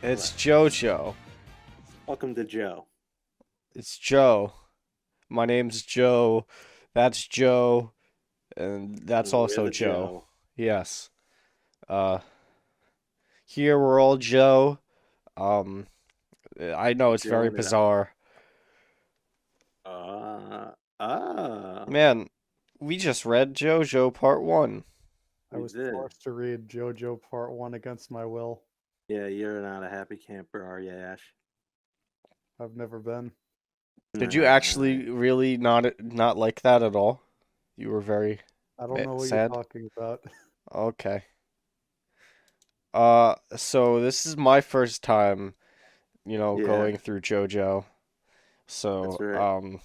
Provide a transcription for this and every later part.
It's Jojo. Welcome to Joe. It's Joe. My name's Joe. That's Joe. And that's And we're also the Joe. Joe. Yes. Uh, Here we're all Joe. Um, I know it's very Joeing it up. bizarre. Uh, ah, Man, we just read JoJo Part 1. I we was did. forced to read JoJo Part 1 against my will. Yeah, you're not a happy camper, are you, Ash? I've never been. Did you actually really not like that at all? You were very I don't know what you're sad? talking about. Okay. So this is my first time, Yeah, going through JoJo. that's So, right.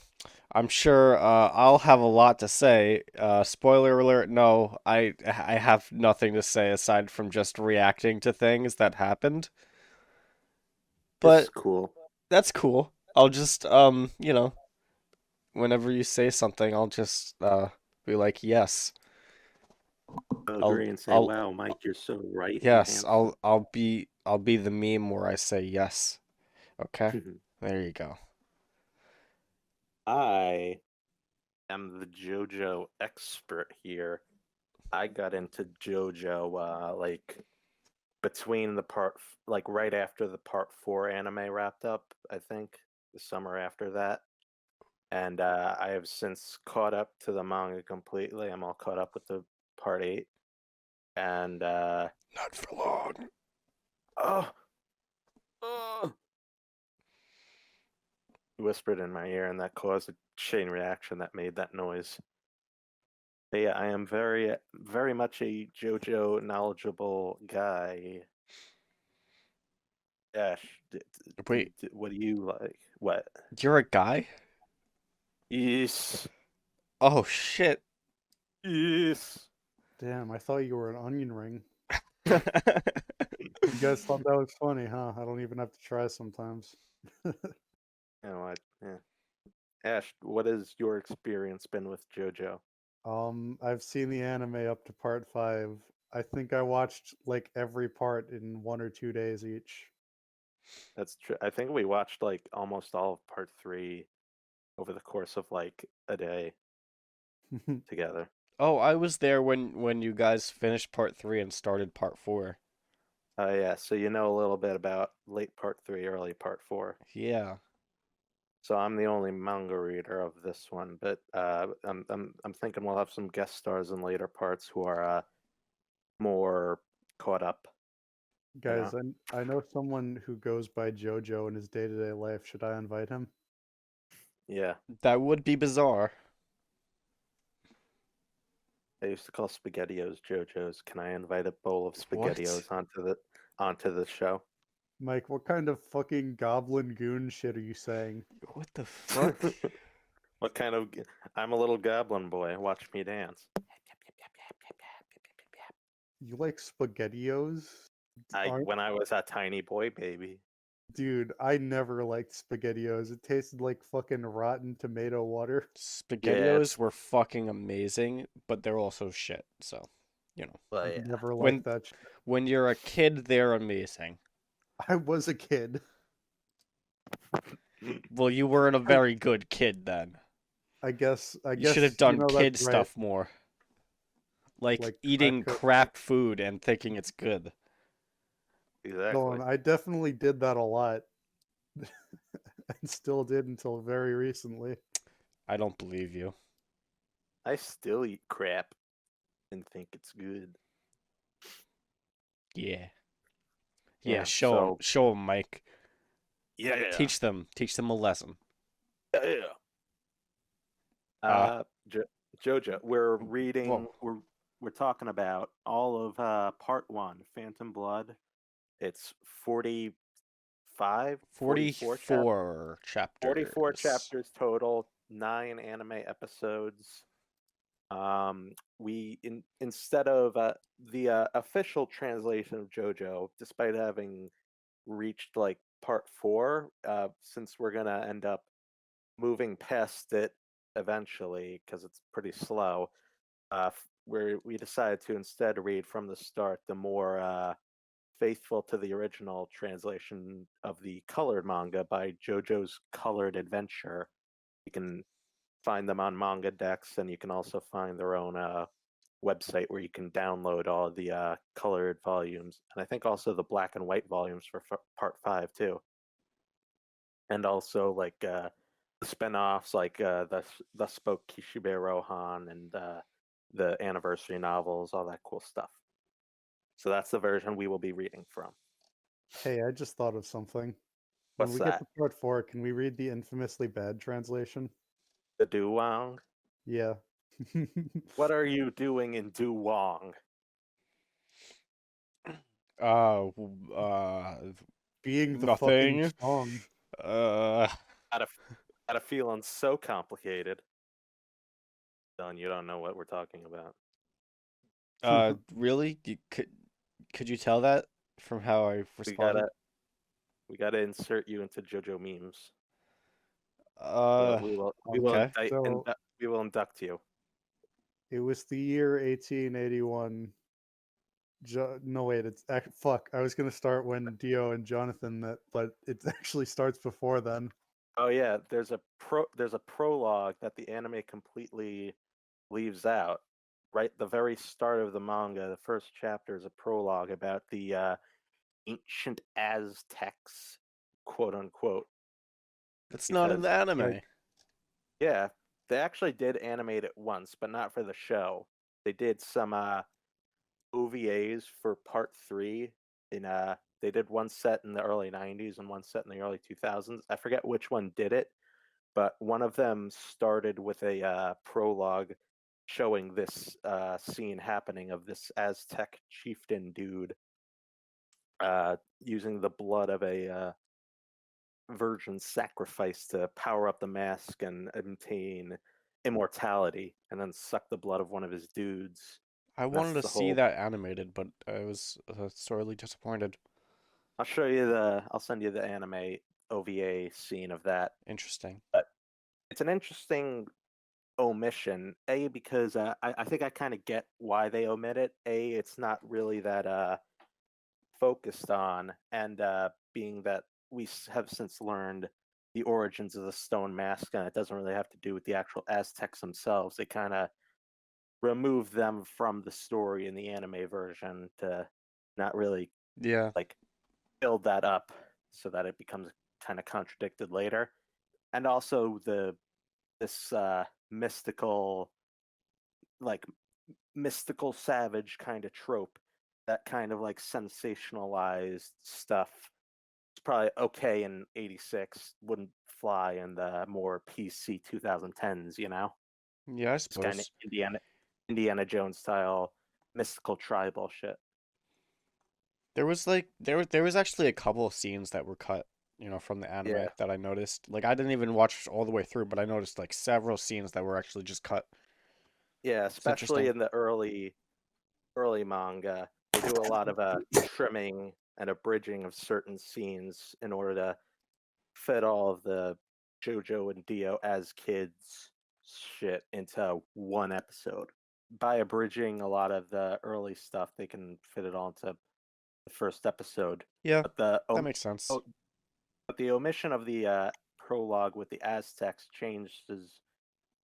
I'm sure I'll have a lot to say. Spoiler alert, no, I have nothing to say aside from just reacting to things that happened. It's But cool. that's cool. I'll just whenever you say something, I'll just be like, "Yes." I'll I'll agree and say, I'll wow, Mike, you're so right and yes, handsome. I'll be the meme where I say yes. Okay? There you go. I am the JoJo expert here. I got into JoJo between like right after the part 4 anime wrapped up, I think, the summer after that. And I have since caught up to the manga completely. I'm all caught up with the part 8. And Not for long. oh, oh, he whispered in my ear, and that caused a chain reaction that made that noise. But yeah, I am very, very much a JoJo knowledgeable guy. Ash, Wait, what do you like? What? you're a guy? Yes. Oh shit. Yes. Damn, I thought you were an onion ring. You guys thought that was funny, huh? I don't even have to try sometimes. Yeah. Ash, what has your experience been with JoJo? I've seen the anime up to part 5. I think I watched like every part in 1 or 2 days each. That's true. I think we watched like almost all of part 3 over the course of like a day together. Oh, I was there when you guys finished part 3 and started part 4. Yeah, so you know a little bit about late part 3, early part 4. Yeah. So I'm the only manga reader of this one, but I'm thinking we'll have some guest stars in later parts who are more caught up, you know? Guys, I know someone who goes by JoJo in his day-to-day life. Should I invite him? Yeah. That would be bizarre. I used to call SpaghettiOs JoJo's. Can I invite a bowl of What? SpaghettiOs onto the show? Mike, what kind of fucking goblin goon shit are you saying? What the fuck? What kind of? I'm a little goblin boy. Watch me dance. You like SpaghettiOs? Aren't When I was a tiny boy baby. Dude, I never liked SpaghettiOs. It tasted like fucking rotten tomato water. Yeah, SpaghettiOs were fucking amazing, but they're also shit. So, you know. well, I've yeah. never liked When that shit. when you're a kid, they're amazing. I was a kid. Well, you weren't a I, very good kid then. I You should have guess done that's kid right. stuff more. Like Like crack eating cocaine. crap food and thinking it's good. No, Exactly. and I definitely did that a lot. And still did until very recently. I don't believe you. I still eat crap and think it's good. Yeah. Yeah, Yeah. So show 'em, Mike. yeah. Teach them a lesson. Yeah. Uh, Jo- Jojo, we're whoa. reading. We're talking about all of part 1, Phantom Blood. It's 45, 44 chapters. 44 44 chapters. chapters total, 9 anime episodes. Instead of the official translation of JoJo, despite having reached like part 4, since we're gonna end up moving past it eventually because it's pretty slow, where we decided to instead read from the start the more faithful to the original translation of the colored manga by Jojo's Colored Adventure. You can find them on Manga Decks, and you can also find their own website where you can download all the colored volumes, and I think also the black and white volumes for Part 5 too, and also like the spin-offs like the Spoke Kishibe Rohan and the anniversary novels, all that cool stuff. So that's the version we will be reading from. Hey, I just thought of something. When What's we get that? to part 4, can we read the infamously bad translation? The Duwang? Yeah. What are you doing in Duwang? Being the fucking Nothing. song. Uh, Got a feeling so complicated. Dylan, you don't know what we're talking about. really? Could you tell that from how I We responded? gotta we gotta insert you into JoJo memes. Uh, okay. So We will induct you. it was the year 1881. No, wait, fuck. I was gonna start when Dio and Jonathan met, but it actually starts before then. Oh yeah, there's a prologue that the anime completely leaves out. Right, the very start of the manga, the first chapter is a prologue about the ancient Aztecs, quote unquote. It's not in Because the Like, anime. yeah, they actually did animate it once, but not for the show. They did some OVAs for part 3 in they did one set in the early 90s and one set in the early 2000s. I forget which one did it, but one of them started with a prologue showing this scene happening of this Aztec chieftain dude using the blood of a virgin sacrifice to power up the mask and obtain immortality, and then suck the blood of one of his dudes. I That's wanted to the see whole. that animated, but I was sorely disappointed. I'll show you the. I'll send you the anime OVA scene of that. Interesting. But it's an interesting omission. A, because I think I kind of get why they omit it. A, it's not really that focused on, and being that we have since learned the origins of the stone mask, and it doesn't really have to do with the actual Aztecs themselves. They kind of remove them from the story in the anime version to not really Yeah. like build that up so that it becomes kind of contradicted later. And also this mystical, like mystical savage kind of trope, that kind of like sensationalized stuff. It's probably okay in '86, wouldn't fly in the more PC 2010s, you know? Yeah, I It's kind of suppose. Indiana Jones style mystical tribal shit. There was like there was actually a couple of scenes that were cut, from the anime Yeah. that I noticed. Like I didn't even watch all the way through, but I noticed like several scenes that were actually just cut. Yeah, It's especially interesting. in the early manga, they do a lot of trimming and abridging of certain scenes in order to fit all of the Jojo and Dio as kids shit into one episode. By abridging a lot of the early stuff, they can fit it all into the first episode. Yeah, But the that makes sense. oh, but the omission of the prologue with the Aztecs changes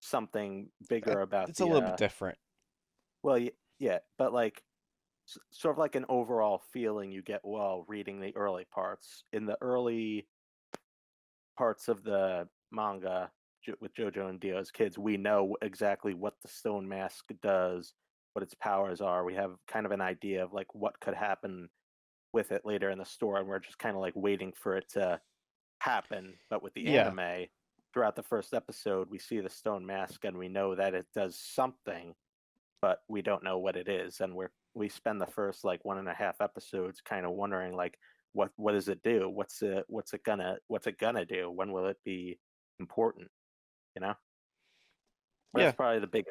something bigger about It's a the little bit different. well, yeah, but like sort of like an overall feeling you get while reading the early parts. In the early parts of the manga with Jojo and Dio's kids, we know exactly what the stone mask does, what its powers are. We have kind of an idea of like what could happen with it later in the story, and we're just kind of like waiting for it to happen. But with the Yeah, anime, throughout the first episode, we see the stone mask and we know that it does something, but we don't know what it is, and we spend the first like 1.5 episodes kind of wondering like what does it do? What's it gonna do? When will it be important? You know, that's yeah. probably the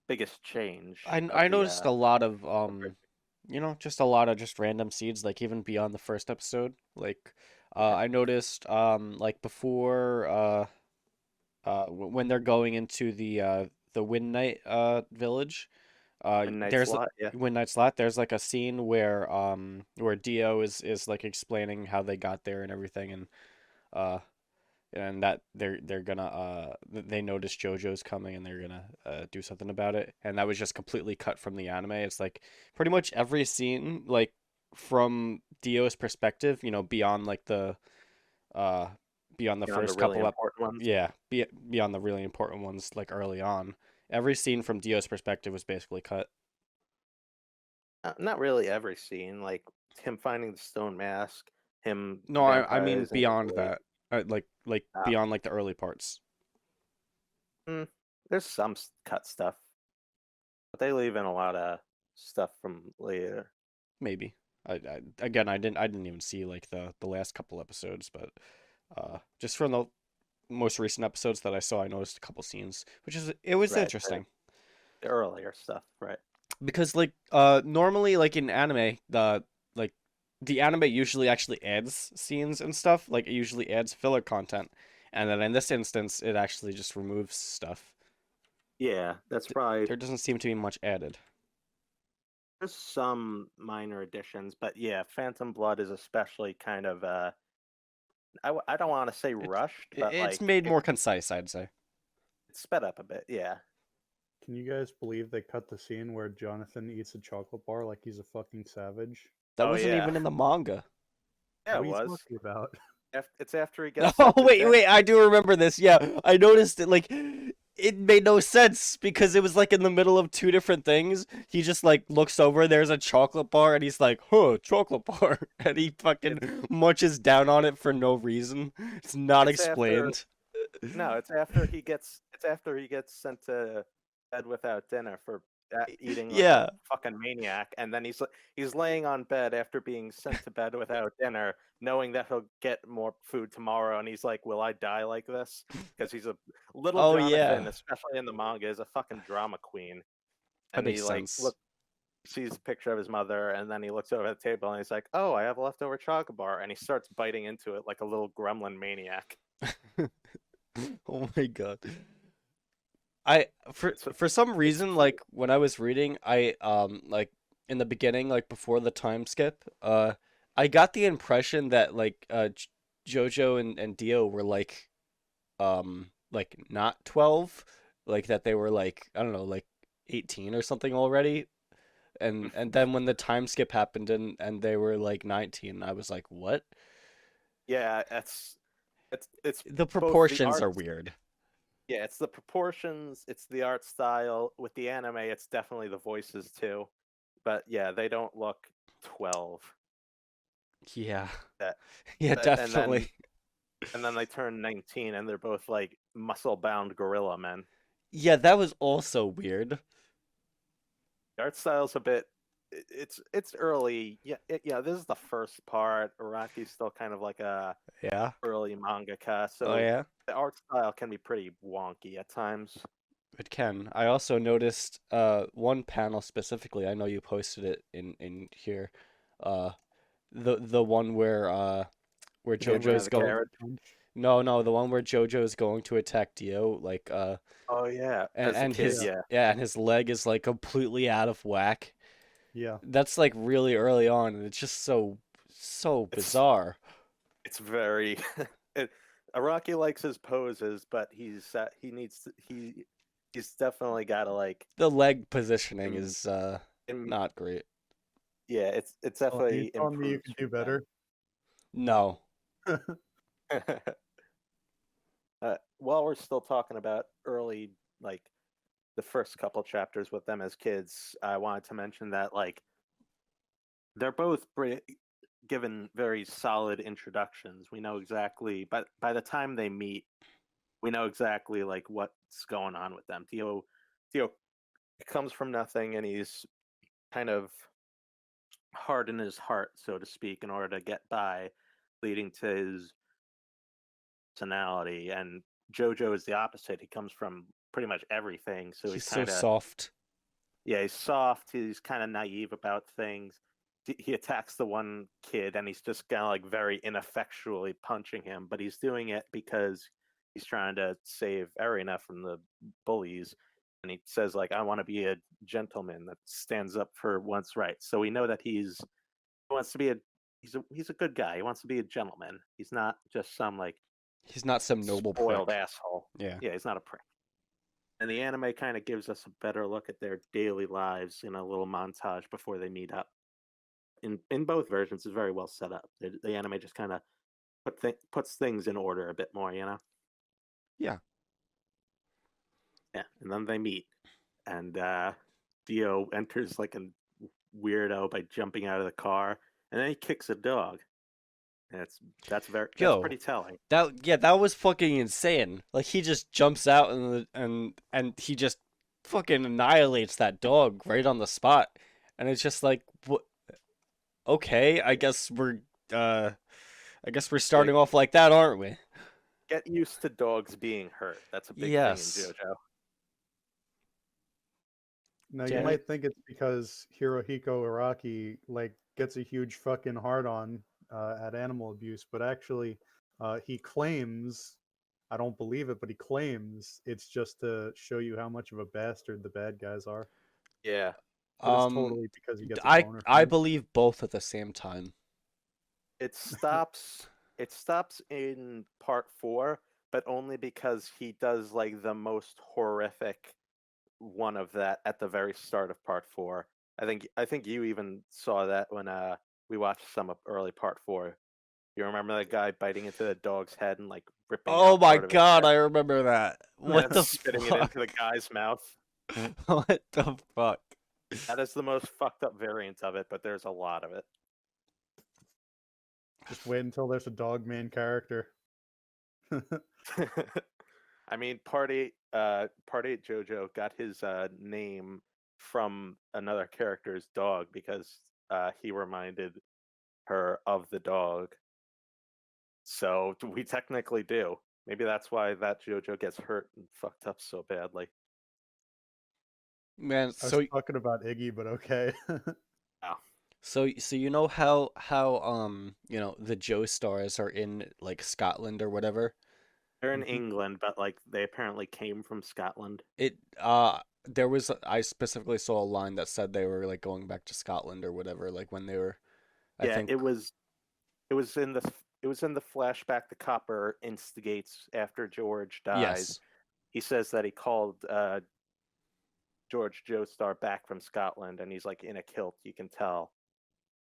biggest change I of the noticed a lot of abridged. just a lot of just random seeds, like even beyond the first episode. Like, Yeah, I noticed like before when they're going into the Wind Knight village. And Night's There's Lot, yeah. when Night's Lot, there's like a scene where Dio is like explaining how they got there and everything, uh and that they're gonna they notice JoJo's coming and they're gonna do something about it, and that was just completely cut from the anime. It's like pretty much every scene, like from Dio's perspective, beyond like the uh beyond the Beyond the first really couple up, important ones. yeah, beyond the really important ones, like early on, every scene from Dio's perspective was basically cut. Not really every scene, like him finding the stone mask, him No, I mean vampirizing beyond Italy. that, like Uh, beyond like the early parts. mm, there's some cut stuff, but they leave in a lot of stuff from later. Maybe. Again, I didn't even see like the last couple episodes, but just from the most recent episodes that I saw, I noticed a couple scenes, it was Right, interesting the earlier stuff, right? because like normally like in anime like the anime usually actually adds scenes and stuff, like it usually adds filler content, and then in this instance it actually just removes stuff. Yeah, that's probably There doesn't seem to be much added. there's some minor additions, but yeah, Phantom Blood is especially kind of I don't want to say It, rushed, but it's like made more concise, I'd say. it's sped up a bit. Yeah, Can you guys believe they cut the scene where Jonathan eats a chocolate bar like he's a fucking savage? That oh wasn't yeah, even in the manga. yeah, What it are you was. talking about? It's after he gets Oh sent to wait, jail. wait, I do remember this. Yeah, I noticed it. Like, it made no sense because it was like in the middle of two different things. He just like looks over. There's a chocolate bar, and he's like, "Huh, chocolate bar," and he It's fucking munches down on it for no reason. It's not it's after explained. no, it's after he gets sent to bed without dinner for eating like a Yeah. fucking maniac, and then he's laying on bed after being sent to bed without dinner, knowing that he'll get more food tomorrow, and he's like, "Will I die like this?" Because he's a little Oh Jonathan, yeah, especially in the manga, is a fucking drama queen, that and makes he like sense. sees a picture of his mother, and then he looks over at the table and he's like, "Oh, I have a leftover chocolate bar," and he starts biting into it like a little gremlin maniac. Oh my God. I It's for some it's reason, cute. like when I was reading, I like in the beginning, like before the time skip, I got the impression that like Jojo and Dio were like not 12, like that they were like, I don't know, like 18 or something already. And then when the time skip happened and they were like 19, I was like, "What?" Yeah, it's The both the proportions art. are weird. Yeah, it's the proportions, it's the art style. With the anime, it's definitely the voices too. But yeah, they don't look 12. Yeah. That, Yeah, that definitely. and then they turn 19 and they're both like muscle-bound gorilla men. Yeah, that was also weird. The art style's a bit it's early. Yeah, yeah, this is the first part. Araki's still kind of like a Yeah. early mangaka, Oh so yeah. the art style can be pretty wonky at times. It can. I also noticed one panel specifically. I know you posted it in here. Uh the one where The one where he Yeah, JoJo's the throws going. a carriage. punch? No, the one where JoJo's going to attack Dio, like Oh yeah, and as a and kid, Yeah, his yeah. yeah, and his leg is like completely out of whack. yeah. That's like really early on, and it's just so It's bizarre. it's very it, Araki likes his poses, but he's definitely got to like The leg positioning im, is im, not great. yeah, it's Oh, you definitely telling me you improved can do since then. better? No. While we're still talking about early, like the first couple chapters with them as kids, I wanted to mention that like they're both given very solid introductions. We know exactly, but by the time they meet, we know exactly like what's going on with them. Dio comes from nothing, and he's kind of hard in his heart, so to speak, in order to get by, leading to his personality. And Jojo is the opposite. He comes from pretty much everything, so he's He's so kind of soft. yeah, he's soft. He's kind of naive about things. He attacks the one kid, and he's just kind of like very ineffectually punching him, but he's doing it because he's trying to save Arena from the bullies. and he says like, "I want to be a gentleman that stands up for what's right." So we know that he wants to be he's a good guy. He wants to be a gentleman. He's not just some like He's not some noble spoiled prick. asshole. Yeah. Yeah, he's not a prick. And the anime kind of gives us a better look at their daily lives in a little montage before they meet up. In both versions, is very well set up. The anime just kind of puts things in order a bit more, you know. Yeah. Yeah, and then they meet, and Dio enters like a weirdo by jumping out of the car, and then he kicks a dog. And that's Yo, pretty telling. that was fucking insane. Like he just jumps out and he just fucking annihilates that dog right on the spot. And it's just like what okay, uh I guess we're Yeah, starting off like that, aren't we? get used to dogs being hurt. That's a big thing in Yes. JoJo. Now you Janet? might think it's because Hirohiko Araki like gets a huge fucking hard on at animal abuse, but actually he claims, I don't believe it, but he claims it's just to show you how much of a bastard the bad guys are. Yeah, But it's Um totally because he gets a I boner I from it. believe both at the same time. it stops. It stops in part 4, but only because he does like the most horrific one of that at the very start of part 4. I think you even saw that when we watched some of early part 4. You remember that guy biting into the dog's head and like ripping Oh out my part of its god, head I remember that. and What then the spitting it fuck? into the guy's mouth? What the fuck? That is the most fucked up variant of it, but there's a lot of it. Just wait until there's a dog main character. I mean, Part 8 JoJo got his name from another character's dog because he reminded her of the dog. So we technically do. Maybe that's why that JoJo gets hurt and fucked up so badly. Man, I was talking about Iggy, but okay. Wow. so you know how you know the Joe stars are in like Scotland or whatever? They're in Mhm. England, but like they apparently came from Scotland. It there was I specifically saw a line that said they were like going back to Scotland or whatever, like when they were I Yeah, think it was in the flashback the copper instigates after George dies. yes. He says that he called George Joestar back from Scotland, and he's like in a kilt. You can tell,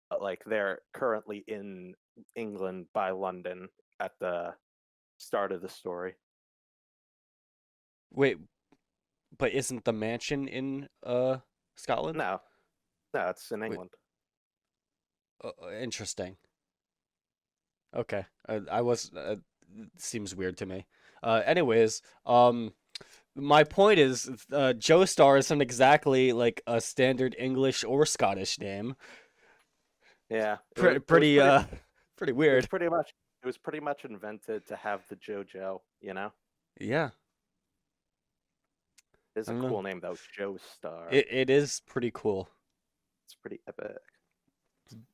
but like they're currently in England by London at the start of the story. Wait, but isn't the mansion in Scotland? No, no, it's in Wait, England. interesting. Okay. I was seems weird to me. Anyways, my point is, Joestar isn't exactly like a standard English or Scottish name. Yeah, Pretty pretty it was weird. pretty much invented to have the JoJo. You know, Yeah, it's I a don't know. cool name though, Joestar. It is pretty cool. It's pretty epic.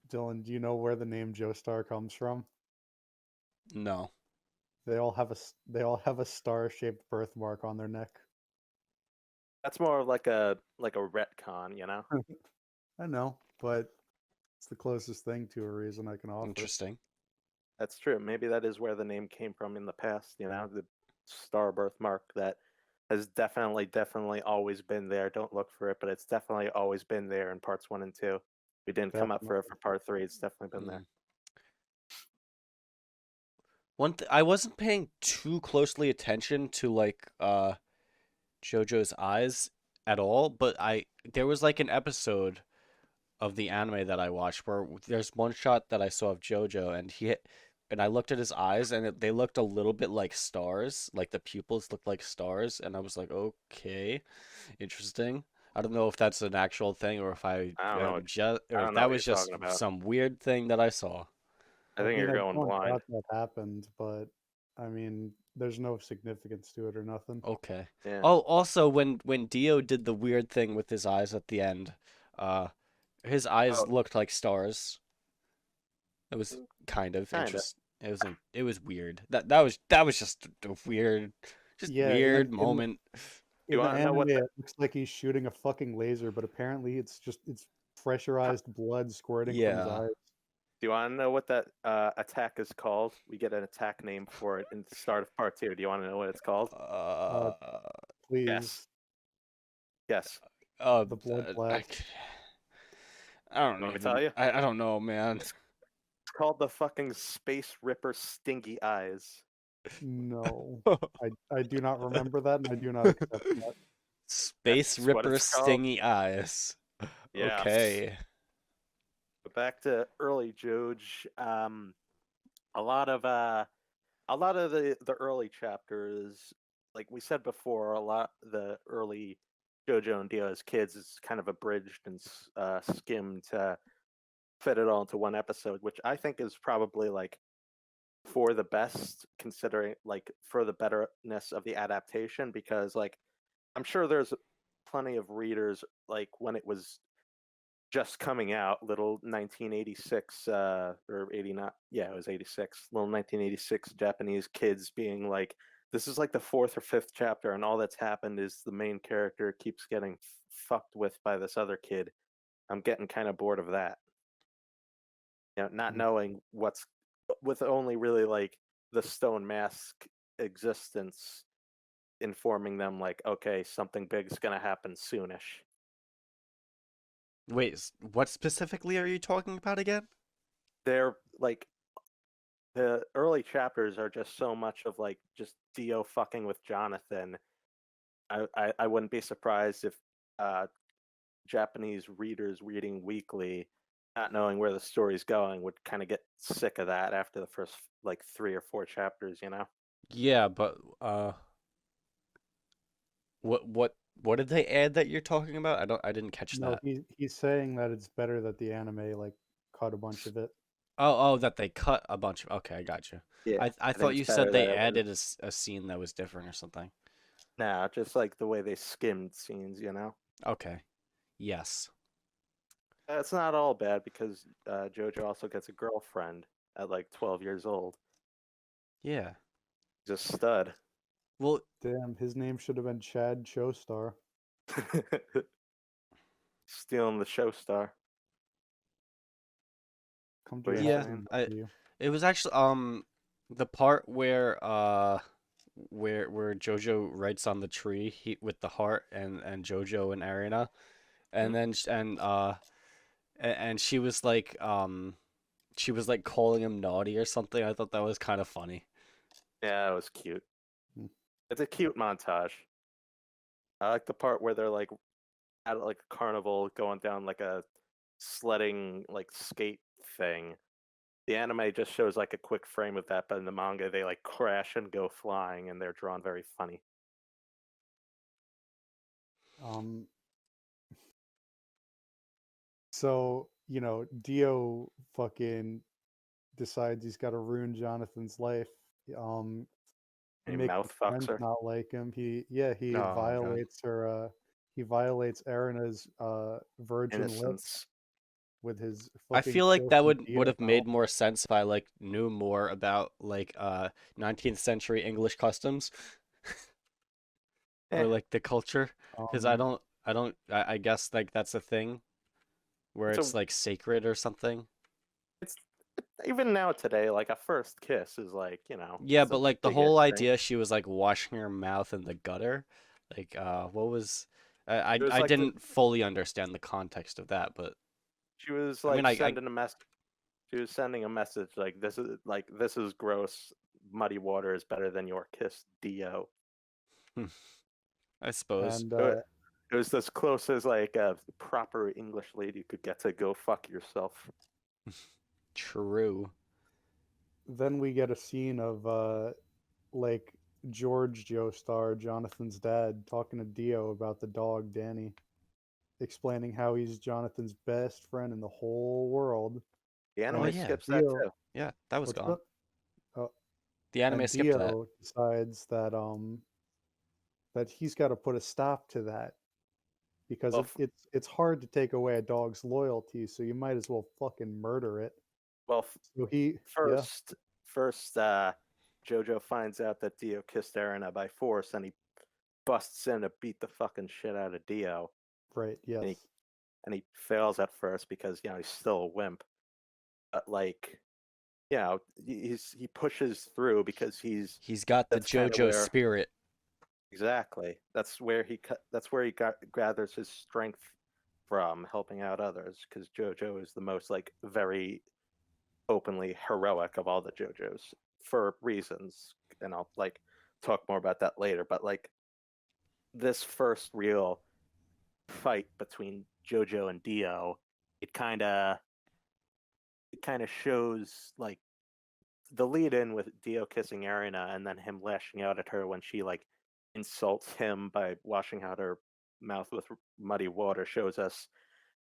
Dylan, do you know where the name Joestar comes from? No. They all have a star-shaped birthmark on their neck. That's more of like a retcon, you know. I know, but it's the closest thing to a reason I can offer. Interesting. That's true. Maybe that is where the name came from in the past, you know, the star birthmark that has definitely always been there. Don't look for it, but it's definitely always been there in parts 1 and 2. We didn't come up for it for part 3. It's definitely been there. Mm. I wasn't paying too closely attention to like JoJo's eyes at all, but I there was like an episode of the anime that I watched where there's one shot that I saw of JoJo and I looked at his eyes and they looked a little bit like stars, like the pupils looked like stars, and I was like, okay, interesting. I don't know if that's an actual thing or if I don't know what I or if don't know that what was you're just talking about. some weird thing that I saw. I I think mean, you're going everyone blind. thought that happened, but I mean, there's no significance to it or nothing. Okay. Yeah. Oh, also when Dio did the weird thing with his eyes at the end, uh, his eyes Oh, looked like stars. It was kind of kind of. interesting. It was weird. That was just a weird Yeah, weird moment. You in the want to know anime, what the it looks like he's shooting a fucking laser, but apparently it's pressurized blood squirting from his Yeah. eyes. Do you want to know what that attack is called? We get an attack name for it in the start of part 2. Do you want to know what it's called? Uh, Yes. please, Yes. the blood blast. I don't Want me to even. tell you? I don't know, man. It's called the fucking Space Ripper Stingy Eyes. No, I do not remember that, and I do not accept that. Space That's what Ripper it's called. Stingy Eyes. Yeah. Okay. But back to early Joj. A lot of the early chapters, like we said before, a lot the early JoJo and Dio as kids is kind of abridged and skimmed to fit it all into one episode, which I think is probably like for the best, considering like for the betterness of the adaptation, because like I'm sure there's plenty of readers like when it was just coming out, little 1986 or 89, yeah, it was 86, little 1986 Japanese kids being like, this is like the fourth or fifth chapter, and all that's happened is the main character keeps getting fucked with by this other kid. I'm getting kind of bored of that. You know, not Mm. knowing what's with only really like the stone mask existence informing them like, okay, something big's gonna happen soonish. Wait, what specifically are you talking about again? They're like the early chapters are just so much of like just Dio fucking with Jonathan. I wouldn't be surprised if uh, Japanese readers reading weekly, not knowing where the story's going, would kind of get sick of that after the first like 3 or 4 chapters. You know? Yeah, but what did they add that you're talking about? I didn't catch No, that. he's saying that it's better that the anime like cut a bunch of it. Oh, that they cut a bunch of. Okay, I got you. Yeah, I I think thought it's you better said that they it was added a scene that was different or something. now just like the way they skimmed scenes. You know? Okay. Yes. It's not all bad because Jojo also gets a girlfriend at like 12 years old. Yeah. He's a stud. Well, Damn, his name should have been Chad Showstar. Stealing the show star. Come to What are your you house yeah. saying? and I you. It was actually the part where Jojo writes on the tree with the heart and Jojo and Arena, Hmm? and then and she was like calling him naughty or something. I thought that was kind of funny. Yeah, it was cute. Hmm. It's a cute montage. I like the part where they're like at like a carnival going down like a sledding like skate thing. The anime just shows like a quick frame of that, but in the manga they like crash and go flying and they're drawn very funny. Um, so Dio fucking decides he's got to ruin Jonathan's life. A Make the mouth friends fucker. not like him. He Oh my God. violates her. He violates Erina's virgin lips Innocence. with his I fucking feel like that filthy would Dio have mouth. made more sense if I like knew more about like 19th century English customs Eh, or like the culture, because Um, I guess like that's a thing where it's a it's like sacred or something. it's even now today like a first kiss is like, you know, Yeah, it's but a like the big-ish whole thing. idea she was like washing her mouth in the gutter, like what was It was I like the didn't fully understand the context of that, but she was I mean like I sending a mess. She was sending a message like this is gross. Muddy water is better than your kiss, Dio. I suppose. and It was as close as like a proper English lady could get to go fuck yourself. True. then we get a scene of like George Joestar, Jonathan's dad, talking to Dio about the dog Danny, explaining how he's Jonathan's best friend in the whole world. The Oh anime And yeah. skips that Dio, too. Yeah, that was what's gone. up? Oh, The anime and skipped that. Dio decides that he's got to put a stop to that because Well, it's hard to take away a dog's loyalty, so you might as well fucking murder it. well, So he, yeah, first, Jojo finds out that Dio kissed Erina by force, and he busts in to beat the fucking shit out of Dio, Right. Yes. and he fails at first because he's still a wimp. But like, he pushes through because He's got the that's kind of Jojo where spirit. exactly that's where he gathers his strength from, helping out others. Because Jojo is the most like very openly heroic of all the JoJos for reasons, and I'll like talk more about that later. But like this first real fight between Jojo and Dio, it kind of shows like the lead in with Dio kissing Arena and then him lashing out at her when she like insults him by washing out her mouth with muddy water shows us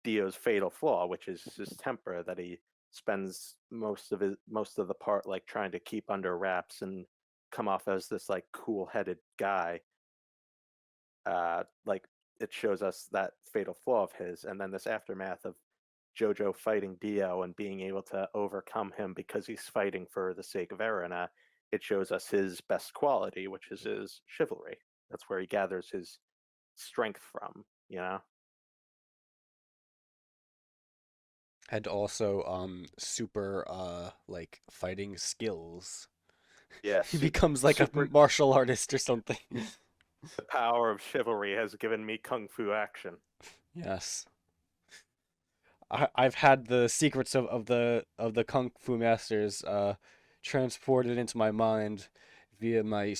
Dio's fatal flaw, which is his temper that he spends most of the part like trying to keep under wraps and come off as this like cool-headed guy. Like it shows us that fatal flaw of his, and then this aftermath of Jojo fighting Dio and being able to overcome him because he's fighting for the sake of Erina. It shows us his best quality, which is his chivalry. That's where he gathers his strength from, you know? And also super like fighting skills. Yeah, He becomes like a super. martial artist or something. The power of chivalry has given me kung fu action. Yes. I've had the secrets of the kung fu masters transported into my mind via my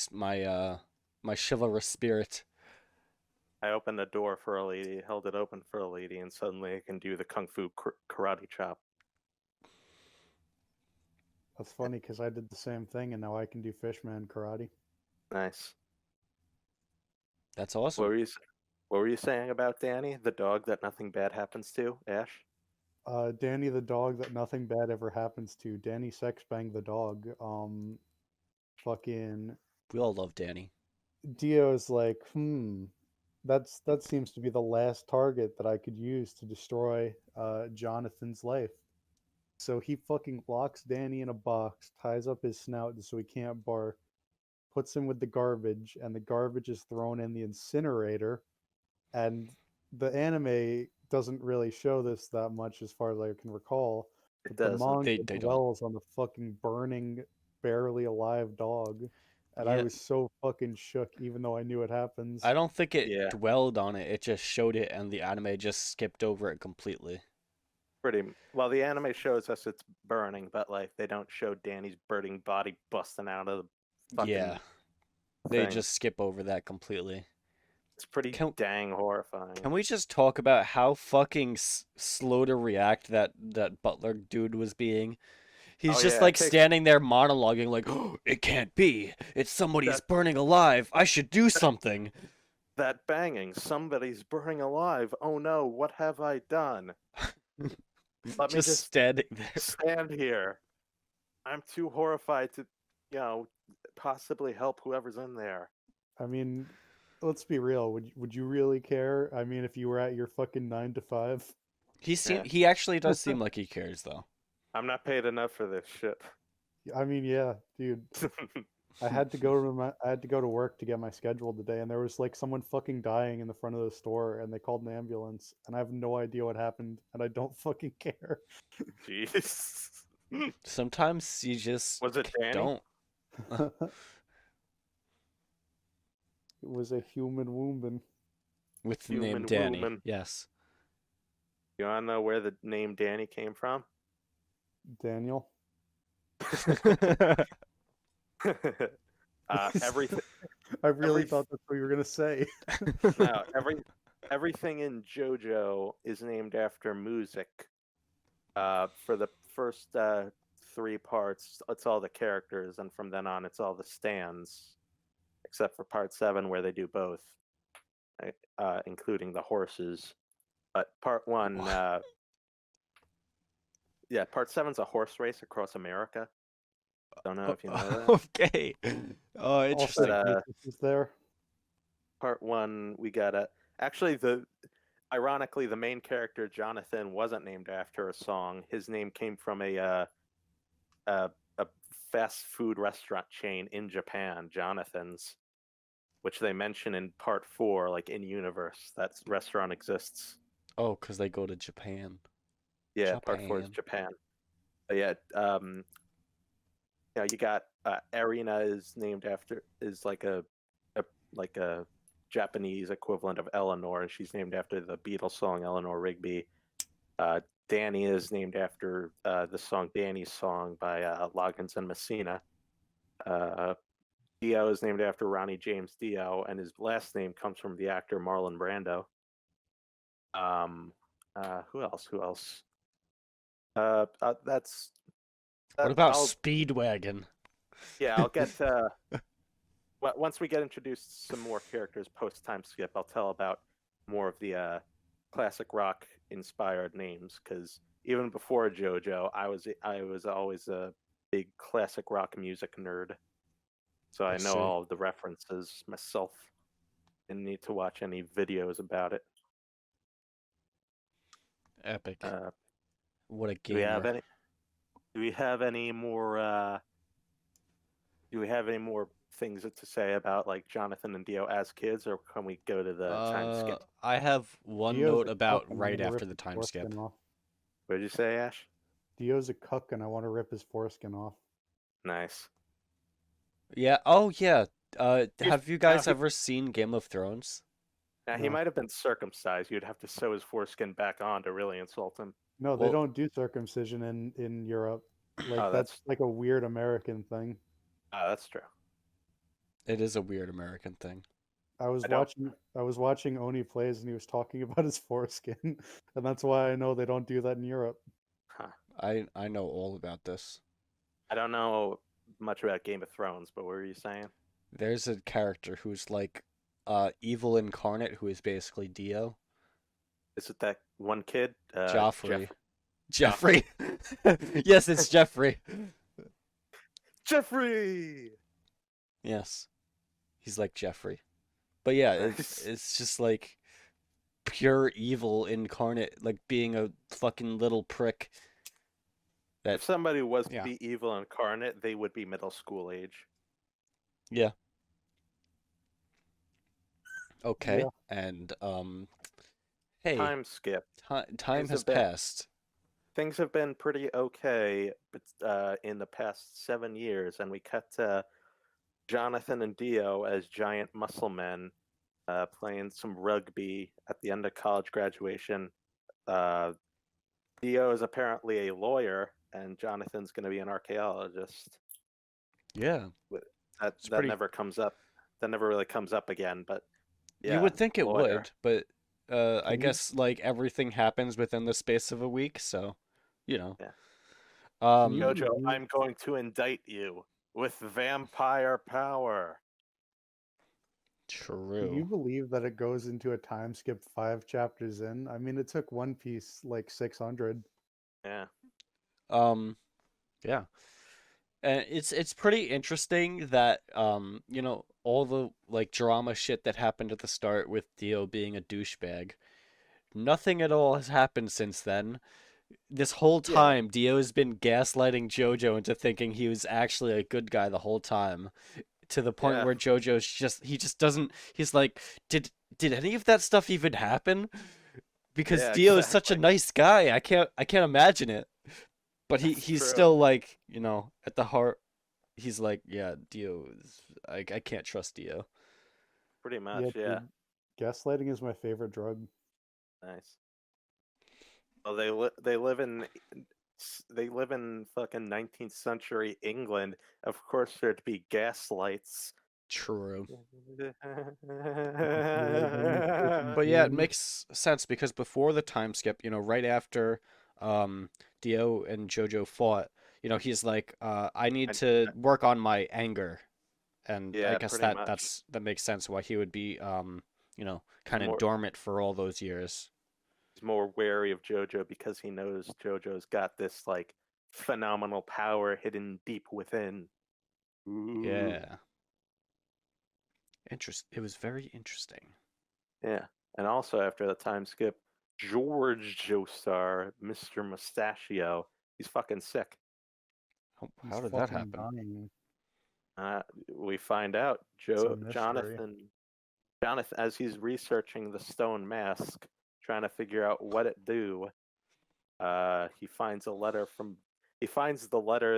chivalrous spirit. I opened a door for a lady, held it open for a lady, and suddenly I can do the kung fu karate chop. That's funny because I did the same thing and now I can do Fishman karate. Nice. That's What awesome. were you What were you saying about Danny, the dog that nothing bad happens to, Ash? Danny the dog that nothing bad ever happens to. Danny sex banged the dog. Fucking We all love Danny. Dio's like, that seems to be the last target that I could use to destroy Jonathan's life. So he fucking locks Danny in a box, ties up his snout so he can't bark, puts him with the garbage, and the garbage is thrown in the incinerator. And the anime doesn't really show this that much as far as I can recall, It but the doesn't. manga They don't. dwells on the fucking burning, barely alive dog. And I Yeah, was so fucking shook even though I knew it happens. I don't think it Yeah, dwelled on it. It just showed it, and the anime just skipped over it completely. pretty. Well, the anime shows us it's burning, but like they don't show Danny's burning body busting out of the Yeah, fucking they thing. just skip over that completely. It's pretty Can dang horrifying. can we just talk about how fucking slow to react that Butler dude was being? He's Oh just yeah, it like takes standing there monologuing like, "Oh, it can't be. It's somebody's that burning alive. I should do something." that banging. Somebody's burning alive. Oh no, what have I done? Let me Just just standing there. stand here. I'm too horrified to, possibly help whoever's in there. I mean, let's be real. Would you really care? I mean, if you were at your fucking 9 to 5. Yeah, He actually does seem like he cares though. I'm not paid enough for this shit. I mean, yeah, dude. I had to go to work to get my schedule today, and there was like someone fucking dying in the front of the store, and they called an ambulance, and I have no idea what happened, and I don't fucking care. Jeez. Sometimes you just Was it Danny? don't. It was a human woman. With the name Human Danny. woman. Yes. You wanna know where the name Danny came from? Daniel. Everything. I really every- thought that's what you were gonna say. No, everything in JoJo is named after music. For the first 3 parts, it's all the characters, and from then on, it's all the stands, except for part 7 where they do both, including the horses. But part 1, yeah, part 7's a horse race across America. Don't know if you know that. Okay. Oh, Also, interesting. is there? Part 1, we got actually ironically, the main character Jonathan wasn't named after a song. His name came from a fast food restaurant chain in Japan, Jonathan's. which they mention in part 4, like in universe. That restaurant exists. Oh, because they go to Japan. Yeah, part 4 is Japan. Japan. But yeah, you got Arena is like a Japanese equivalent of Eleanor, and she's named after the Beatles song Eleanor Rigby. Danny is named after the song Danny's Song by Loggins and Messina. Dio is named after Ronnie James Dio, and his last name comes from the actor Marlon Brando. Who else? Who else? That's What that. about Speedwagon? I'll get once we get introduced to some more characters post time skip. I'll tell about more of the classic rock inspired names, because even before JoJo, I was always a big classic rock music nerd. So I know see. all of the references myself. Didn't need to watch any videos about it. Epic. Uh, What a do we have gamer. any? Do we have any more? Do we have any more things to say about like Jonathan and Dio as kids, or can we go to the time skip? I have one Dio's note a about cuck and I right wanna after rip the his time skip. foreskin off. What did you say, Ash? Dio's a cuck and I want to rip his foreskin off. Nice. Yeah. Oh, yeah. He's- Have you now guys he- ever seen Game of Thrones? Now he No. might have been circumcised. You'd have to sew his foreskin back on to really insult him. No, they Well- don't do circumcision in Europe. Like Oh, that's that's like a weird American thing. that's true. It is a weird American thing. I was I don't- watching Oni Plays and he was talking about his foreskin, and that's why I know they don't do that in Europe. I know all about this. I don't know much about Game of Thrones, but what were you saying? There's a character who's like evil incarnate who is basically Dio. Is it that one kid? Joffrey. Jeffrey. Yes, it's Jeffrey. Jeffrey! Yes. He's like Jeffrey. But yeah, Nice. it's just like pure evil incarnate, like being a fucking little prick. If somebody was to yeah. be evil incarnate, they would be middle school age. Yeah. Okay. Yeah. And hey, Time skip. time Things has have been- passed. Things have been pretty okay in the past 7 years, and we cut to Jonathan and Dio as giant muscle men playing some rugby at the end of college graduation. Dio is apparently a lawyer, and Jonathan's going to be an archaeologist. Yeah. That pretty- never comes up. That never really comes up again. But yeah, You would think it lawyer. would, but I you- guess like everything happens within the space of a week, so you know. Yeah. Can you- Jojo, I'm going to indict you with vampire power. Can you True. believe that it goes into a time skip 5 chapters in? I mean, it took One Piece like 600. Yeah. Yeah. And it's pretty interesting that you know, all the like drama shit that happened at the start with Dio being a douchebag. Nothing at all has happened since then. This whole Yeah. time, Dio has been gaslighting Jojo into thinking he was actually a good guy the whole time. To the point Yeah. where Jojo's he just doesn't, he's like, did any of that stuff even happen? Because Yeah, Dio is such a exactly. nice guy. I can't imagine it. But That's he's true. still like, you know, at the heart, he's like, yeah, Dio is, I can't trust Dio. Pretty much. Yeah. dude, gaslighting is my favorite drug. Nice. Well, they live in fucking 19th century England. Of course, there'd be gaslights. True. But But yeah, it makes sense because before the time skip, you know, right after Dio and Jojo fought, you know, he's like, I need I- to work on my anger. And I Yeah, guess pretty much. that makes sense why he would be you know, kind of More- dormant for all those years. He's more wary of Jojo because he knows Jojo's got this like phenomenal power hidden deep within. Ooh. Yeah. It was very interesting. Yeah. And also after the time skip, George Joestar, Mr. Mustachio, he's fucking sick. How He's did that fucking happen? dying. We find out It's a mystery. Jonathan, as he's researching the stone mask, trying to figure out what it do, he finds the letter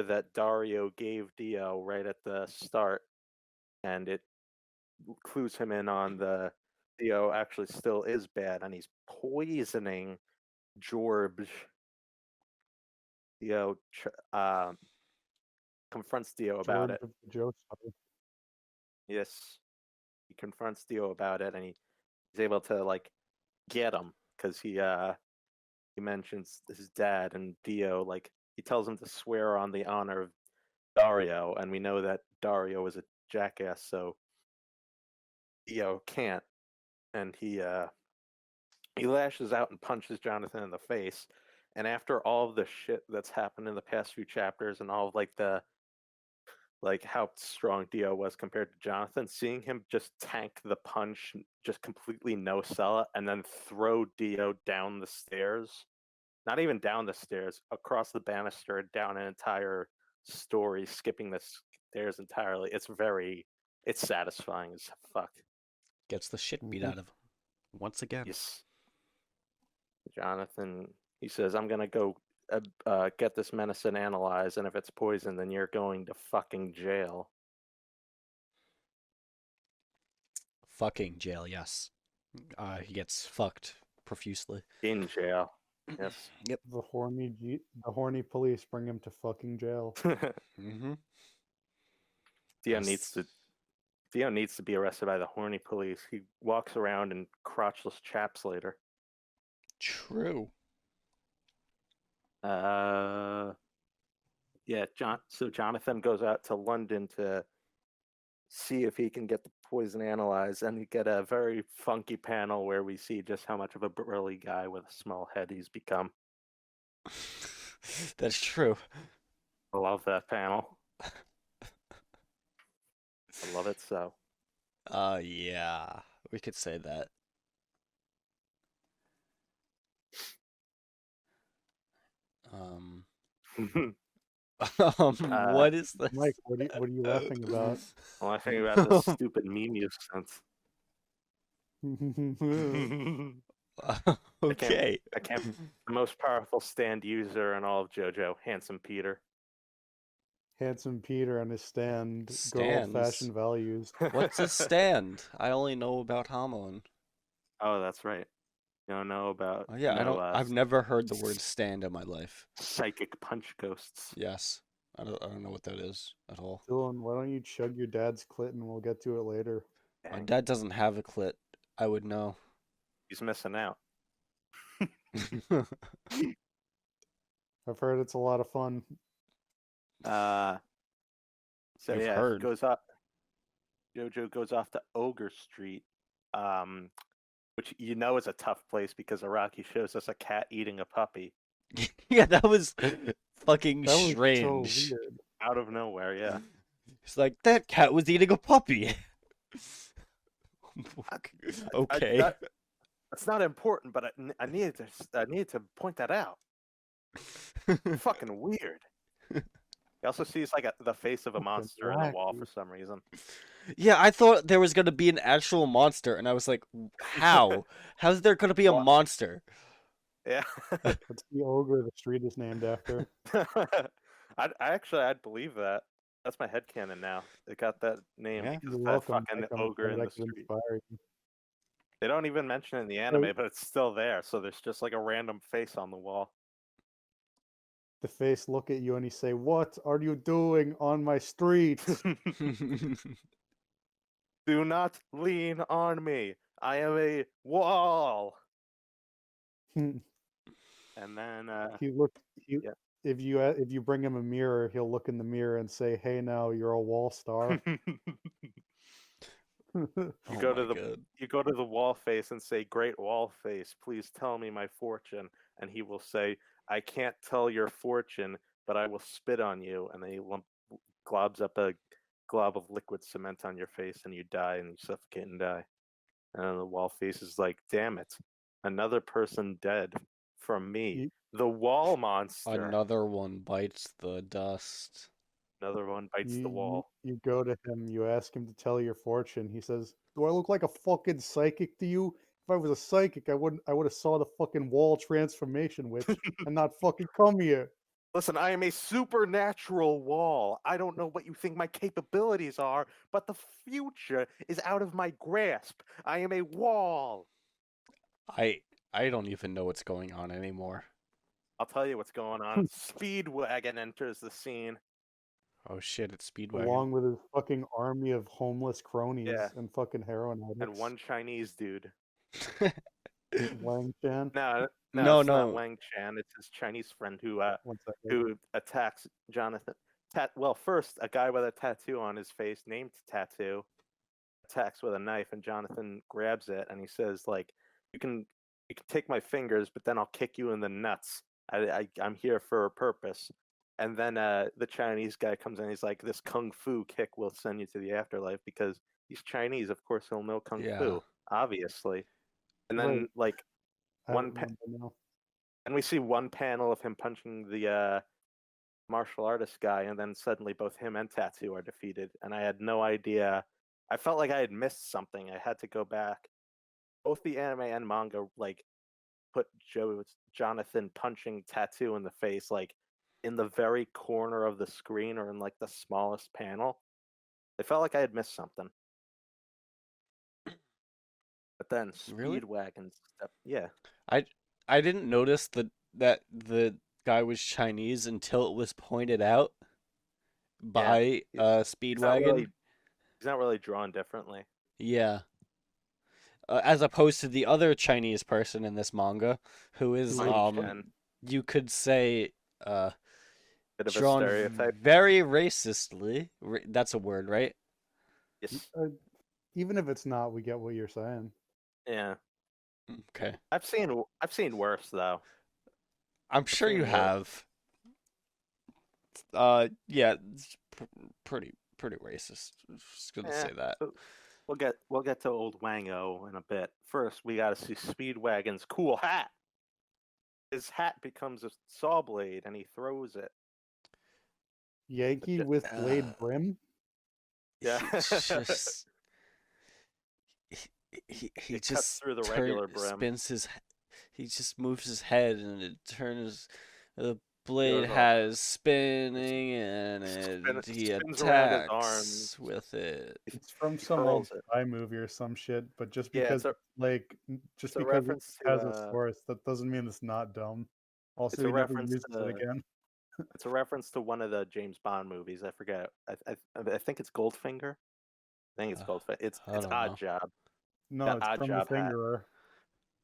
that Dario gave Dio right at the start, and it clues him in on the Dio actually still is bad, and he's poisoning George. Dio confronts Dio about George it. of the Joestar. Yes, he confronts Dio about it, and he's able to like get him because he mentions his dad, and Dio like he tells him to swear on the honor of Dario, and we know that Dario is a jackass, so Dio can't, and he lashes out and punches Jonathan in the face. And after all of the shit that's happened in the past few chapters, and all of like how strong Dio was compared to Jonathan, seeing him just tank the punch, just completely no sell it, and then throw Dio down the stairs. Not even down the stairs, across the banister, down an entire story, skipping the stairs entirely. It's satisfying as fuck. Gets the shit beat Mhm. out of him once again. Yes. Jonathan, he says, I'm gonna go get this medicine analyzed, and if it's poison, then you're going to fucking jail. Fucking jail, yes. He gets fucked profusely. In jail. Yes. Yep. The horny police bring him to fucking jail. Mm-hmm. Dio needs to be arrested by the horny police. He walks around in crotchless chaps later. True. Yeah, so Jonathan goes out to London to see if he can get the poison analyzed, and we get a very funky panel where we see just how much of a burly guy with a small head he's become. That's true. I love that panel. I love it so. Yeah. We could say that. What is this? Mike, what are you laughing about? Well, I think about this stupid meme you sent. Okay. I can't. The most powerful stand user in all of JoJo, Handsome Peter. Handsome Peter on his stand. Good Stands? old-fashioned values. What's a stand? I only know about Hamon. Oh, that's right. You don't know about Oh, yeah, I've never heard the word stand in my life. psychic punch ghosts. Yes. I don't know what that is at all. Dylan, why don't you chug your dad's clit and we'll get to it later. My Dang, dad doesn't have a clit. I would know. he's missing out. I've heard it's a lot of fun. So I've yeah, heard. Jojo goes off to Ogre Street, which you know is a tough place because Araki shows us a cat eating a puppy Yeah, that was fucking That was strange. so weird. out of nowhere. Yeah, It's like that cat was eating a puppy. Okay. that's not important, but I needed to point that out. Fucking weird. He also sees like the face of a Fucking monster in the wall wacky. for some reason. Yeah, I thought there was gonna be an actual monster, and I was like, how? How's there gonna be a What? monster? Yeah. That's the ogre the street is named after. I'd believe that. That's my headcanon now. It got that name Yeah. because You're of that welcome. fucking Mike. I'm ogre glad in I the could street. inspire you. They don't even mention it in the anime, but it's still there. So there's just like a random face on the wall. The face look at you and he say, "What are you doing on my street?" Do not lean on me. I am a wall. He And then look. Yeah. If you bring him a mirror, he'll look in the mirror and say, "Hey, now you're a wall star." You Oh go my to the God. you go to the wall face and say, "Great wall face, please tell me my fortune." And he will say, "I can't tell your fortune, but I will spit on you." And then he globs up a glob of liquid cement on your face, and you die, and you suffocate and die. And then the wall face is like, "Damn it, another person dead from me, You- the wall monster." Another one bites the dust. Another one bites the You, wall. you go to him, you ask him to tell your fortune. He says, "Do I look like a fucking psychic to you? If I was a psychic, I would have saw the fucking wall transformation witch and not fucking come here." Listen, I am a supernatural wall. I don't know what you think my capabilities are, but the future is out of my grasp. I am a wall. I I don't even know what's going on anymore. I'll tell you what's going on. Speedwagon enters the scene. Oh shit, it's Speedwagon. Along with his fucking army of homeless cronies Yeah. and fucking heroin And addicts. one Chinese dude. Wang Chan. No, No, it's not no. Wang Chan. It's his Chinese friend who One second. who attacks Jonathan. Well, first a guy with a tattoo on his face, named Tattoo, attacks with a knife, and Jonathan grabs it and he says, like, you can take my fingers, but then I'll kick you in the nuts. I'm here for a purpose. And then the Chinese guy comes in. He's like, this kung fu kick will send you to the afterlife because he's Chinese. Of course, he'll know kung Yeah. fu, obviously. And then Right. like I one remember now. and we see one panel of him punching the martial artist guy, and then suddenly both him and Tattoo are defeated. And I had no idea. I felt like I had missed something. I had to go back. Both the anime and manga like put Jonathan punching Tattoo in the face like in the very corner of the screen or in like the smallest panel. It felt like I had missed something. But then Really? Speedwagon step, yeah. I didn't notice that the guy was Chinese until it was pointed out by He's not Speedwagon. really he's not really drawn differently. Yeah. As opposed to the other Chinese person in this manga, who is Wang Chen, you could say uh bit of a drawn stereotype. very racistly. That's a word, right? Yes. Even if it's not, we get what you're saying. Yeah. Okay. I've seen worse though. I'm sure you seen worse. have. Yeah, it's pretty racist. Just gonna say that. but we'll get to old Wango in a bit. First, we got to see Speedwagon's cool hat. His hat becomes a saw blade, and he throws it. Yankee with blade brim. Yeah. He's just he It cuts just through the regular brim. spins his he just moves his head and it turns the blade Goes off. has spinning and he spins around his attacks arms. with it. It's from He some hurls old it. spy movie or some shit, but just Yeah, because it's just a because it reference to, has a source, that doesn't mean it's not dumb. Also, it's a he never reference uses it again. It's a reference to one of the James Bond movies. I forget. I think it's Goldfinger. I think it's Goldfinger. It's I don't Odd know. Job. No, The it's Odd from Job the hat. Fingerer.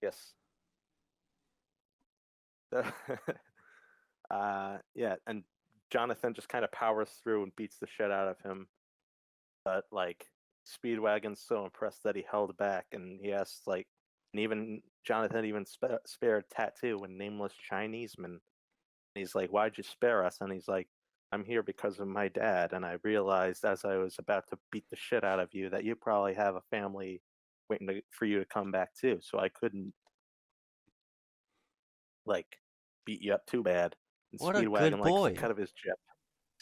Yes. Yeah, and Jonathan just kind of powers through and beats the shit out of him. But like Speedwagon's so impressed that he held back, and he asks like, and even Jonathan even spared Tattoo and Nameless Chineseman. He's like, "Why'd you spare us?" And he's like, "I'm here because of my dad, and I realized as I was about to beat the shit out of you that you probably have a family waiting for you to come back too. So I couldn't like beat you up too bad." And What a Speedwagon good likes the boy. cut of his jib.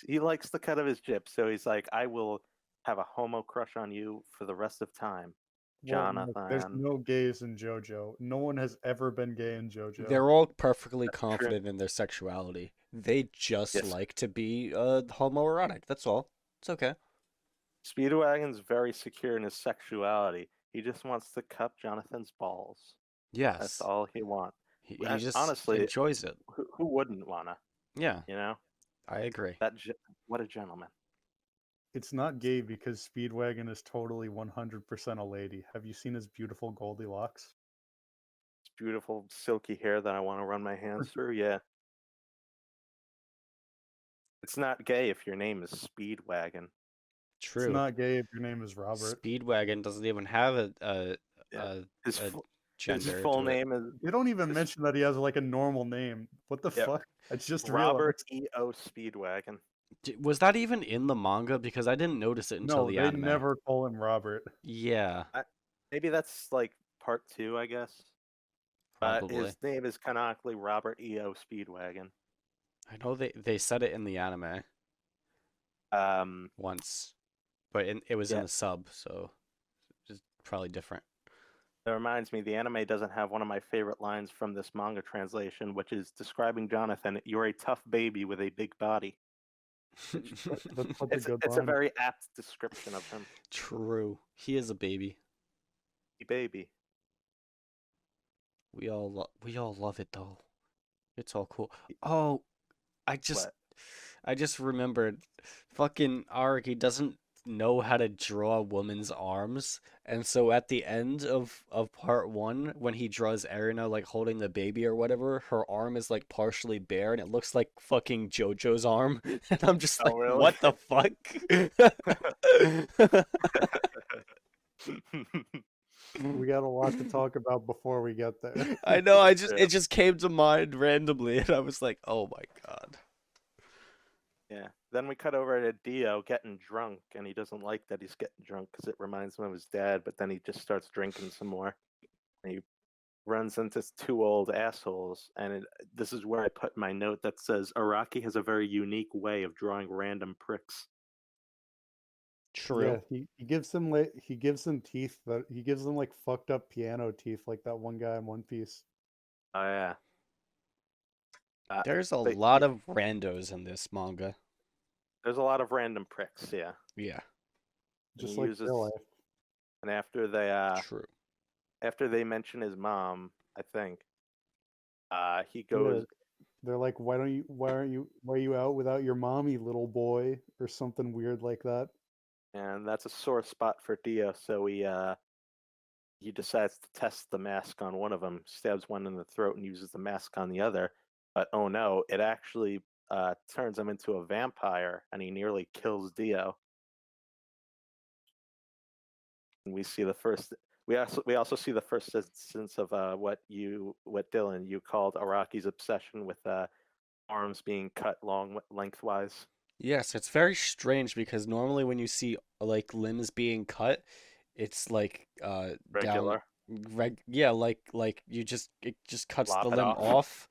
He likes the cut of his jib, so he's like, "I will have a homo crush on you for the rest of time, Well, look, there's Jonathan." no gays in JoJo. No one has ever been gay in JoJo. They're all perfectly That's true. confident in their sexuality. They just Yes. like to be homoerotic. That's all. It's okay. Speedwagon's very secure in his sexuality. He just wants to cup Jonathan's balls. Yes. That's all he wants. He just honestly enjoys it. Who wouldn't wanna? Yeah, You know I agree. what a gentleman. It's not gay because Speedwagon is totally 100% a lady. Have you seen his beautiful Goldilocks? It's beautiful silky hair that I want to run my hands through. Yeah. It's not gay if your name is Speedwagon. True. It's not gay if your name is Robert. Speedwagon doesn't even have a His gender. full to it. name is You don't even mention that he has like a normal name. What the Yep. fuck? I just Robert realized. E.O. Speedwagon. Was that even in the manga? Because I didn't notice it until No, the they anime. never call him Robert. Yeah, Maybe that's like part 2, I guess. probably. His name is canonically Robert E.O. Speedwagon. I know they said it in the anime. once, but it was in Yeah, the sub, so it's probably different. that reminds me, the anime doesn't have one of my favorite lines from this manga translation, which is describing Jonathan, "You're a tough baby with a big body." Which That's such a it's good it's a line. very apt description of him. True. He is a baby. Baby. We all love it though. It's all cool. Oh, I just What? I just remembered, fucking Araki doesn't know how to draw a woman's arms, and so at the end of part one, when he draws Erina like holding the baby or whatever, her arm is like partially bare, and it looks like fucking Jojo's arm, and I'm just Oh, like, really? what the fuck? We got a lot to talk about before we get there. I know, Yeah. it just came to mind randomly, and I was like, oh my God. Yeah. Then we cut over to Dio getting drunk, and he doesn't like that he's getting drunk because it reminds him of his dad. But then he just starts drinking some more. And he runs into two old assholes, and this is where I put my note that says Araki has a very unique way of drawing random pricks. True. Yeah, he gives them teeth that he gives them like fucked up piano teeth, like that one guy in One Piece. Oh yeah. There's a But lot of randos in this manga. there's a lot of random pricks, yeah. Yeah, And Just he like uses, real life. and true. after they mention his mom, I think, he Yeah, goes, they're like, why are you out without your mommy, little boy, or something weird like that. and that's a sore spot for Dio, so he decides to test the mask on one of them, stabs one in the throat, and uses the mask on the other. But oh no, it actually turns him into a vampire, and he nearly kills Dio. And we see the first. We also see the first instance of what Dylan you called Araki's obsession with arms being cut lengthwise. Yes, it's very strange because normally when you see like limbs being cut, it's like down Regular, yeah, like it just cuts the lop it limb off. off,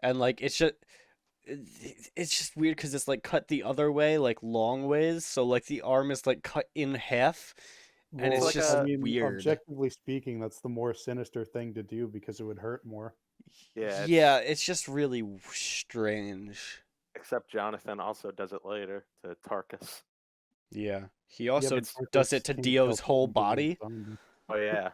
and like it's just weird because it's like cut the other way, like long ways, so like the arm is like cut in half, and It's it's Well, like I just a mean, weird. objectively speaking, that's the more sinister thing to do because it would hurt more. yeah. Yeah, It's it's just really strange. except Jonathan also does it later to Tarkus. Yeah. He Yeah, but also It's does it Marcus to can't kill Dio's whole people because he's body. a zombie. oh yeah.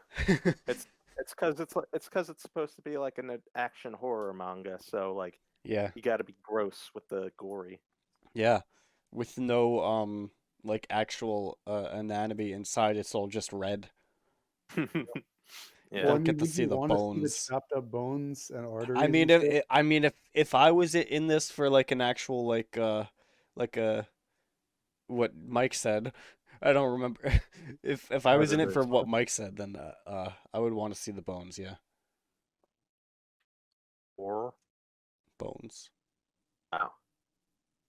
It's it's because it's supposed to be like an action horror manga, so like Yeah. you got to be gross with the gory. Yeah. With no like actual anatomy inside, it's all just red. You Well, I Yeah. don't mean, get to would see you the want to see the bones. chopped up bones and I arteries mean and shit? if I was in this for like an actual like what Mike said, I don't remember. If I was in it for Predators. what Mike said, then I would want to see the bones, yeah. Horror. Bones. Wow.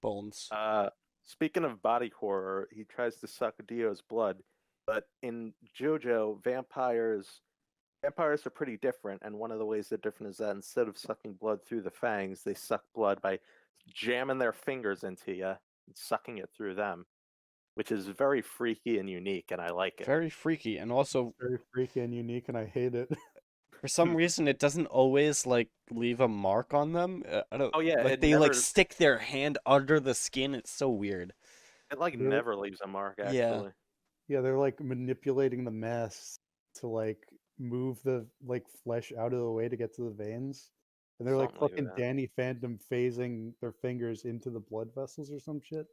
Bones. Uh, Speaking of body horror, he tries to suck Dio's blood, but in JoJo, vampires are pretty different, and one of the ways they're different is that instead of sucking blood through the fangs, they suck blood by jamming their fingers into you and sucking it through them, which is very freaky and unique, and I like it. Very freaky, and also Very freaky and unique, and I hate it. for some reason it doesn't always like leave a mark on them. I don't Oh yeah, like it they like never stick their hand under the skin. It's so weird. it like They're never leaves a mark Yeah. actually. Yeah, they're like manipulating the masks to like move the like flesh out of the way to get to the veins. And they're like Something like fucking that. Danny Phantom phasing their fingers into the blood vessels or some shit.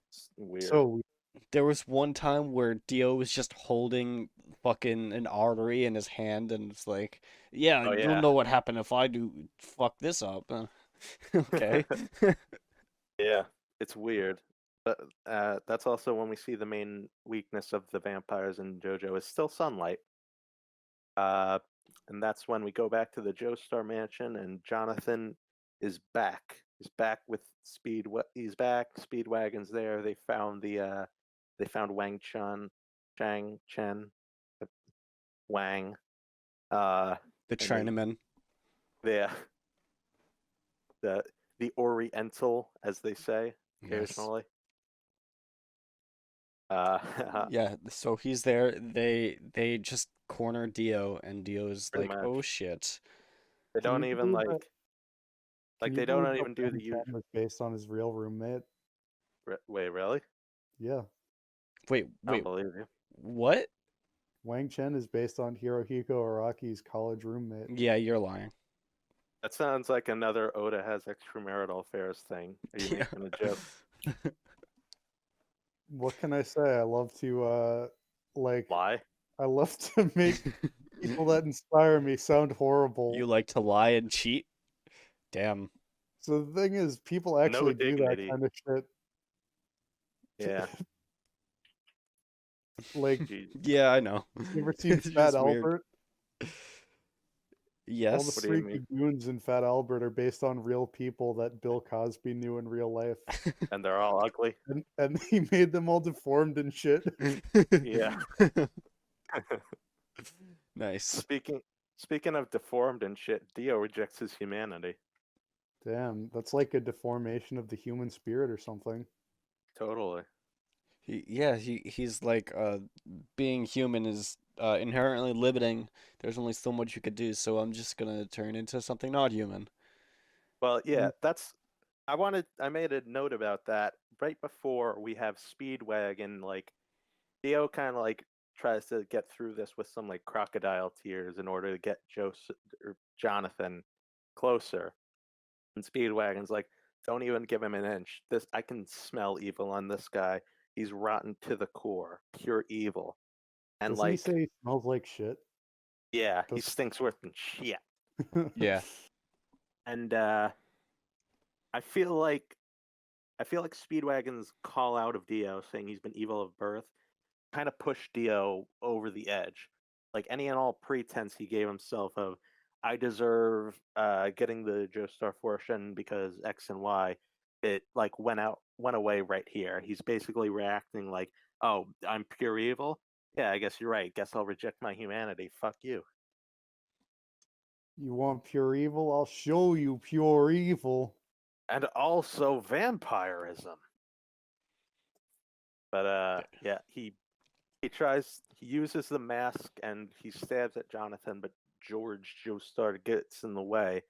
It's weird. So weird. There was one time where Dio was just holding fucking an artery in his hand, and it's like, yeah, Oh you'll yeah. know what happened if I do fuck this up. Okay. Yeah, it's weird. But that's also when we see the main weakness of the vampires in JoJo is still sunlight. Uh, and that's when we go back to the Joestar Mansion, and Jonathan is back. He's back with Speed. He's back. Speedwagon's there. They found Wang Chun, Chang Chen, uh, Wang. Uh, The and Chinaman. they the the Oriental, as they say Yes. occasionally. Uh, Yeah, so he's there. They just corner Dio, and Dio's pretty like, "Oh much. shit." They Can you don't even believe that? Can you they believe don't that even do Wang the Chen usual. was based on his real roommate? Wait, really? Yeah, Wait, I don't wait, believe you. what? Wang Chen is based on Hirohiko Araki's college roommate. Yeah, you're lying. That sounds like another Oda has extramarital affairs thing. Are you Yeah. making a joke? What can I say? I love to like Lie? I love to make people that inspire me sound You horrible. like to lie and cheat? Damn. So the thing is, people No actually do that dignity. kind of shit. Yeah. Like, Gee, Yeah, I know. you ever seen It's Fat just weird. Albert? All the what Yes. do you mean? freaky goons in Fat Albert are based on real people that Bill Cosby knew in real life. And they're all ugly? And he made them all deformed and shit. Yeah. Nice. Speaking of deformed and shit, Dio rejects his humanity. Damn, that's like a deformation of the human spirit or something. Totally. He's like being human is inherently limiting. There's only so much you could do, so I'm just gonna turn into something not human. Well, Mm. yeah, I made a note about that right before we have Speedwagon. Like Dio kind of like tries to get through this with some like crocodile tears in order to get or Jonathan closer. And Speedwagon's like, don't even give him an inch. This I can smell evil on this guy. He's rotten to the core, pure evil. And Doesn't he like, say he smells like shit? yeah, he Does... stinks worse than shit. Yeah. And I feel like Speedwagon's call out of Dio saying he's been evil of birth kind of pushed Dio over the edge. Like any and all pretense he gave himself of I deserve getting the Joestar portion because X and Y, it like went away right here. He's basically reacting like, oh, I'm pure evil. Yeah, I guess you're right. Guess I'll reject my humanity. Fuck you. You want pure evil? I'll show you pure evil. And also vampirism. But yeah, he uses the mask and he stabs at Jonathan, but George Joestar gets in the way,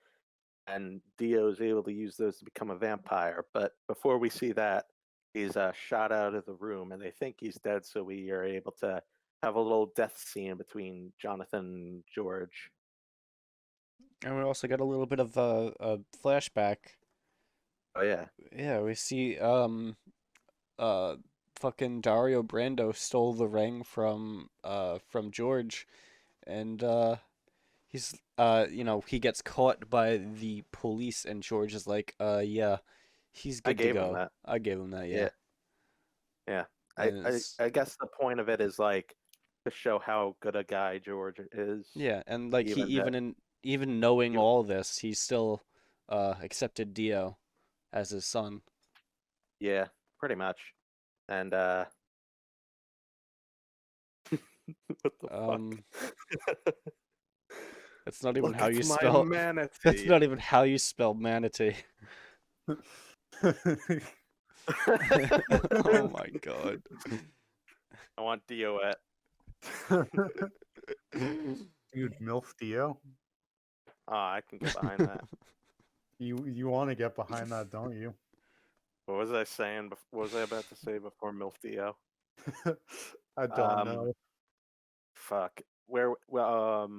and Dio is able to use those to become a vampire. But before we see that, he's shot out of the room, and they think he's dead. So we are able to have a little death scene between Jonathan and George. And we also got a little bit of a flashback. Oh yeah, Yeah, we see uh fucking Dario Brando stole the ring from George, and he gets caught by the police, and George is like, yeah, he's I good to gave him go. that. I gave him that, yeah. Yeah, yeah. And it's I guess the point of it is like to show how good a guy George is, yeah, and like he even that. even knowing Even, all this, he still accepted Dio as his son. yeah, pretty much. And what the Um, fuck? that's not even Look how at you my spell. That's manatee. not even how you spell manatee. Oh my God. I want Dio. Dude, MILF Dio? Oh, I can get behind that. You want to get behind that, don't you? What was I saying? What was I about to say before MILF Dio? I don't Um, know. fuck. Where? Well,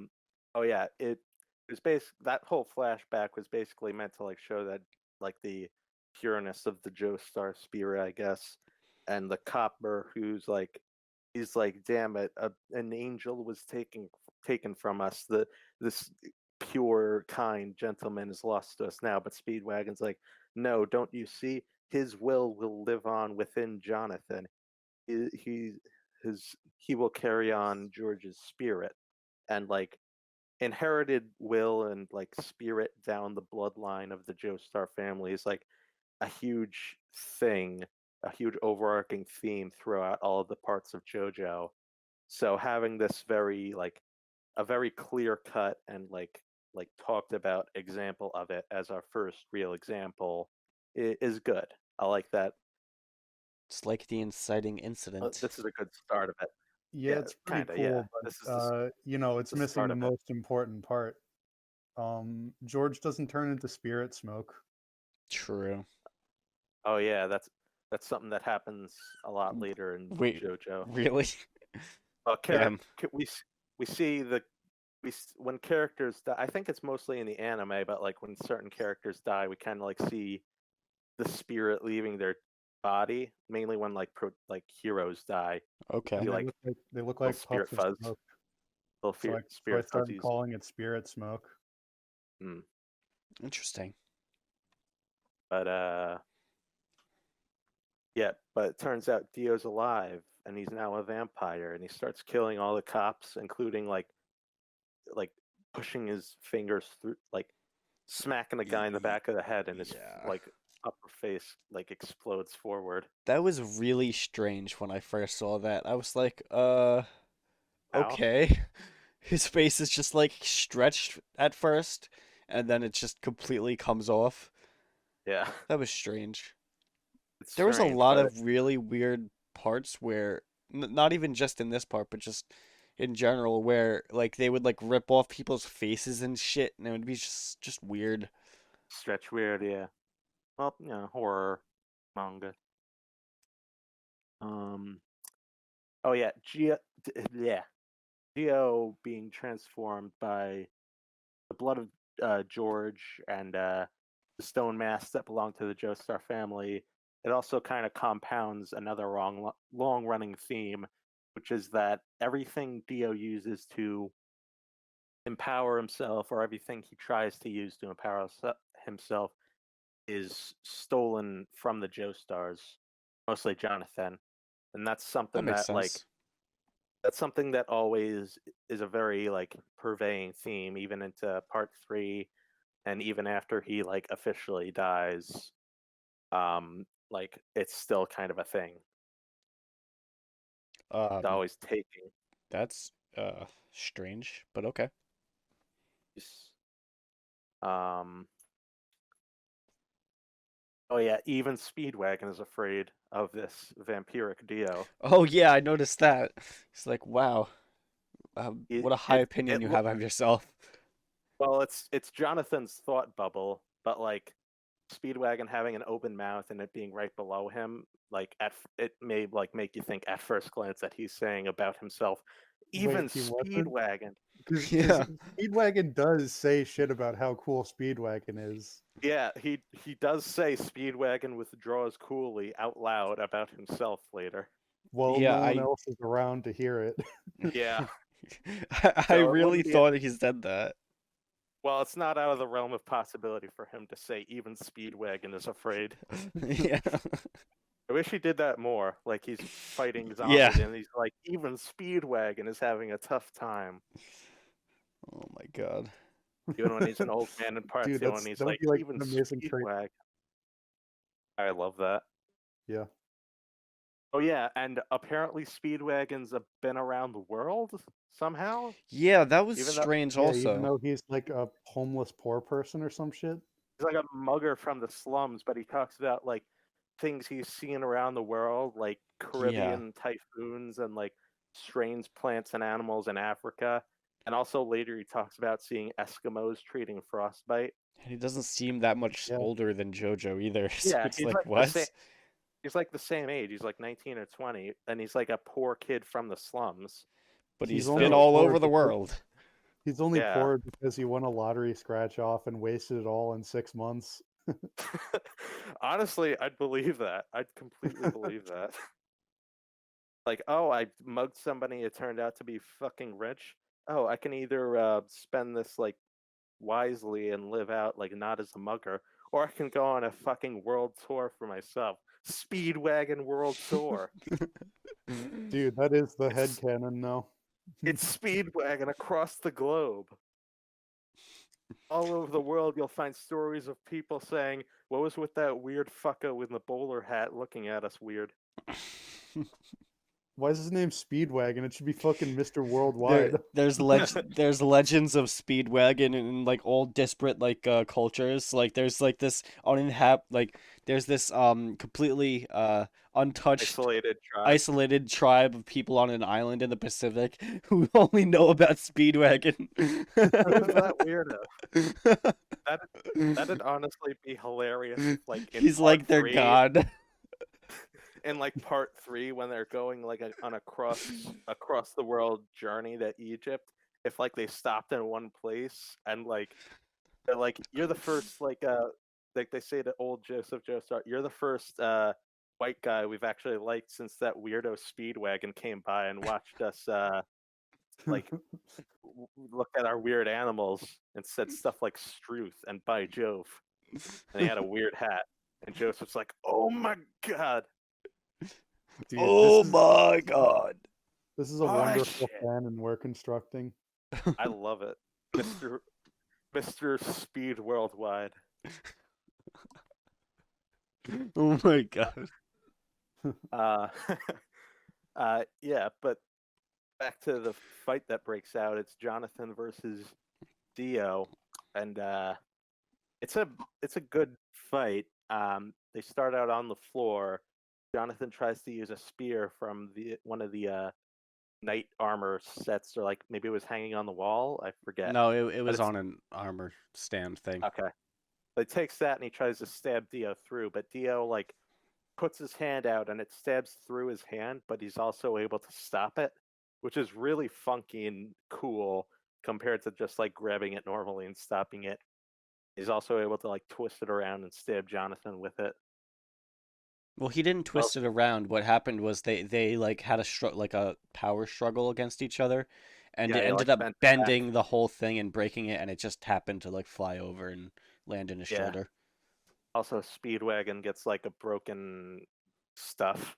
oh yeah. It was that whole flashback was basically meant to like show that like the pureness of the Joestar spirit, I guess, and the copper who's like, he's like, damn it, an angel was taken from us. This pure, kind gentleman is lost to us now. But Speedwagon's like, no, don't you see? His will live on within Jonathan. He he will carry on George's spirit, and like inherited will and like spirit down the bloodline of the Joestar family is like a huge thing, a huge overarching theme throughout all of the parts of JoJo. So having this very like a very clear cut and like talked about example of it as our first real example is good. I like that. It's like the inciting incident. This is a good start of it. Yeah, Yeah, it's pretty kinda. Yeah, cool, but this is it's the missing start the of it. most important part. George doesn't turn into spirit smoke. True. Oh yeah, that's something that happens a lot later in Wait, JoJo. really? Well, Damn. we see when characters die. I think it's mostly in the anime, but like when certain characters die, we kind of like see the spirit leaving their body. Mainly when like heroes die, Okay. And see they like look like little puffs spirit of fuzz, smoke. little So I spirit started fuzzies. calling it spirit smoke. Hmm. Interesting. But yeah, but it turns out Dio's alive, and he's now a vampire, and he starts killing all the cops, including like pushing his fingers through, like smacking the guy in the back of the head, and his Yeah. like upper face like explodes forward. That was really strange when I first saw that. I was like, Ow. okay. His face is just like stretched at first, and then it just completely comes off. Yeah, That was strange. it's There was a strange, lot but of really weird parts where, not even just in this part, but just in general, where like they would like rip off people's faces and shit, and it would be just weird. stretch weird. Yeah. Well, horror manga. Um. Oh yeah, yeah, Geo being transformed by the blood of George and the stone masks that belong to the Joestar family. It also kind of compounds another long running theme, which is that everything Dio uses to empower himself, or everything he tries to use to empower himself, is stolen from the Joestars, mostly Jonathan. And That makes sense. that's something that always is a very like purveying theme, even into part 3, and even after he like officially dies. Like it's still kind of a thing. It's Um, always taking. that's strange, but okay. Yes. Um. Oh yeah, even Speedwagon is afraid of this vampiric Dio. Oh yeah, I noticed that. It's like, wow, It what a high it opinion it you lo- have of yourself. well, it's Jonathan's thought bubble, but like Speedwagon having an open mouth and it being right below him, like it may like make you think at first glance that he's saying about himself. Wait, Even he wasn't? Speedwagon, Because Yeah. Speedwagon does say shit about how cool Speedwagon is. yeah, he does say Speedwagon withdraws coolly out loud about himself later. Well, Yeah, no one I else is around to hear it. Yeah, I so it really wouldn't be. thought he said that. Well, it's not out of the realm of possibility for him to say even Speedwagon is afraid. Yeah. I wish he did that more. Like he's fighting Yeah. zombies and he's like, even Speedwagon is having a tough time. Oh my God. Even when he's an old man in part Dude, 2 and he's that would like, be like even an amazing trait. Speedwagon. I love that. Yeah. Oh yeah, and apparently Speedwagon's been around the world somehow. Yeah, that was Even though strange Yeah, even also. though he's like a homeless poor person or some shit. he's like a mugger from the slums, but he talks about like things he's seen around the world, like Yeah. Caribbean typhoons and like strange plants and animals in Africa. And also later he talks about seeing Eskimos treating frostbite. And he doesn't seem that much Yeah. older than Jojo either. So Yeah, it's like, what? he's like the same age. He's like 19 or 20, and he's like a poor kid from the slums. But He's he's only been So all poor over the because world. yeah. he won a lottery scratch off and wasted it all in 6 months. Honestly, I'd believe that. I'd completely believe that. Like, oh, I mugged somebody. It turned out to be fucking rich. Oh, I can either spend this like wisely and live out like not as a mugger, or I can go on a fucking world tour for myself. Speedwagon world tour. Dude, that is the It's headcanon now. it's Speedwagon across the globe. All over the world, you'll find stories of people saying, "What was with that weird fucker with the bowler hat looking at us weird?" Why is his name Speedwagon? It should be fucking Mr. Worldwide. There's legends of Speedwagon in like all disparate like cultures. Like there's like this there's this completely untouched Isolated tribe. isolated tribe of people on an island in the Pacific who only know about Speedwagon. Who's that weirdo? That'd honestly be hilarious if, like, in He's part like their three, god. in like part three, when they're going like on a across the world journey to Egypt, if like they stopped in one place and like they're like, you're the first like they say to old Joseph Joestar, you're the first white guy we've actually liked since that weirdo Speedwagon came by and watched us like look at our weird animals and said stuff like Struth and by Jove, and he had a weird hat, and Joseph's like, oh my god. Dude, Oh my god. this is a Oh, wonderful shit. canon we're constructing. I love it. Mr. Speed Worldwide. Oh my god. Uh, yeah, but back to the fight that breaks out. It's Jonathan versus Dio, and it's a good fight. They start out on the floor. Jonathan tries to use a spear from one of the knight armor sets, or like maybe it was hanging on the wall. I forget. No, it But was it's on an armor stand thing. okay. But he takes that and he tries to stab Dio through, but Dio like puts his hand out and it stabs through his hand, but he's also able to stop it, which is really funky and cool compared to just like grabbing it normally and stopping it. He's also able to like twist it around and stab Jonathan with it. Well, he didn't twist it around. What happened was they like had like a power struggle against each other, and Yeah, it he like ended up bent it back. bending the whole thing and breaking it, and it just happened to like fly over and land in his Yeah. shoulder. Also, Speedwagon gets like a broken stuff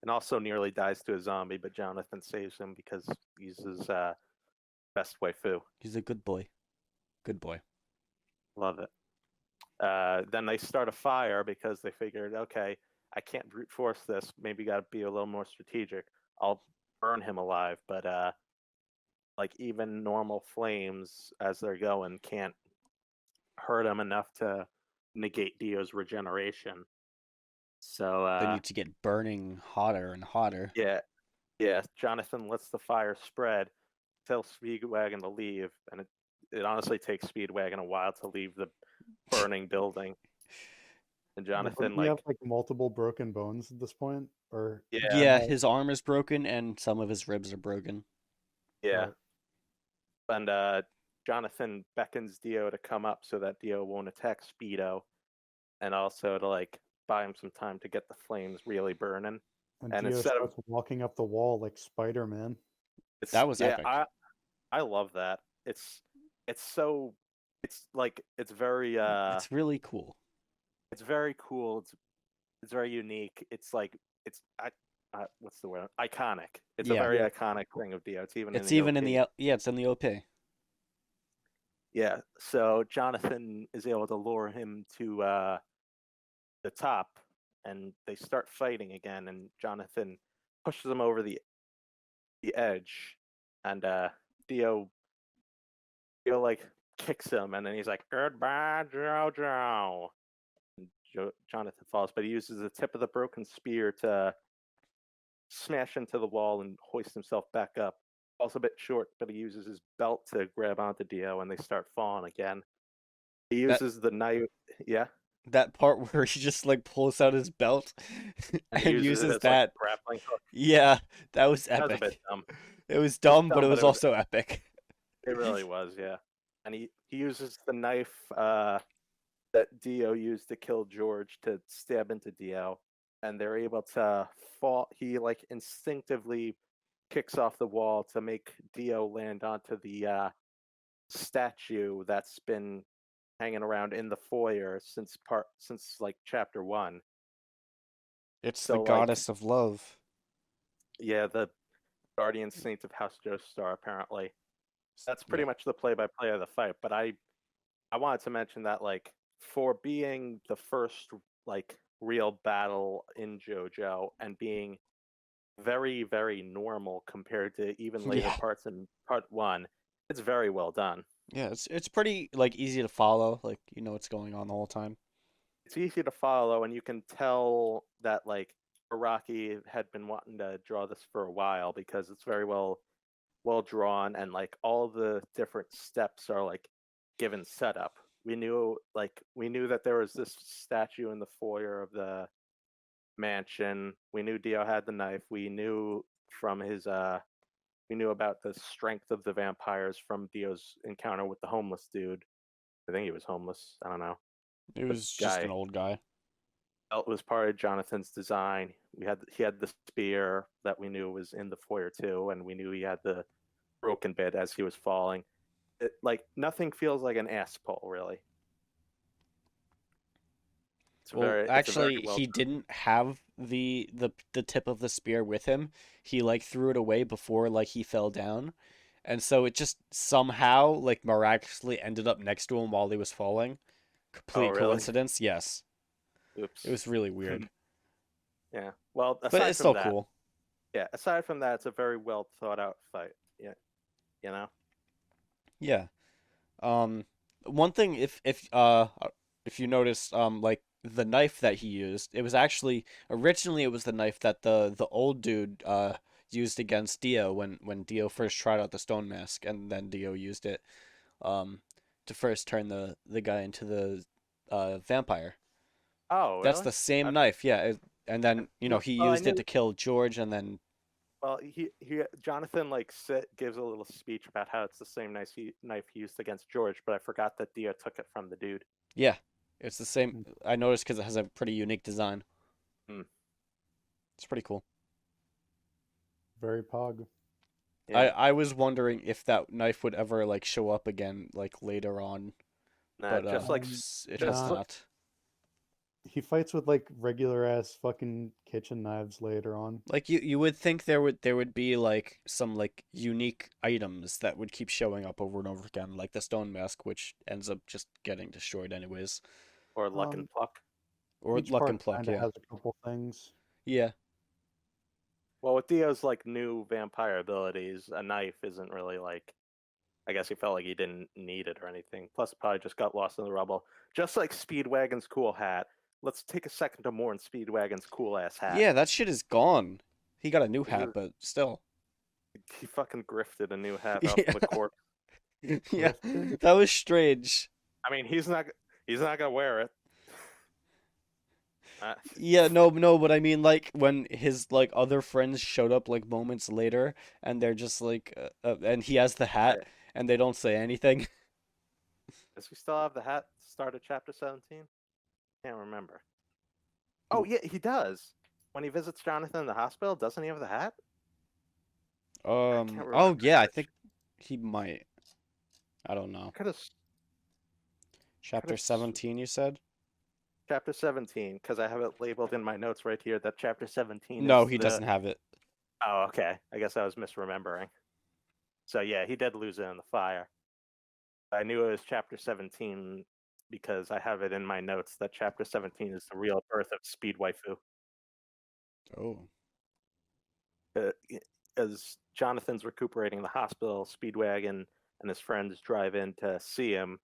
and also nearly dies to a zombie, but Jonathan saves him because he's his best waifu. He's a good boy. Good boy. Love it. Then they start a fire because they figured, okay, I can't brute force this. Maybe got to be a little more strategic. I'll burn him alive, but like even normal flames as they're going can't hurt him enough to negate Dio's regeneration. So They need to get burning hotter and hotter. yeah, Jonathan lets the fire spread, tells Speedwagon to leave, and it honestly takes Speedwagon a while to leave the burning building. And Jonathan, We have like, like multiple broken bones at this point, or Yeah, his arm is broken and some of his ribs are broken. yeah. And Jonathan beckons Dio to come up so that Dio won't attack Speedo, and also to like buy him some time to get the flames really burning. and Dio instead of starts walking up the wall like Spider-Man. That was epic. I love that. It's so it's like it's very It's really cool. it's very cool. It's very unique. It's like it's what's the word? Iconic. It's a Yeah. very iconic thing of Dio. It's even It's in the even in OP. the yeah, it's in the OP. Yeah. So Jonathan is able to lure him to the top, and they start fighting again. And Jonathan pushes him over the edge, and Dio like kicks him, and then he's like, "Goodbye, Jojo." And Jonathan falls, but he uses the tip of the broken spear to smash into the wall and hoist himself back up. Also a bit short, but he uses his belt to grab onto Dio, and they start falling again. He uses the knife, yeah, That part where he just like pulls out his belt and he and uses it uses as like a that. grappling hook. Yeah, that was That was a bit epic. dumb. It was It was dumb, but dumb, it but was also epic. it really was, yeah. And he uses the knife that Dio used to kill George to stab into Dio, and they're able to fall. He like instinctively kicks off the wall to make Dio land onto the statue that's been hanging around in the foyer since like chapter 1. It's the So like goddess of love. yeah, the guardian saint of House Joestar apparently. That's pretty Yeah. much the play-by-play of the fight. But I wanted to mention that like for being the first like real battle in JoJo and being very, very normal compared to even later Yeah. parts in part one. It's very well done. Yeah, it's pretty like easy to follow. Like you know what's going on the whole time. It's easy to follow, and you can tell that like Araki had been wanting to draw this for a while because it's very well drawn, and like all the different steps are like given setup. We knew that there was this statue in the foyer of the mansion. We knew Dio had the knife. We knew about the strength of the vampires from Dio's encounter with the homeless dude. I think he was homeless. I don't know. It The was just an guy. old guy. It was part of Jonathan's design. He had the spear that we knew was in the foyer too, and we knew he had the broken bit as he was falling. Like nothing feels like an ass pull, really. Well, It's a very actually, well he done. didn't have the tip of the spear with him. He like threw it away before like he fell down. And so it just somehow like miraculously ended up next to him while he was falling. Oh, Complete really? coincidence. Yes. It Oops. was really weird. Yeah. Well, But aside it's from still that, cool. yeah. Aside from that, it's a very well thought out fight. Yeah. You know. Yeah. Um, one thing if you notice like the knife that he used, it was actually originally it was the knife that the old dude used against Dio when Dio first tried out the stone mask, and then Dio used it um to first turn the guy into the vampire. Oh, That's really? the same I, knife, yeah. And I, then, you know, he well, I used it knew. to kill George and then Well, he Jonathan like gives a little speech about how it's the same knife he used against George, but I forgot that Dio took it from the dude. yeah, it's the same. Mm, I noticed because it has a pretty unique design. Hmm. It's pretty cool. very pog. I Yeah. I was wondering if that knife would ever like show up again like later on, Nah, but it has just Nah, not. he fights with like regular ass fucking kitchen knives later on. Like you would think there would be like some like unique items that would keep showing up over and over again, like the stone mask, which ends up just getting destroyed anyways, or Luck and Um, Pluck. or each luck part and pluck. kind of Yeah, has a couple things. yeah, Well, with Dio's like new vampire abilities, a knife isn't really like. I guess he felt like he didn't need it or anything. Plus, it probably just got lost in the rubble. Just like Speedwagon's cool hat. Let's take a second to mourn Speedwagon's cool ass hat. yeah. That shit is gone. He got a new hat, He but still. fucking grifted a new hat off Yeah, of a corpse. yeah. Grifted. That was strange. I mean, he's not gonna wear it. Uh, Yeah, no, no, but I mean, like when his like other friends showed up like moments later, and they're just like, and he has the hat, I- and they don't say anything. Does he still have the hat? Start at chapter 17? Can't remember. Oh yeah, he does. When he visits Jonathan in the hospital, doesn't he have the hat? I can't Oh remember. yeah, I think he might. I don't know. Could have could Chapter have 17, you said? chapter 17 because I have it labeled in my notes right here that chapter 17 No, is he the. doesn't have it. Oh, okay. I guess I was misremembering. So yeah, he did lose it in the fire. I knew it was chapter 17 because I have it in my notes that chapter 17 is the real birth of Speed Waifu. Oh, As Jonathan's recuperating in the hospital, Speedwagon and his friends drive in to see him.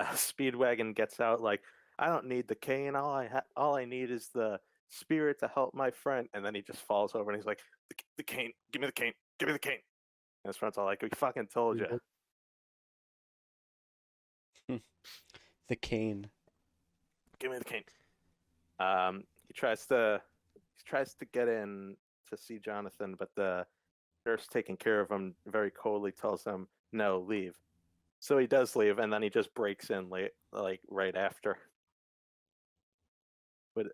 Speedwagon gets out like, "I don't need the cane. All I need is the spirit to help my friend." And then he just falls over and he's like, the cane. Give me the cane. Give me the cane." And his friends are like, "We fucking told you. Yep. the cane. Give me the cane." He tries to get in to see Jonathan, but the nurse taking care of him very coldly tells him, "No, leave." So he does leave, and then he just breaks in late, like right after. But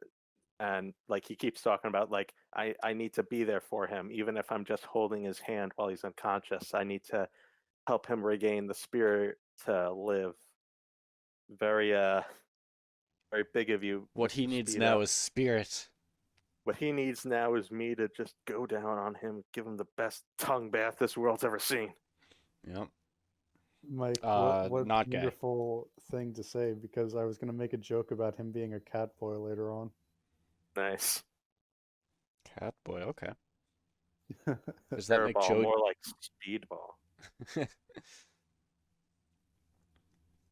and like he keeps talking about like I need to be there for him, even if I'm just holding his hand while he's unconscious. I need to help him regain the spirit to live. Very very big of you, What he Mr. needs Speed now Up. is spirit. What he needs now is me to just go down on him, give him the best tongue bath this world's ever seen. Yep. Mike, what Not gay. wonderful thing to say, because I was gonna make a joke about him being a cat boy later on. Nice. Cat boy, okay. Does that make Airball, Joe? more like speedball.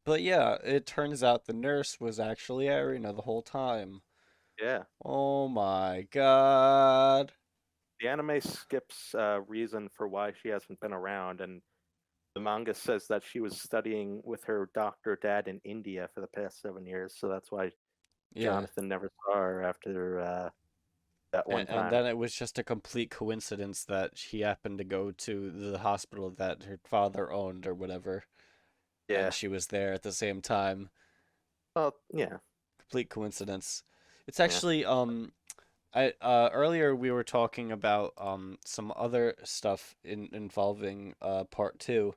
But yeah, it turns out the nurse was actually Arena the whole time. Yeah. Oh my god. The anime skips reason for why she hasn't been around, and the manga says that she was studying with her doctor dad in India for the past 7 years, so that's why Yeah. Jonathan never saw her after that one And time. then it was just a complete coincidence that she happened to go to the hospital that her father owned or whatever, and Yeah. she was there at the same time. Well, yeah, Complete coincidence. It's yeah. actually I earlier we were talking about some other stuff involving part two,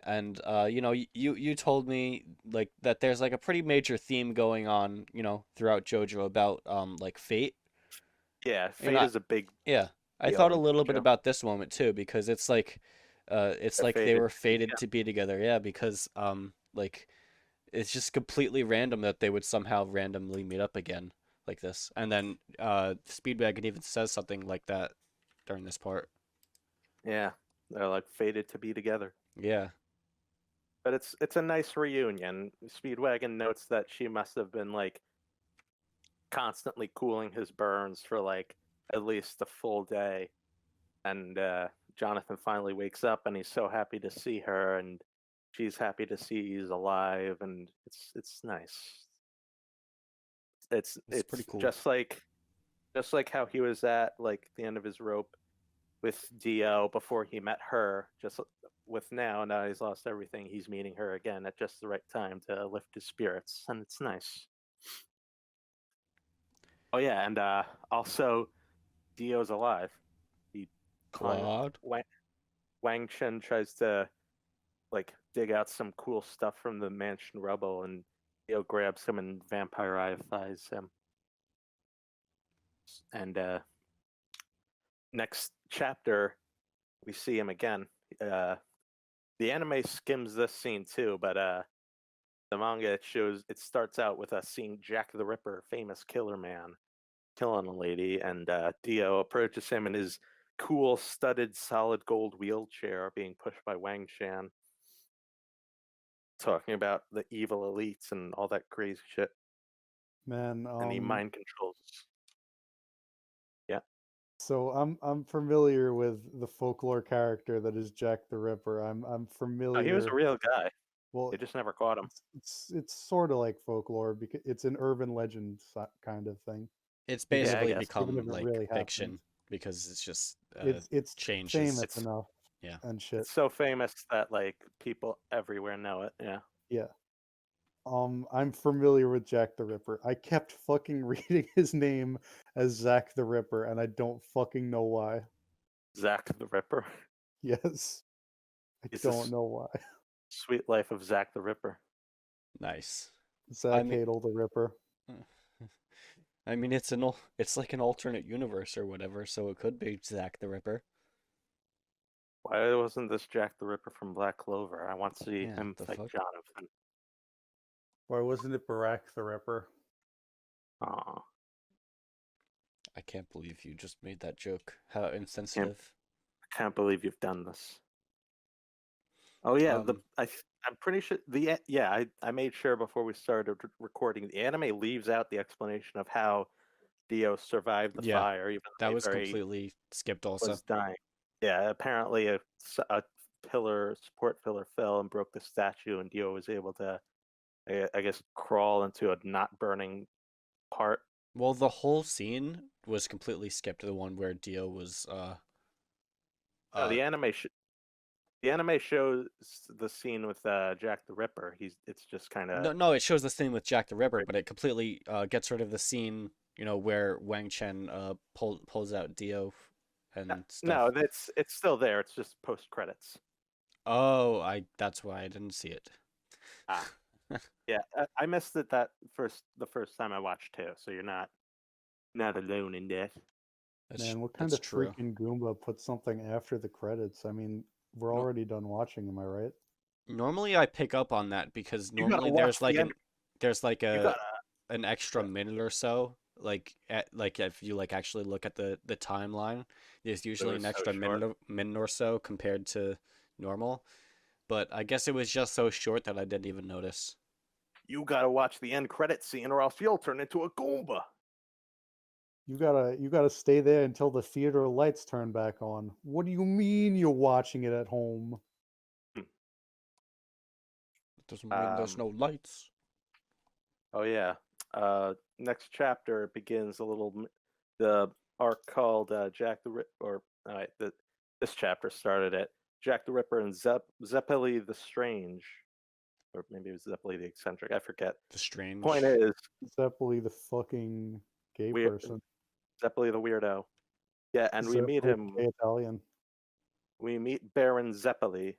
and you know you told me like that there's like a pretty major theme going on, you know, throughout JoJo about like fate. Yeah, And fate is a big yeah, I deal thought a in little bit JoJo. about this moment too because it's They're like they fated were to be fated to be together. Yeah, because like it's just completely random that they would somehow randomly meet up again like this. And then Speedwagon even says something like that during this part. yeah, they're like fated to be together. Yeah. But it's a nice reunion. Speedwagon notes that she must have been like constantly cooling his burns for like at least a full day. And Jonathan finally wakes up and he's so happy to see her, and she's happy to see he's alive, and it's nice. It's pretty It's cool. just like how he was at like the end of his rope with Dio before he met her. Just with now he's lost everything. He's meeting her again at just the right time to lift his spirits, and it's nice. Oh yeah, and also Dio's alive. He hung Claude. Wang Chen tries to like dig out some cool stuff from the mansion rubble, and Dio grabs him and vampirifies him. And next chapter, we see him again. Uh, the anime skims this scene too, but the manga it starts out with us seeing Jack the Ripper, famous killer man, killing a lady, and Dio approaches him in his cool studded solid gold wheelchair, being pushed by Wang Shan, talking about the evil elites and all that crazy shit, Man, and he mind controls. Yeah. so I'm familiar with the folklore character that is Jack the Ripper. I'm No, he was a familiar. real guy. Well, They just never caught him. it's sort of like folklore because it's an urban legend kind of thing, It's even Yeah, if I basically guess. even if become it like really happened. fiction because it's just It's changes. famous It's enough Yeah. and shit. it's so famous that like people everywhere know it. Yeah. Yeah. I'm familiar with Jack the Ripper. I kept fucking reading his name as Zack the Ripper, and I don't fucking know why. Zack the Ripper. Yes, I It's don't this know why. sweet life of Zack the Ripper. Nice. I Zack mean, Hadel the Ripper. I mean, it's like an alternate universe or whatever, so it could be Zack the Ripper. Why wasn't this Jack the Ripper from Black Clover? I want to see Yeah, him the fight fuck? Jonathan. Why wasn't it Barack the Ripper? Aw, I can't believe you just made that joke. How can't insensitive. can't believe you've done this. Oh yeah, Um, I'm pretty sure yeah I made sure before we started recording the anime leaves out the explanation of how Dio survived the yeah, fire, even though that he was very completely skipped also. was dying. Yeah, apparently a support pillar fell and broke the statue, and Dio was able to, I guess, crawl into a not burning part. Well, the whole scene was completely skipped. The one where Dio was No, uh the anime shows the scene with Jack the Ripper. It's just kind of no, it shows the scene with Jack the Ripper, but it completely gets rid of the scene, you know, where Wang Chen pulls out Dio and no, stuff. it's still there. It's just post credits. Oh, I that's why I didn't see it. Ah, yeah, I missed it the first time I watched too. So you're not alone in that. Man, what kind That's of true. freaking Goomba put something after the credits? I mean, we're No, already done watching, am I right? normally I pick up on that because You gotta normally watch the end. there's like You a gotta an extra minute or so like if you like actually look at the timeline, there's It usually was an so extra short. minute or so compared to normal. But I guess it was just so short that I didn't even notice. You gotta watch the end credit scene, or else you'll turn into a Goomba. You gotta stay there until the theater lights turn back on. What do you mean you're watching it at home? It doesn't mean there's Um, no lights. oh yeah. Next chapter begins the arc called Jack the Ripper. Or all right, this chapter started at Jack the Ripper and Zeppeli the Strange, or maybe it was Zeppeli the Eccentric. I forget. The Point strange. is, Zeppeli, the fucking gay we person. Zeppeli the weirdo. Yeah, and we meet Zeppeli, the him. gay Italian. We meet Baron Zeppeli.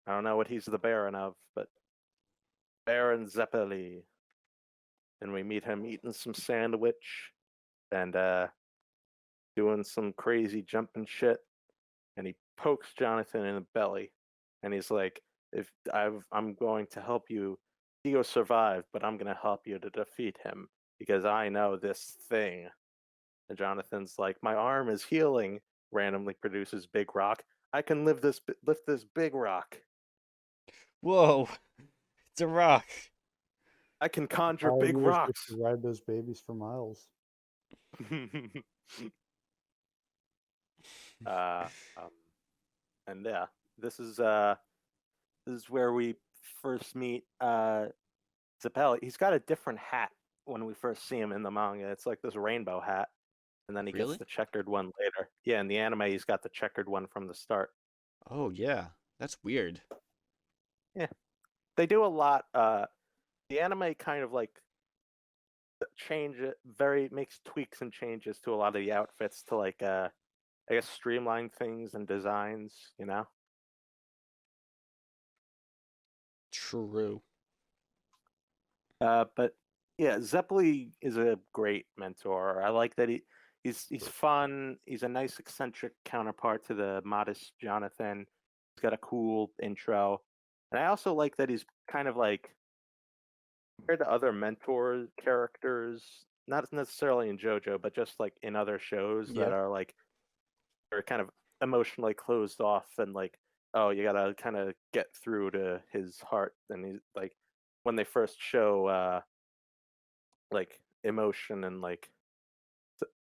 I don't know what he's the Baron of, but Baron Zeppeli. And we meet him eating some sandwich and doing some crazy jumping shit. And he pokes Jonathan in the belly, and he's like, "If I'm going to help you, Dio survived, but I'm going to help you to defeat him because I know this thing." And Jonathan's like, "My arm is healing." Randomly produces big rock. I can lift this big rock. Whoa, it's a rock. I can conjure All big you is just rocks. to ride those babies for miles. uh, um, and yeah, this is where we first meet Zappel. He's got a different hat when we first see him in the manga. It's like this rainbow hat, and then he gets Really? the checkered one later. Yeah, in the anime, he's got the checkered one from the start. Oh yeah, that's weird. Yeah, they do a lot. The anime kind of like change it very makes tweaks and changes to a lot of the outfits to like I guess streamline things and designs. You know. True. But yeah, Zeppeli is a great mentor. I like that he's fun. He's a nice eccentric counterpart to the modest Jonathan. He's got a cool intro, and I also like that he's kind of like compared to other mentor characters, not necessarily in JoJo, but just like in other shows that Yeah. are like are kind of emotionally closed off and like, oh, you gotta kind of get through to his heart. And he's like, when they first show like emotion and like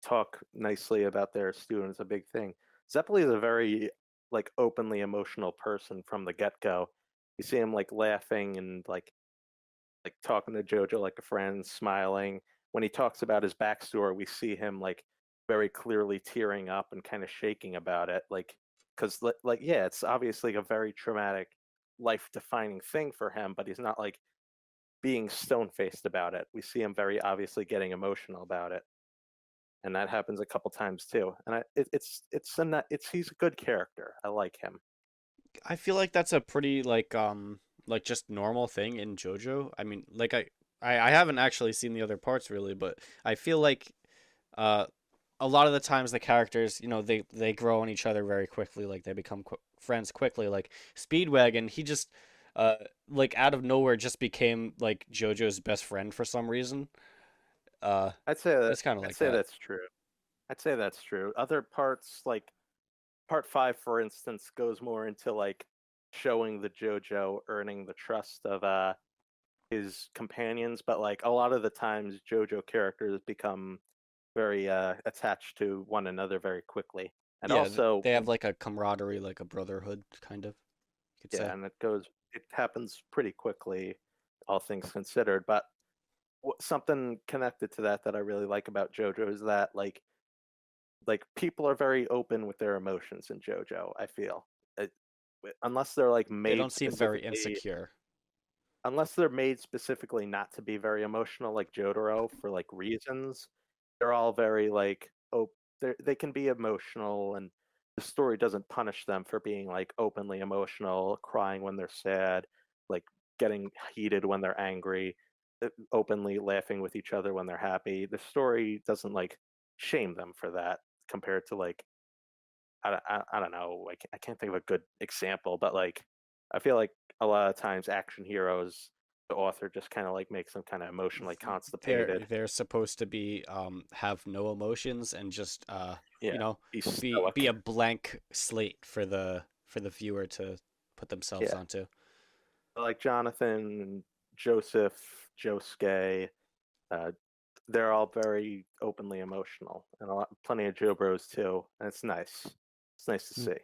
talk nicely about their students, a big thing. Zeppeli is a very like openly emotional person from the get-go. You see him like laughing and like talking to Jojo like a friend, smiling. When he talks about his backstory, we see him like very clearly tearing up and kind of shaking about it, like because like yeah, it's obviously a very traumatic, life-defining thing for him, but he's not like being stone-faced about it. We see him very obviously getting emotional about it, and that happens a couple times too. And it's he's a good character. I like him. I feel like that's a pretty like just normal thing in JoJo. I mean, like I haven't actually seen the other parts really, but I feel like uh a lot of the times the characters, they grow on each other very quickly, like they become friends quickly. Like Speedwagon, he just uh like out of nowhere just became like JoJo's best friend for some reason. Uh I'd say that it's kind of I'd like say that. that's true. I'd say that's true. Other parts, like part five, for instance, goes more into like showing the JoJo earning the trust of his companions, but like a lot of the times JoJo characters become very attached to one another very quickly. And Yeah, also they have like a camaraderie, like a brotherhood kind of, you could yeah, say. and it happens pretty quickly, all things considered. But something connected to that I really like about JoJo is that like people are very open with their emotions in JoJo. I feel it, unless they're like They made don't seem very specifically, insecure. not to be very emotional, like Jotaro for like reasons. They're all very like they can be emotional, and the story doesn't punish them for being like openly emotional, crying when they're sad, like getting heated when they're angry, openly laughing with each other when they're happy. The story doesn't like shame them for that compared to like I don't know. I can't think of a good example, but like I feel like a lot of times action heroes the author just kind of like makes them kind of emotionally They're constipated. they're supposed to be have no emotions and just Yeah, he's be stoic. a blank slate for the viewer to put themselves Yeah, onto. like Jonathan, Joseph, Josuke, uh, they're all very openly emotional, and plenty of Joe Bros too, and it's nice. It's nice to Mm. see.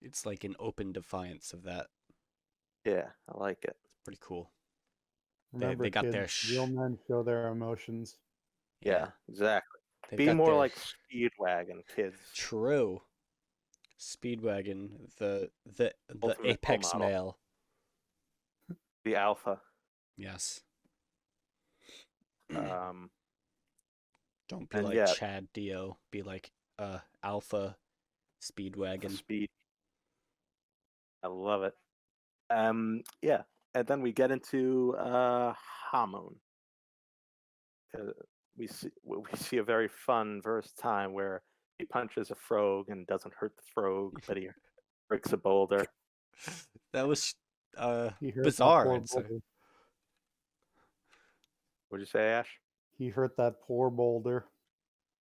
It's like an open defiance of that. Yeah, I like it. It's pretty cool. They Remember, got kids, their real men show their emotions. yeah. Yeah, exactly. They've Be got more their like Speedwagon, kids. true Speedwagon, the Ultimate role apex model. male. The alpha. Yes. Um, Don't be and like yeah, Chad Dio. Be like Alpha the Speedwagon. speed. I love it. Yeah, and then we get into Hamon. Uh, we see a very fun verse time where he punches a frog and doesn't hurt the frog, but he breaks a boulder. That was He hurt that bizarre, poor I'd say. boulder. What'd you say, Ash? He hurt that poor boulder.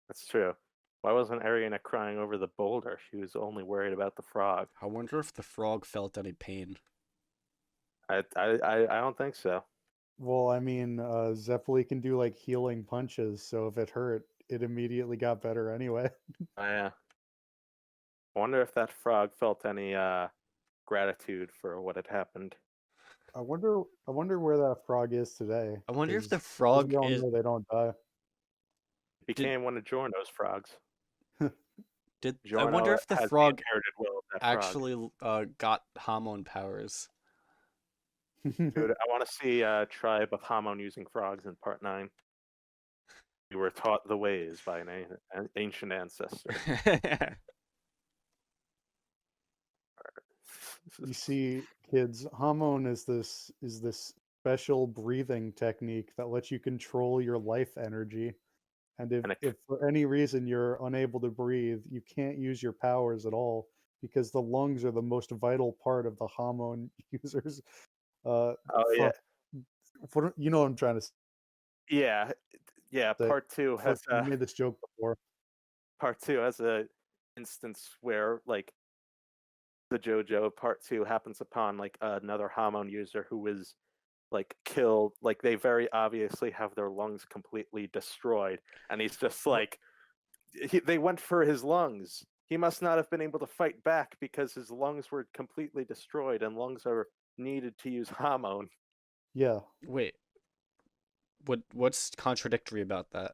That's true. Why wasn't Ariana crying over the boulder? She was only worried about the frog. I wonder if the frog felt any pain. I don't think so. Well, I mean, Zeppeli can do like healing punches, so if it hurt, it immediately got better anyway. I wonder if that frog felt any gratitude for what had happened. I wonder where that frog is today. I wonder if the 'cause as frog we all is know, they don't die. Became one of Giorno's frogs. I wonder Giorno if the has the frog inherited will of that frog. actually got Hamon powers. Dude, I want to see a tribe of Hamon using frogs in part 9. We were taught the ways by an ancient ancestor. You see, kids, Hamon is this special breathing technique that lets you control your life energy. And And if for any reason you're unable to breathe, you can't use your powers at all because the lungs are the most vital part of the Hamon users. oh yeah, Fuck, you know what I'm trying to yeah, yeah. say. Part 2 Fuck, you made this joke before. has a instance where like the JoJo part 2 happens upon like another Hamon user who was like killed. Like they very obviously have their lungs completely destroyed, and he's just like they went for his lungs. He must not have been able to fight back because his lungs were completely destroyed, and lungs are needed to use Hamon. Yeah. Wait, what's contradictory about that?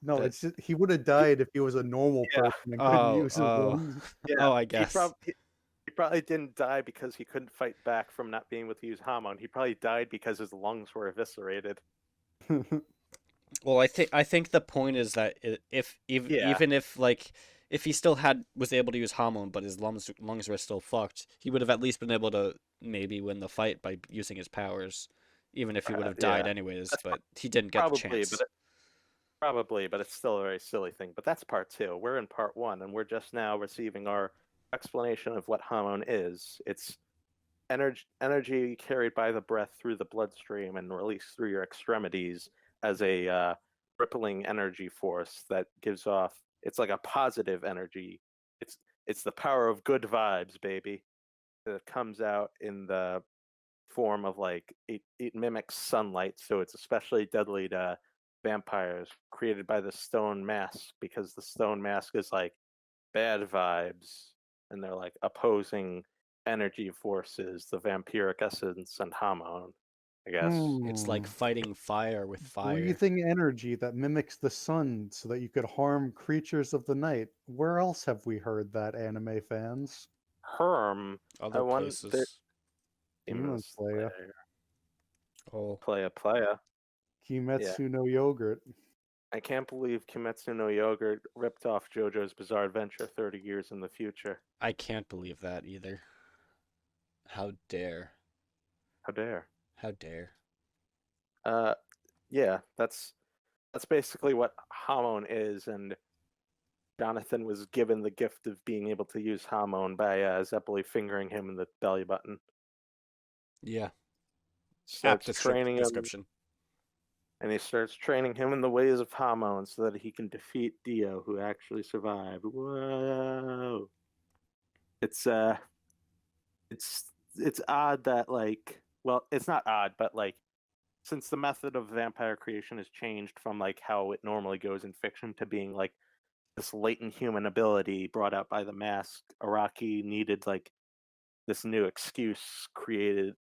No, That it's just, he would have died if he was a normal Yeah. person and couldn't use his lungs. Yeah, oh, I he guess. probably didn't die because he couldn't fight back from not being able to use Hamon. He probably died because his lungs were eviscerated. Well, I think the point is that Yeah. even if like if he still was able to use Hamon, but his lungs were still fucked, he would have at least been able to maybe win the fight by using his powers, even if he would have died Yeah. anyways. That's But he didn't get the probably, chance. but it's still a very silly thing. But that's part 2. We're in part 1, and we're just now receiving our explanation of what Hamon is. It's energy carried by the breath through the bloodstream and released through your extremities as a rippling energy force that gives off. It's like a positive energy. It's it's the power of good vibes, baby. That comes out in the form of like it mimics sunlight, so it's especially deadly to vampires created by the stone mask because the stone mask is like bad vibes and they're like opposing energy forces, the vampiric essence and Hamon, I guess. It's like fighting fire with fire. Breathing energy that mimics the sun so that you could harm creatures of the night. Where else have we heard that, anime fans? Herm, I Other wonder. places. Demon Slayer. Oh, Playa. Yeah. Kimetsu no Yogurt. I can't believe Kimetsu no Yogurt ripped off JoJo's Bizarre Adventure 30 years in the future. I can't believe that either. How dare? How dare? How dare? Yeah, that's basically what Hamon is, and Jonathan was given the gift of being able to use Hamon by Zeppeli fingering him in the belly button. Yeah. Apt starts training him, description. and he starts training him in the ways of Hamon so that he can defeat Dio, who actually survived. Whoa! It's it's odd that like, well, it's not odd, but like, since the method of vampire creation has changed from like how it normally goes in fiction to being like this latent human ability brought out by the mask, Araki needed like this new excuse created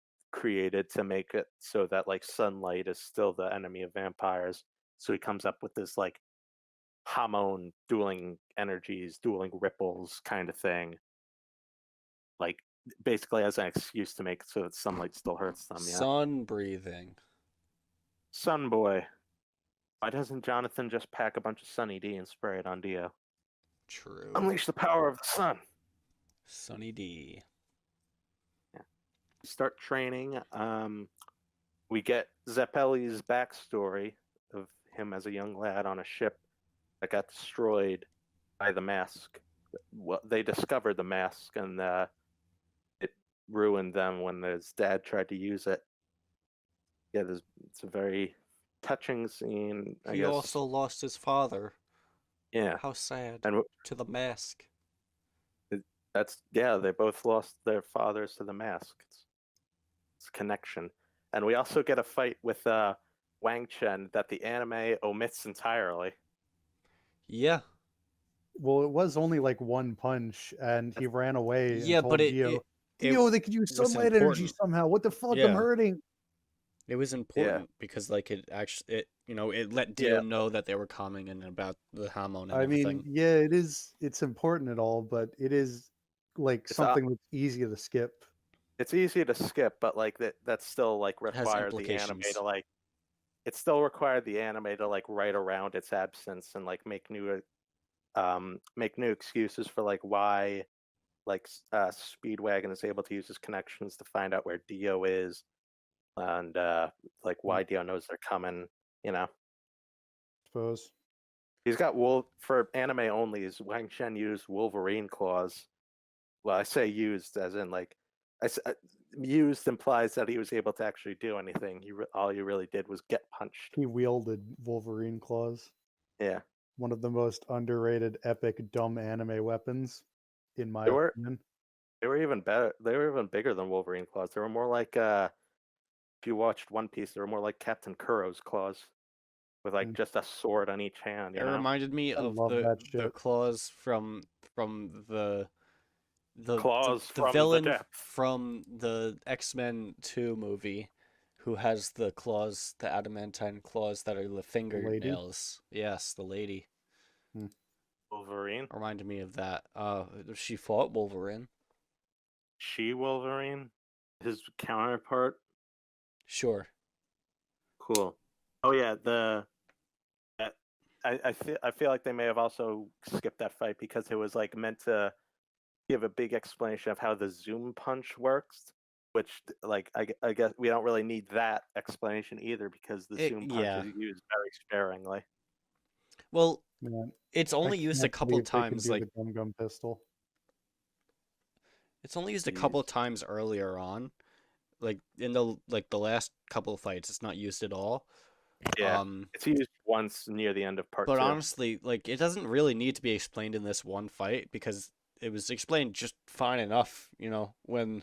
to make it so that like sunlight is still the enemy of vampires. So he comes up with this like hormone dueling energies, dueling ripples kind of thing. Like basically as an excuse to make it so that sunlight still hurts them, yeah. Sun breathing. Sun boy. Why doesn't Jonathan just pack a bunch of Sunny D and spray it on Dio? True. Unleash the power of the sun. Sunny D. Yeah. Start training. We get Zeppeli's backstory of him as a young lad on a ship that got destroyed by the mask. Well, they discovered the mask, and it ruined them when his dad tried to use it. Yeah, it's a very touching scene, I He guess. also lost his father. Yeah, How sad. and To the mask. they both lost their fathers to the mask. It's a connection, and we also get a fight with Wang Chen that the anime omits entirely. Yeah. Well, it was only like one punch, and he ran away and Yeah, but told Dio, Dio, they could use was sunlight energy important. somehow. What the fuck? I'm Yeah. hurting. It was important because like it actually it let Dio know that they were coming and about the hormone and everything. I mean, yeah, it's important at all, but it is like something that's easy to skip. It's easy to skip, but like that still like It has required the anime implications. to like it still required the anime to like write around its absence and like make new excuses for like why like Speedwagon is able to use his connections to find out where Dio is, and like why Dio knows they're coming. You know, Suppose. he's got for anime only. Is Wang Chen used Wolverine claws? Well, I say used as in like used implies that he was able to actually do anything. All he really did was get punched. He wielded Wolverine claws. Yeah, One of the most underrated, epic, dumb anime weapons, in my opinion. they were even better. They were even bigger than Wolverine claws. They were more like if you watched One Piece, they were more like Captain Kuro's claws, with like just a sword on each hand. It reminded me of the claws from the claws the from villain the depth. from the X-Men 2 movie, who has the claws, the adamantine claws that are the fingernails. Yes, the lady. Wolverine reminded me of that. She fought Wolverine. She Wolverine, his counterpart. Sure. Cool. Oh yeah, I feel like they may have also skipped that fight because it was like meant to give a big explanation of how the zoom punch works, which like I guess we don't really need that explanation either because the zoom punch is used very sparingly. Well, it's only used a couple times, like the gum gum pistol. It's only used a couple times earlier on, like in the last couple of fights. It's not used at all. Yeah, it's used once near the end of part 2. But honestly, like it doesn't really need to be explained in this one fight because it was explained just fine enough, when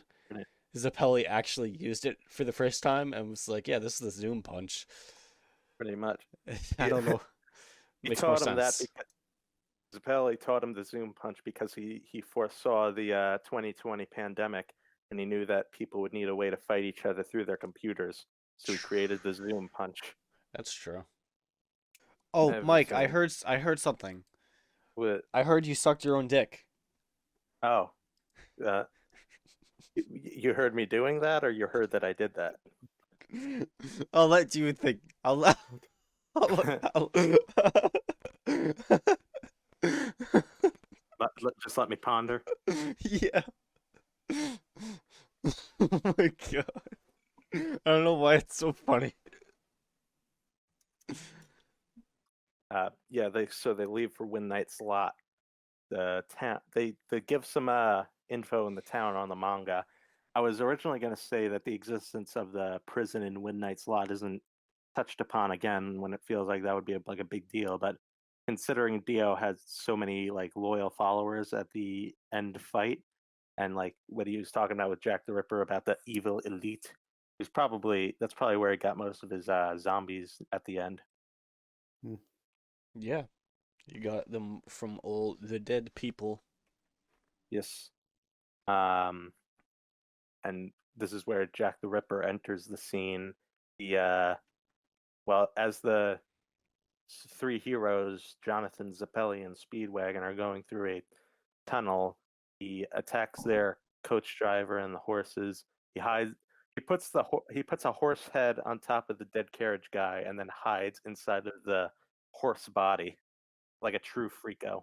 Zeppeli actually used it for the first time and was like, yeah, this is the zoom punch. Pretty much. I don't know. He taught him that because Zeppeli taught him the zoom punch because he foresaw the 2020 pandemic and he knew that people would need a way to fight each other through their computers. So he created the zoom punch. That's true. Oh, Mike, I heard something. What? I heard you sucked your own dick. Oh. You heard me doing that, or you heard that I did that? I'll let you think. Just let me ponder. Yeah. Oh my god. I don't know why it's so funny. Yeah, they leave for Win Knight's lot. The town they give some info in the town on the manga, I was originally going to say that the existence of the prison in Midnight's Lot isn't touched upon again when it feels like that would be like a big deal, but considering Dio has so many like loyal followers at the end fight, and like what he was talking about with Jack the Ripper about the evil elite, that's probably where he got most of his zombies at the end. Yeah, you got them from all the dead people. Yes. And this is where Jack the Ripper enters the scene. As the three heroes, Jonathan, Zeppeli, and Speedwagon, are going through a tunnel, he attacks their coach driver and the horses. He hides. He puts a horse head on top of the dead carriage guy, and then hides inside of the horse body, like a true freako.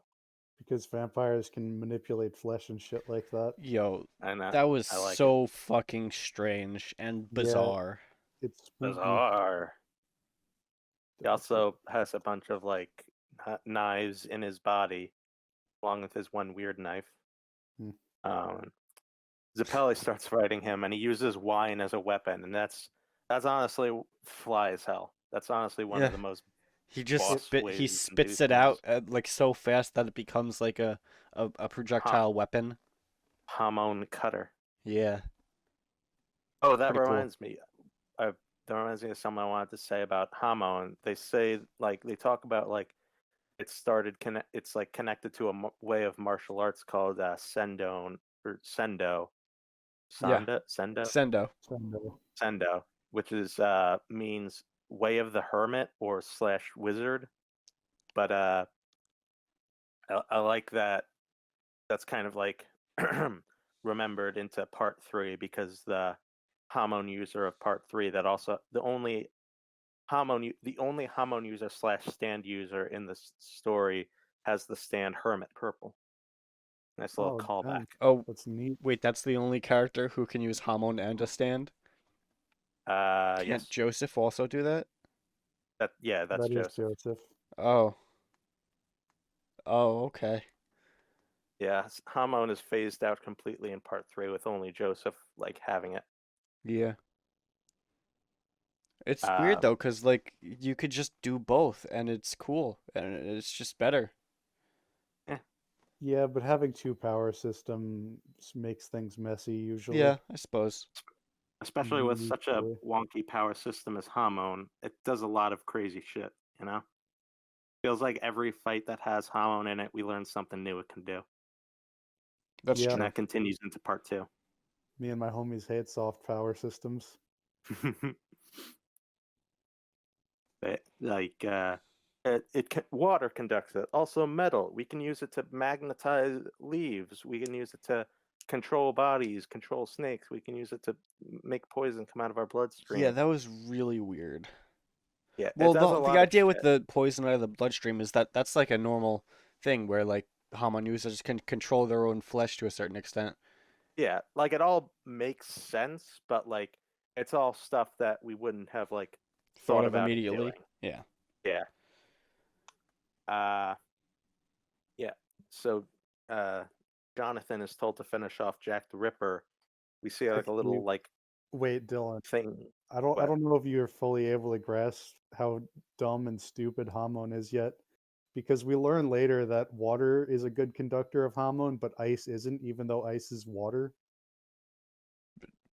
Because vampires can manipulate flesh and shit like that. Yo, And that was I like it. so fucking strange and Yeah. bizarre. It's spooky. Bizarre. He also has a bunch of like knives in his body, along with his one weird knife. Zeppeli starts fighting him, and he uses wine as a weapon, and that's honestly fly as hell. That's honestly one of the most He just boss ways he you can do spits it out things. like so fast that it becomes like a projectile weapon. Hamon cutter. Yeah. Oh, that Pretty cool. reminds me. That reminds me of something I wanted to say about Hamon. They say like they talk about like it's like connected to a way of martial arts called Sendo or Sendo. Yeah. Sendo. Sendo. Sendo, which is means way of the hermit or / wizard. But I like that. That's kind of like remembered into part 3 because the Hamon user of part 3 that also the only Hamon user / stand user in the story has the stand hermit purple. Nice little callback. Damn. Oh, That's neat. wait, that's the only character who can use Hamon and a stand? Can't Yes. Joseph also do that? That's That is Joseph. Joseph. Oh. Oh, okay. Yeah, Hamon is phased out completely in part 3 with only Joseph like having it. Yeah. It's weird though, cause like you could just do both and it's cool and it's just better. Yeah, but having two power systems makes things messy usually. Yeah, I suppose. Especially with such a Usually. wonky power system as Hamon, it does a lot of crazy shit, you know? Feels like every fight that has Hamon in it, we learn something new it can do. That's Yeah. And true. that continues into part 2. Me and my homies hate soft power systems. Water conducts it. Also metal. We can use it to magnetize leaves. We can use it to control bodies, control snakes. We can use it to make poison come out of our bloodstream. Yeah, that was really weird. Yeah, Well, it does a the lot of idea with shit. the poison out of the bloodstream is that that's like a normal thing where like Hamon users can control their own flesh to a certain extent. Yeah, like it all makes sense, but like it's all stuff that we wouldn't have like Thought thought of about it immediately. doing. Yeah. Yeah. Yeah. So Jonathan is told to finish off Jack the Ripper. We see like a little Actually, like wait, Dylan. thing. I What? don't know if you're fully able to grasp how dumb and stupid Hamon is yet. Because we learn later that water is a good conductor of Hamon, but ice isn't, even though ice is water.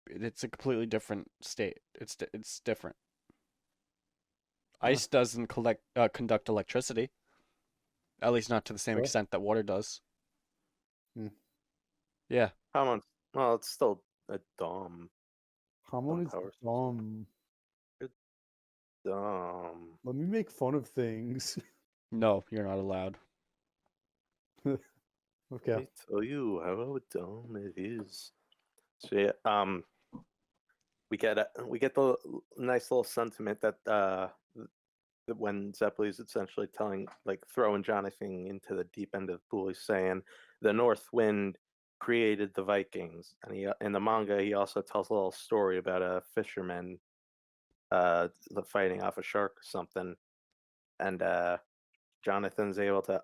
It's a completely different state. It's different. Huh. Ice doesn't conduct electricity. At least not to the same Sure. extent that water does. Hmm. Yeah. Hamon. Well, it's still a dumb Hamon is power system. dumb. Dumb. Let me make fun of things. No, you're not allowed. Let Okay. me tell you how dumb it is. So yeah, we get the nice little sentiment that when Zeppeli is essentially throwing Jonathan into the deep end of the pool, he's saying the North Wind created the Vikings, and he in the manga he also tells a little story about a fisherman fighting off a shark or something, and Jonathan's able to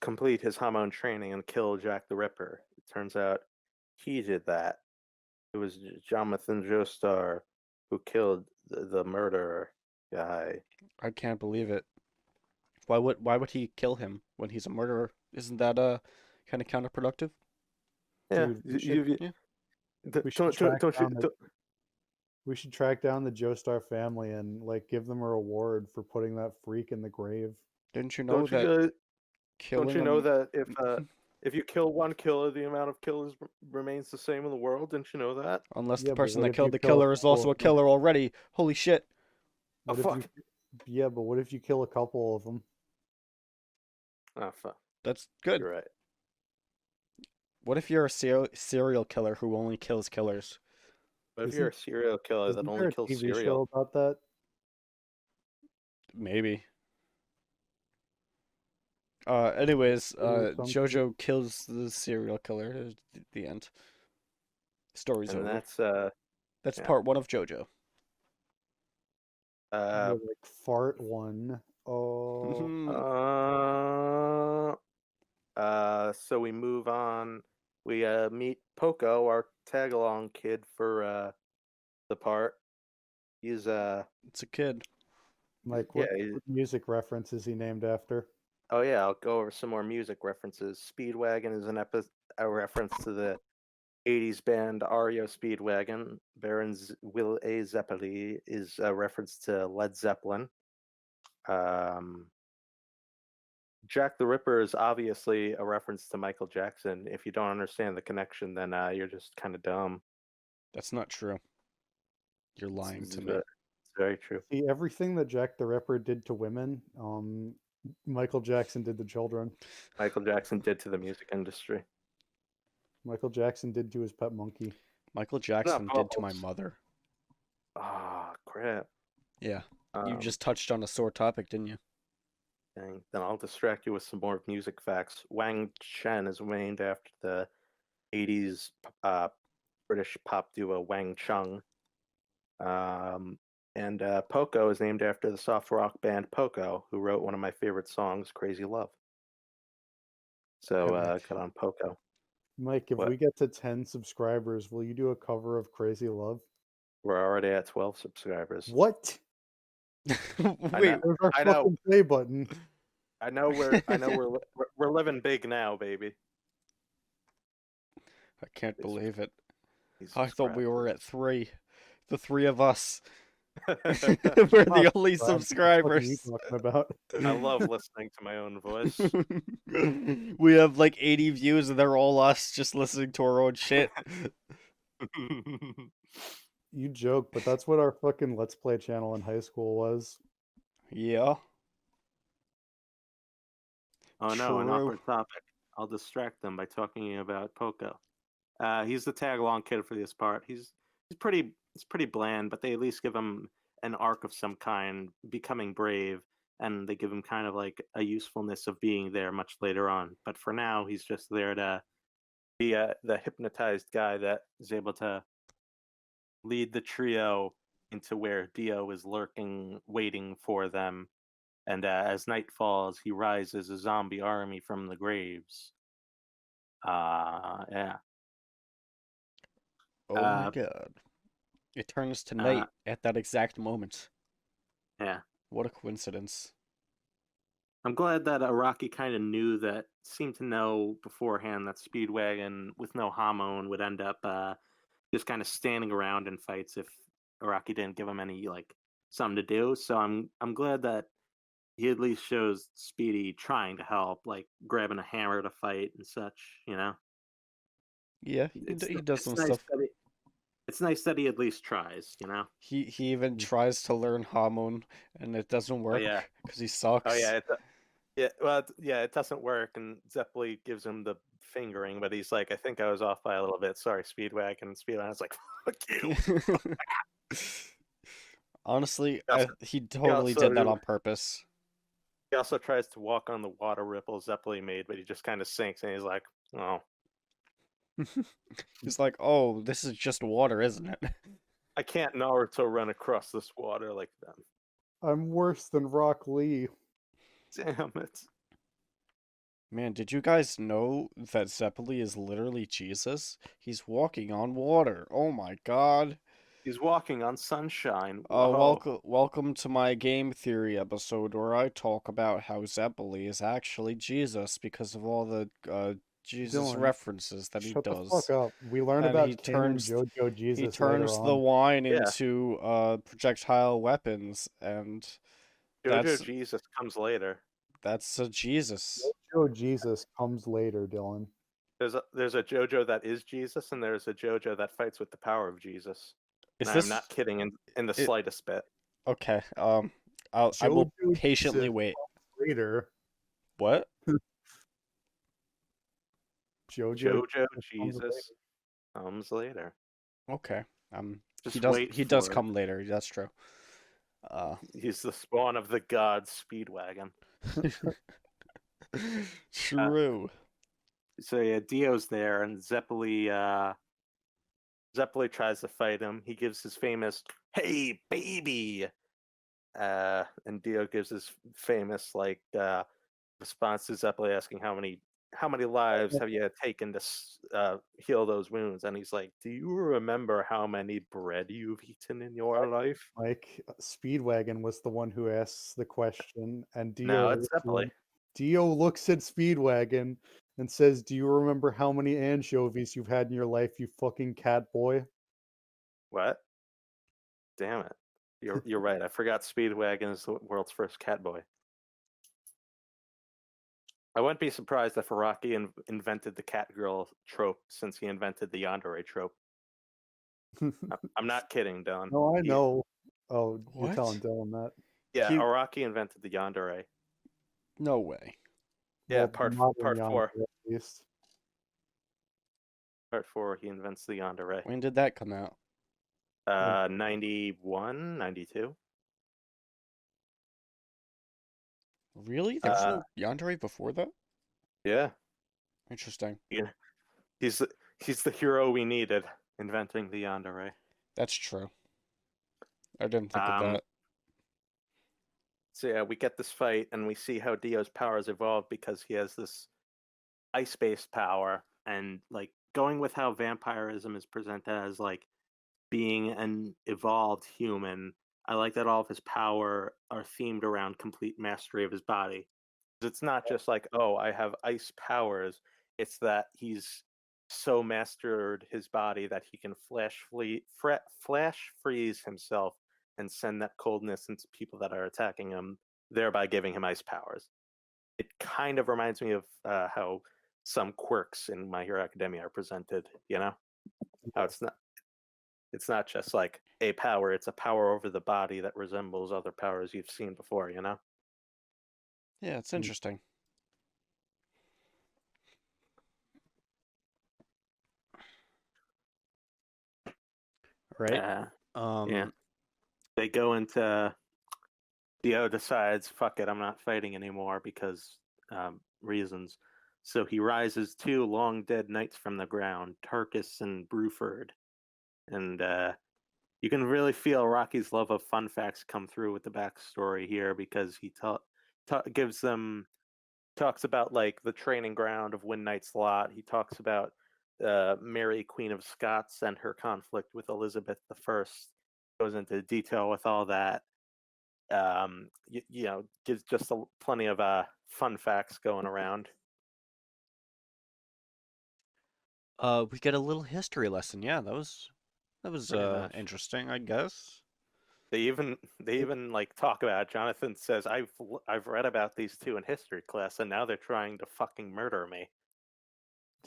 complete his Hamon training and kill Jack the Ripper. It turns out he did that. It was Jonathan Joestar who killed the murderer guy. I can't believe it. Why would he kill him when he's a murderer? Isn't that kind of counterproductive? Yeah, Dude, we should Yeah. we should track don't you down the don't, we should track down the Joestar family and like give them a reward for putting that freak in the grave. Didn't you know don't you that guys don't killing you know him? that if you kill one killer, the amount of killers remains the same in the world? Didn't you know that? Unless the Yeah, but person what that if you killed the kill a killer is couple also of a them? killer already. Holy shit. Oh What if you fuck! Yeah, but what if you kill a couple of them? Oh fuck! That's good. You're right. What if you're a serial killer who only kills killers? But if you're a serial killer that Isn't only there a kills TV show cereal, about that? Maybe. Anyways, Or something? Jojo kills the serial killer. The end. Story's and over. That's yeah. part one of Jojo. The like fart one. Oh, so we move on. We meet Poco, our tag along kid for the part. He's It's a kid. Mike, yeah. what music reference is he named after? Oh yeah, I'll go over some more music references. Speedwagon is a reference to the '80s band REO Speedwagon. Baron's Will A. Zeppeli is a reference to Led Zeppelin. Jack the Ripper is obviously a reference to Michael Jackson. If you don't understand the connection, then you're just kind of dumb. That's not true. You're lying It's to me. very true. See, everything that Jack the Ripper did to women, Michael Jackson did to children. Michael Jackson did to the music industry. Michael Jackson did to his pet monkey. Michael Jackson did to my Bubbles. mother. Ah, crap. Yeah. You Um, just touched on a sore topic, didn't you? Dang. Then I'll distract you with some more music facts. Wang Chen is named after the '80s British pop duo Wang Chung. And Poco is named after the soft rock band Poco, who wrote one of my favorite songs, Crazy Love. So good on Poco. Mike, if What? we get to 10 subscribers, will you do a cover of Crazy Love? We're already at 12 subscribers. What? Wait, Where's our I know. fucking play button? I know we're living big now, baby. I can't believe it. Jesus I thought we Christ. were at 3. The 3 of us. We're the only What are you subscribers. talking about? I love listening to my own voice. We have like 80 views and they're all us just listening to our own shit. You joke, but that's what our fucking Let's Play channel in high school was. Yeah. Oh no, an True. awkward topic. I'll distract them by talking about Poco. He's the tag along kid for this part. He's pretty bland, but they at least give him an arc of some kind, becoming brave, and they give him kind of like a usefulness of being there much later on. But for now, he's just there to be the hypnotized guy that is able to lead the trio into where Dio is lurking, waiting for them. And as night falls, he rises a zombie army from the graves. Yeah. Oh my god. It turns to night at that exact moment. Yeah. What a coincidence. I'm glad that Araki kind of knew that, seemed to know beforehand that Speedwagon with no Hamon would end up just kind of standing around in fights if Araki didn't give him any like something to do. So I'm glad that he at least shows Speedy trying to help, like grabbing a hammer to fight and such. You know. Yeah, he does some stuff. It's nice that he at least tries. You know. He even tries to learn Hamon and it doesn't work because he sucks. Oh yeah. It doesn't work, and Zeppeli gives him the fingering, but he's like, I think I was off by a little bit. Sorry, Speedwagon. And Speedwagon's like, fuck you. Honestly, he totally did that on purpose. He also tries to walk on the water ripple Zeppeli made, but he just kind of sinks, and he's like, oh. He's like, oh, this is just water, isn't it? I can't Naruto run across this water like them. I'm worse than Rock Lee. Damn it. Man, did you guys know that Zeppeli is literally Jesus? He's walking on water. Oh my God. He's walking on sunshine. Whoa. Welcome to my game theory episode where I talk about how Zeppeli is actually Jesus because of all the Jesus Dylan, references that he shut the fuck does. up. We learn And about Canon Jojo he Jesus later turns the on. wine Yeah. into projectile weapons, and Jojo that's Jesus comes later. that's a Jesus. Jojo Jesus comes later, Dylan. There's a Jojo that is Jesus, and there's a Jojo that fights with the power of Jesus. Is And I'm this not kidding in the it? slightest bit. Okay. I Jojo will patiently Jesus wait. comes later. What? Jojo Jojo Jesus comes later. Jesus comes later. Okay. Just wait He does for it. come later. That's true. Uh, He's the spawn of the god Speedwagon. Uh, true. so yeah, Dio's there, and Zeppeli tries to fight him. He gives his famous "Hey, baby," and Dio gives his famous response to Zeppeli asking how many lives have you taken to heal those wounds, and he's like, "Do you remember how many bread you've eaten in your life?" Like Speedwagon was the one who asks the question, and No, it's Zeppeli. Dio looks at Speedwagon and says, "Do you remember how many anchovies you've had in your life, you fucking cat boy?" What? Damn it! You're right. I forgot Speedwagon is the world's first cat boy. I wouldn't be surprised if Araki invented the cat girl trope since he invented the yandere trope. I'm not kidding, Dylan. No, I know. Oh, you're telling What? Dylan that. Yeah, He Araki invented the yandere. no way. Yeah, Well, the modern part four. Yandere, at least. Part four, he invents the yandere. When did that come out? 91, 92. Really? There was no yandere before that? Yeah. Interesting. Yeah. He's the hero we needed, inventing the yandere. That's true. I didn't think of Um, that. so yeah, we get this fight and we see how Dio's powers evolve because he has this ice-based power, and like going with how vampirism is presented as like being an evolved human, I like that all of his power are themed around complete mastery of his body. It's not just like, oh, I have ice powers. It's that he's so mastered his body that he can flash freeze himself and send that coldness into people that are attacking him, thereby giving him ice powers. It kind of reminds me of how some quirks in My Hero Academia are presented. You know, how it's not just like a power; it's a power over the body that resembles other powers you've seen before. You know. Yeah, it's Mm. interesting. Right? Yeah. Um, They go into Dio decides, fuck it, I'm not fighting anymore because reasons. So he rises two long dead knights from the ground, Tarkus and Bruford. And you can really feel Rocky's love of fun facts come through with the backstory here because he gives them talks about like the training ground of Win Knight's Lot. He talks about Mary, Queen of Scots, and her conflict with Elizabeth I. Goes into detail with all that. You know, gives just plenty of fun facts going around. we get a little history lesson. Yeah, that was Pretty much. interesting, I guess. They even like talk about it. Jonathan says, I've read about these two in history class, and now they're trying to fucking murder me."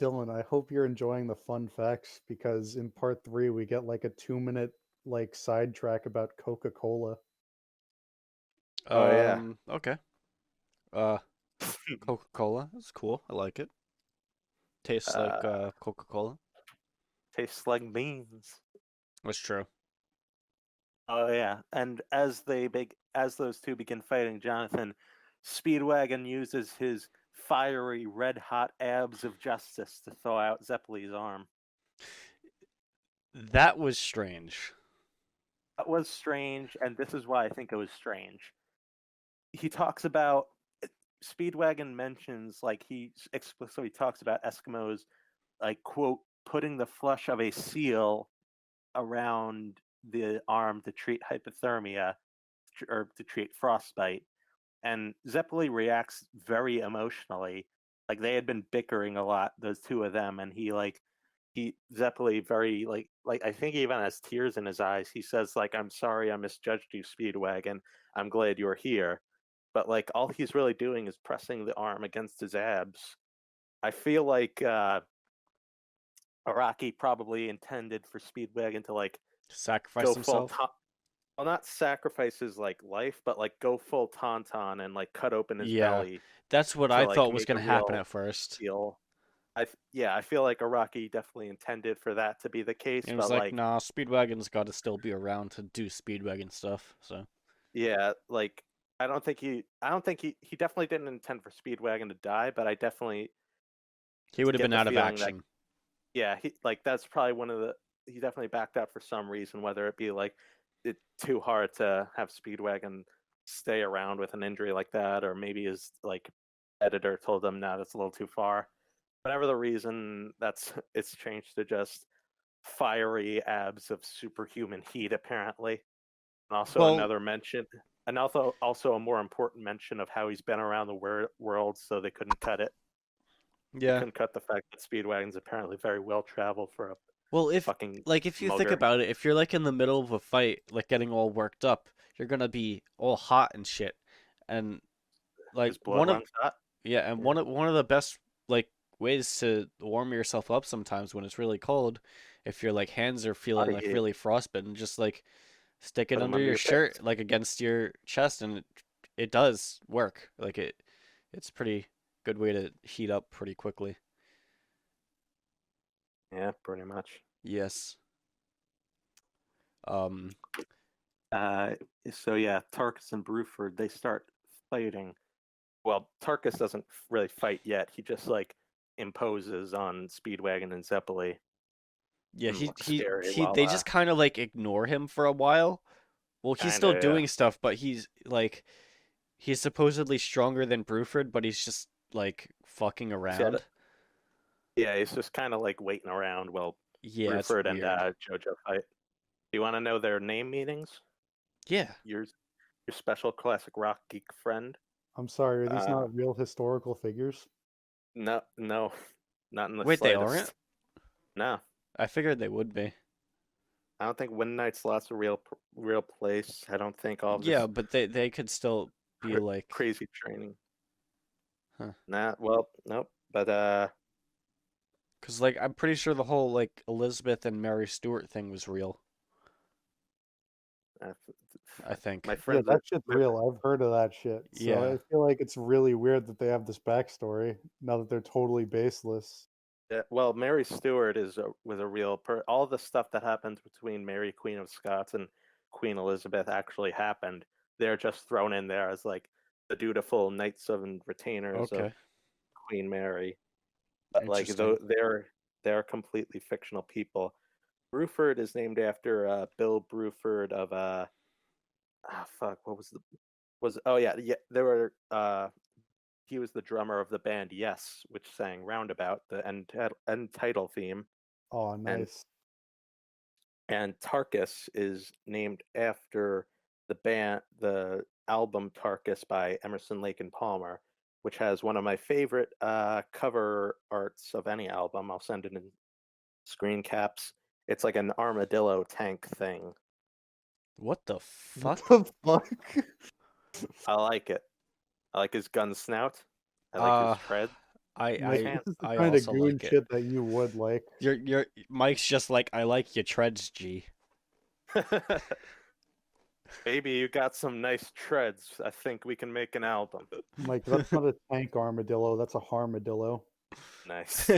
Dylan, I hope you're enjoying the fun facts because in part 3 we get like a 2-minute like sidetrack about Coca-Cola. Oh yeah. Okay. Uh, Coca-Cola. That's cool. I like it. Tastes like uh, Coca-Cola. tastes like beans. That's true. Oh yeah, and as those two begin fighting, Jonathan Speedwagon uses his fiery red hot abs of justice to thaw out Zeppeli's arm. That was strange. That was strange, and this is why I think it was strange. He talks about Speedwagon mentions like he explicitly talks about Eskimos like quote putting the flesh of a seal around the arm to treat hypothermia or to treat frostbite. And Zeppeli reacts very emotionally. Like they had been bickering a lot, those two of them, and he Zeppeli very like I think he even has tears in his eyes. He says like I'm sorry I misjudged you, Speedwagon. I'm glad you're here. But like all he's really doing is pressing the arm against his abs. I feel like Araki probably intended for Speedwagon to like Sacrifice go full himself. well, not sacrifice his like life, but like go full tauntaun and like cut open his Yeah, belly that's what to I like thought was make a gonna happen real at first. seal. Yeah, I feel like Araki definitely intended for that to be the case, It was but like, like nah, Speedwagon's got to still be around to do Speedwagon stuff. So yeah, like I don't think he definitely didn't intend for Speedwagon to die, but I definitely he would have get been the out of feeling that action. yeah, he like that's probably one of the he definitely backed out for some reason, whether it be like it's too hard to have Speedwagon stay around with an injury like that, or maybe his like editor told him no, that's a little too far. Whatever the reason, that's it's changed to just fiery abs of superhuman heat, apparently. And also Well, another mention, and also a more important mention of how he's been around the world, so they couldn't cut it. They yeah. couldn't cut the fact that Speedwagon's apparently very well traveled for a Well, if fucking like if you think mugger. about it, if you're like in the middle of a fight, like getting all worked up, you're gonna be all hot and shit. And like His blood runs hot. yeah, and Yeah. one of the best like ways to warm yourself up sometimes when it's really cold, if your like hands are feeling Body like heat. really frostbitten, just like stick it Put them under under your your pants. shirt, like against your chest, and it does work. Like it's pretty good way to heat up pretty quickly. Yeah, pretty much. Yes. Um, Uh, so yeah, Tarkus and Bruford they start fighting. Well, Tarkus doesn't really fight yet. He just like imposes on Speedwagon and Zeppeli yeah, and looks scary while they just kind of like ignore him for a while. Well, he's kind of still yeah. doing stuff, but he's supposedly stronger than Bruford, but he's just like fucking Said around. yeah, he's just kind of like waiting around while Yeah, it's Bruford and weird. Jojo fight. Do you want to know their name meanings? Yeah. Your special classic rock geek friend? I'm sorry, are these Uh, not real historical figures? no, no, not in the Wait, they aren't? slightest. No, I figured they would be. I don't think Wind Knight's lost a real place. I don't think all of Yeah, his but they could still be like, crazy training. huh? Nah, well, nope. But Because like I'm pretty sure the whole like Elizabeth and Mary Stuart thing was real. uh, I think. my Yeah, friends that are shit's real. I've heard of that shit. So Yeah. I feel like it's really weird that they have this backstory now that they're totally baseless. well, Mary Stuart was a real all the stuff that happens between Mary Queen of Scots and Queen Elizabeth actually happened. They're just thrown in there as like the dutiful knights and retainers of Okay. Queen Mary. But like Interesting. though they're completely fictional people. Bruford is named after Bill Bruford of fuck what was the was oh yeah there were he was the drummer of the band Yes, which sang Roundabout, the end title theme, Oh, and nice. Tarkus is named after the album Tarkus by Emerson Lake and Palmer, which has one of my favorite cover arts of any album. I'll send it in screen caps. It's like an armadillo tank thing. What the What fuck? the fuck? I like it. I like his gun snout. I like his Uh, tread. Mike, Fan. this is the I kind of also goon like it. shit that you would like. Your Mike's just like I like your treads, G. Baby, you got some nice treads. I think we can make an album. Mike, that's not a tank armadillo, that's a harmadillo. Nice.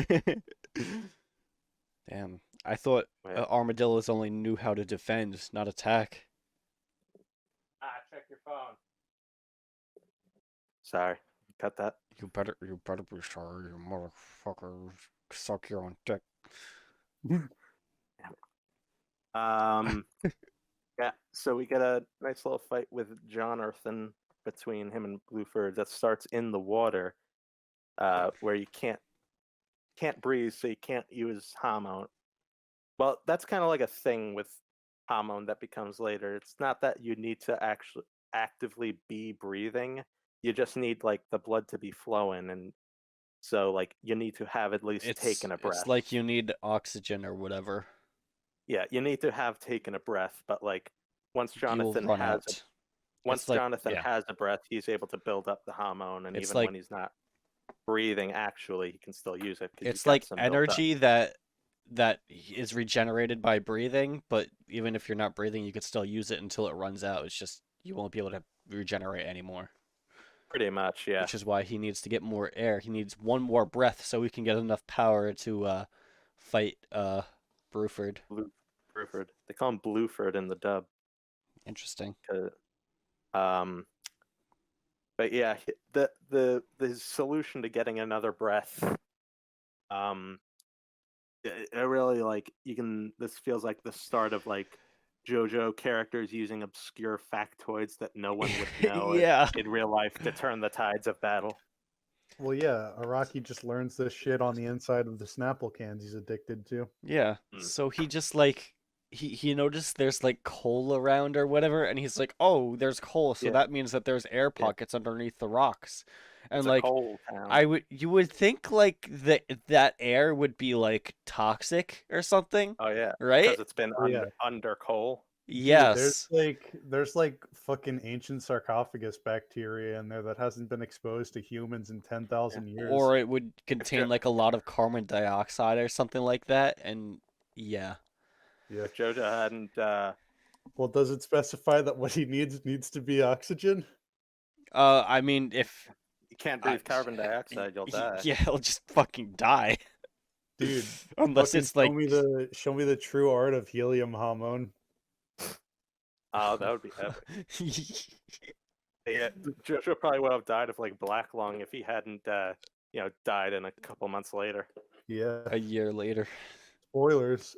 Damn, I thought Yeah. armadillos only knew how to defend, not attack. Check your phone. Sorry, cut that. You better be sorry, you motherfucker. Suck your own dick. Yeah, so we get a nice little fight with Jonathan between him and Bluford that starts in the water, where you can't breathe, so you can't use hormone. Well, that's kind of like a thing with hormone that becomes later. It's not that you need to actually actively be breathing. You just need like the blood to be flowing, and so like you need to have at least taken a breath. It's like you need oxygen or whatever. Yeah, you need to have taken a breath, but like once You'll Jonathan run has out. once It's like Jonathan yeah. has a breath, he's able to build up the hormone, and It's even when like he's not breathing, actually, he can still use it because he's it's got like some built up. energy that is regenerated by breathing, but even if you're not breathing, you could still use it until it runs out. It's just you won't be able to regenerate anymore. Pretty much, yeah. Which is why he needs to get more air. He needs one more breath so he can get enough power to fight Bruford. Bluford. They call him Bluford in the dub. Interesting. Um, but yeah, the solution to getting another breath, it really like you can. This feels like the start of like JoJo characters using obscure factoids that no one would know Yeah. in real life to turn the tides of battle. Well, yeah, Araki just learns this shit on the inside of the Snapple cans he's addicted to. Yeah. Mm. So he just like he noticed there's like coal around or whatever, and he's like, "Oh, there's coal, so Yeah. that means that there's air Yeah. pockets underneath the rocks." And It's a like coal town. you would think like that air would be like toxic or something, Oh yeah, right? because it's been Oh, yeah. under coal. Dude, Yes. there's like fucking ancient sarcophagus bacteria in there that hasn't been exposed to humans in 10,000 years. Or it would If contain like a lot of carbon dioxide or something like that, and yeah. Yeah. if JoJo hadn't, Well, does it specify that what he needs to be oxygen? I mean, if you can't I, breathe carbon dioxide, you'll die. yeah, he'll just fucking die. Dude, Unless fucking it's like show me the true art of helium hormone. Oh, that would be epic. Yeah, JoJo probably would have died of like black lung if he hadn't, died in a couple months later. Yeah. a year later. Spoilers.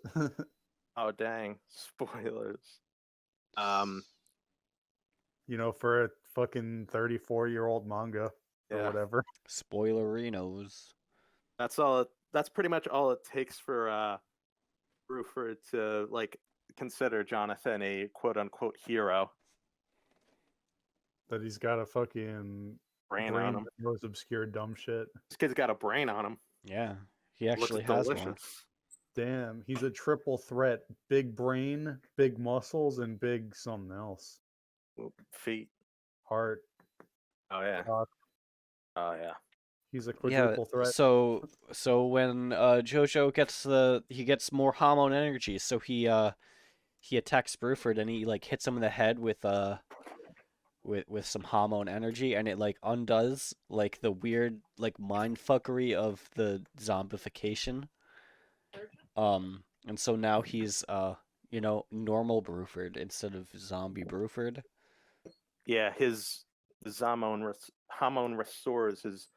Oh dang! Spoilers. For a fucking 34-year-old manga or Yeah, whatever. Spoilerinos. that's all. That's pretty much all it takes for Bruford to like consider Jonathan a quote unquote hero. That he's got a fucking Brain brain on him. that knows obscure dumb shit. This kid's got a brain on him. Yeah, he Looks actually has delicious. one. Damn, he's a triple threat. Big brain, big muscles, and big something else. Feet. Heart. Oh yeah. Cock. Oh yeah. He's a Yeah, quadruple threat. so when Jojo gets more hormone energy, so he attacks Bruford and he like hits him in the head with some hormone energy, and it like undoes like the weird like mind fuckery of the zombification. And so now he's normal Bruford instead of zombie Bruford. Yeah, his hormone restores his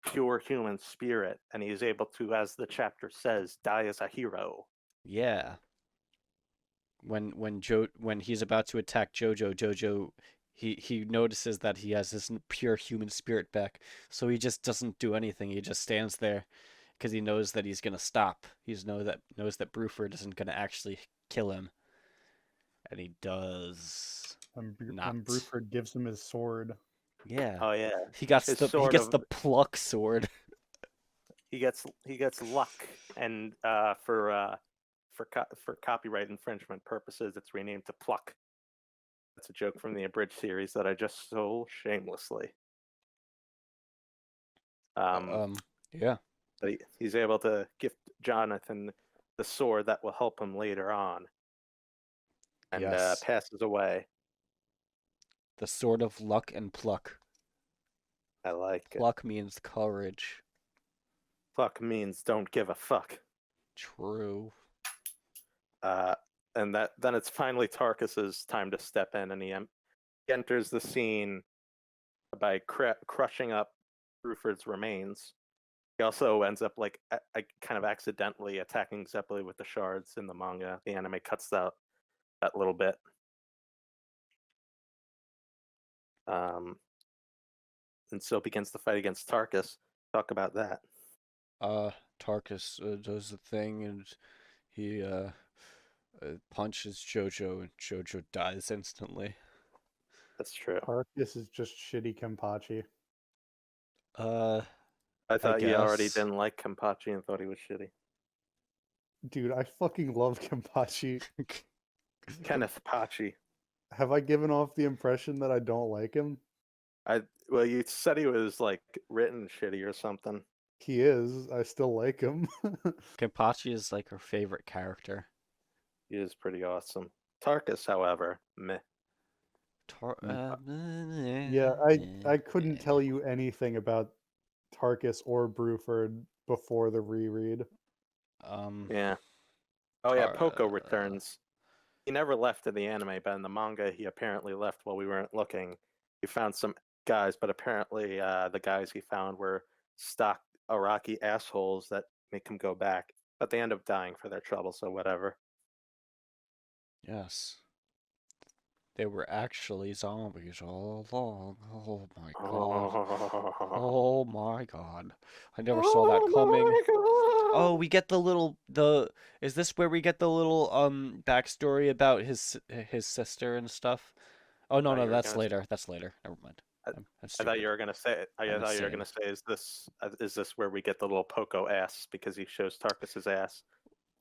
pure human spirit, and he's able to, as the chapter says, die as a hero. Yeah. When he's about to attack Jojo, he notices that he has his pure human spirit back, so he just doesn't do anything. He just stands there because he knows that he's gonna stop. Knows that Bruford isn't gonna actually kill him, and he does not. And Bruford gives him his sword. Yeah. Oh yeah, He gets his the sword of- the pluck sword. he gets luck, and for copyright infringement purposes, it's renamed to Pluck. That's a joke from the abridged series that I just stole shamelessly. Yeah. But he's able to gift Jonathan the sword that will help him later on, and Yes. passes away. The sword of luck and pluck. I like it. Pluck means courage. Pluck means don't give a fuck. True. And then it's finally Tarkus's time to step in, and he enters the scene by crushing up Bruford's remains. He also ends up like kind of accidentally attacking Zeppeli with the shards in the manga. The anime cuts out that little bit. and so begins the fight against Tarkus. Talk about that. Tarkus does the thing, and he punches Jojo, and Jojo dies instantly. That's true. Arcus is just shitty Kenpachi. Uh, I thought you already guess. didn't like Kenpachi and thought he was shitty. Dude, I fucking love Kenpachi. Kenneth Pachi. Have I given off the impression that I don't like him? Well, you said he was like written shitty or something. He is. I still like him. Kenpachi is like her favorite character. He is pretty awesome. Tarkus, however, meh. Yeah, I couldn't tell you anything about Tarkus or Bruford before the reread. Yeah. Oh yeah, Poco returns. He never left in the anime, but in the manga, he apparently left while we weren't looking. He found some guys, but apparently the guys he found were stock Iraqi assholes that make him go back. But they end up dying for their trouble, so whatever. Yes. They were actually zombies all along. Oh my god. Oh my god. I never saw that coming. Oh, we get is this where we get the little backstory about his sister and stuff? Oh no, thought no, you were that's gonna later. That's later. Never mind. I, I'm I thought stupid. you were gonna say it. I I'm thought you were insane. gonna say, is this where we get the little Poco ass because he shows Tarkus's ass?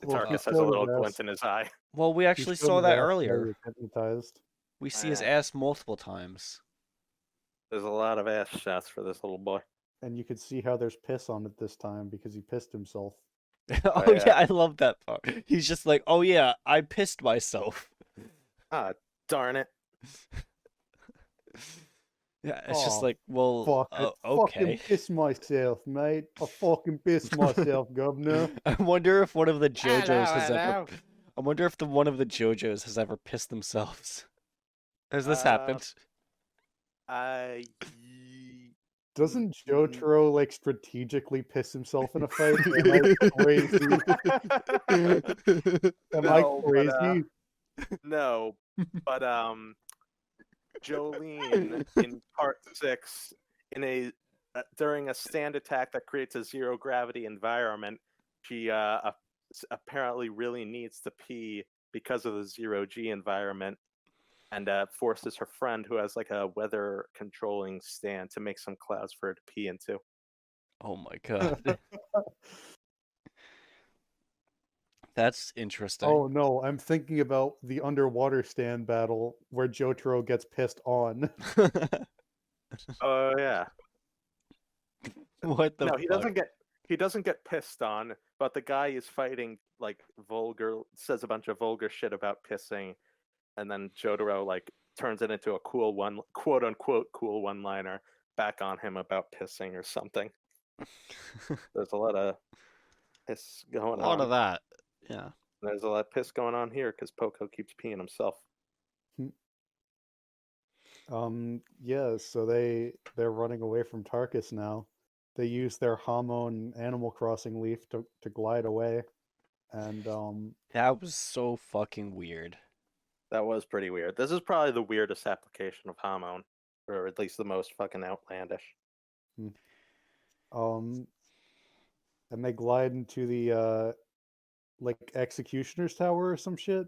Well, he Tarkus has a showed his little ass. glint in his eye. Well, we He actually showed saw his that ass while he earlier. was hypnotized. We see his Yeah. ass multiple times. There's a lot of ass shots for this little boy. And you could see how there's piss on it this time because he pissed himself. Oh yeah. yeah, I love that part. He's just like, "Oh yeah, I pissed myself." Ah, darn it. Yeah, it's just Oh, like, well, Fuck it. okay. Fucking piss myself, mate. I fucking piss myself, governor. I wonder if one of the JoJos Hello, has ever. hello. I wonder if one of the JoJos has ever pissed themselves. Has this happened? I Doesn't Jotaro like strategically piss himself in a fight? Am I crazy? Am I No, but, crazy? no, but Jolene in part 6 in a during a stand attack that creates a zero gravity environment, she apparently really needs to pee because of the zero G environment, and forces her friend who has like a weather controlling stand to make some clouds for her to pee into. Oh my god. That's interesting. Oh no, I'm thinking about the underwater stand battle where Jotaro gets pissed on. Oh yeah. What the No, fuck? he doesn't get pissed on, but the guy is fighting like says a bunch of vulgar shit about pissing, and then Jotaro like turns it into a cool one, quote unquote cool one liner back on him about pissing or something. There's a lot of piss A going lot on. of that. Yeah. There's a lot of piss going on here because Poco keeps peeing himself. Yeah, so they're running away from Tarkus now. They use their Hamon Animal Crossing leaf to glide away. And That was so fucking weird. That was pretty weird. This is probably the weirdest application of Hamon, or at least the most fucking outlandish. and they glide into the like Executioner's Tower or some shit.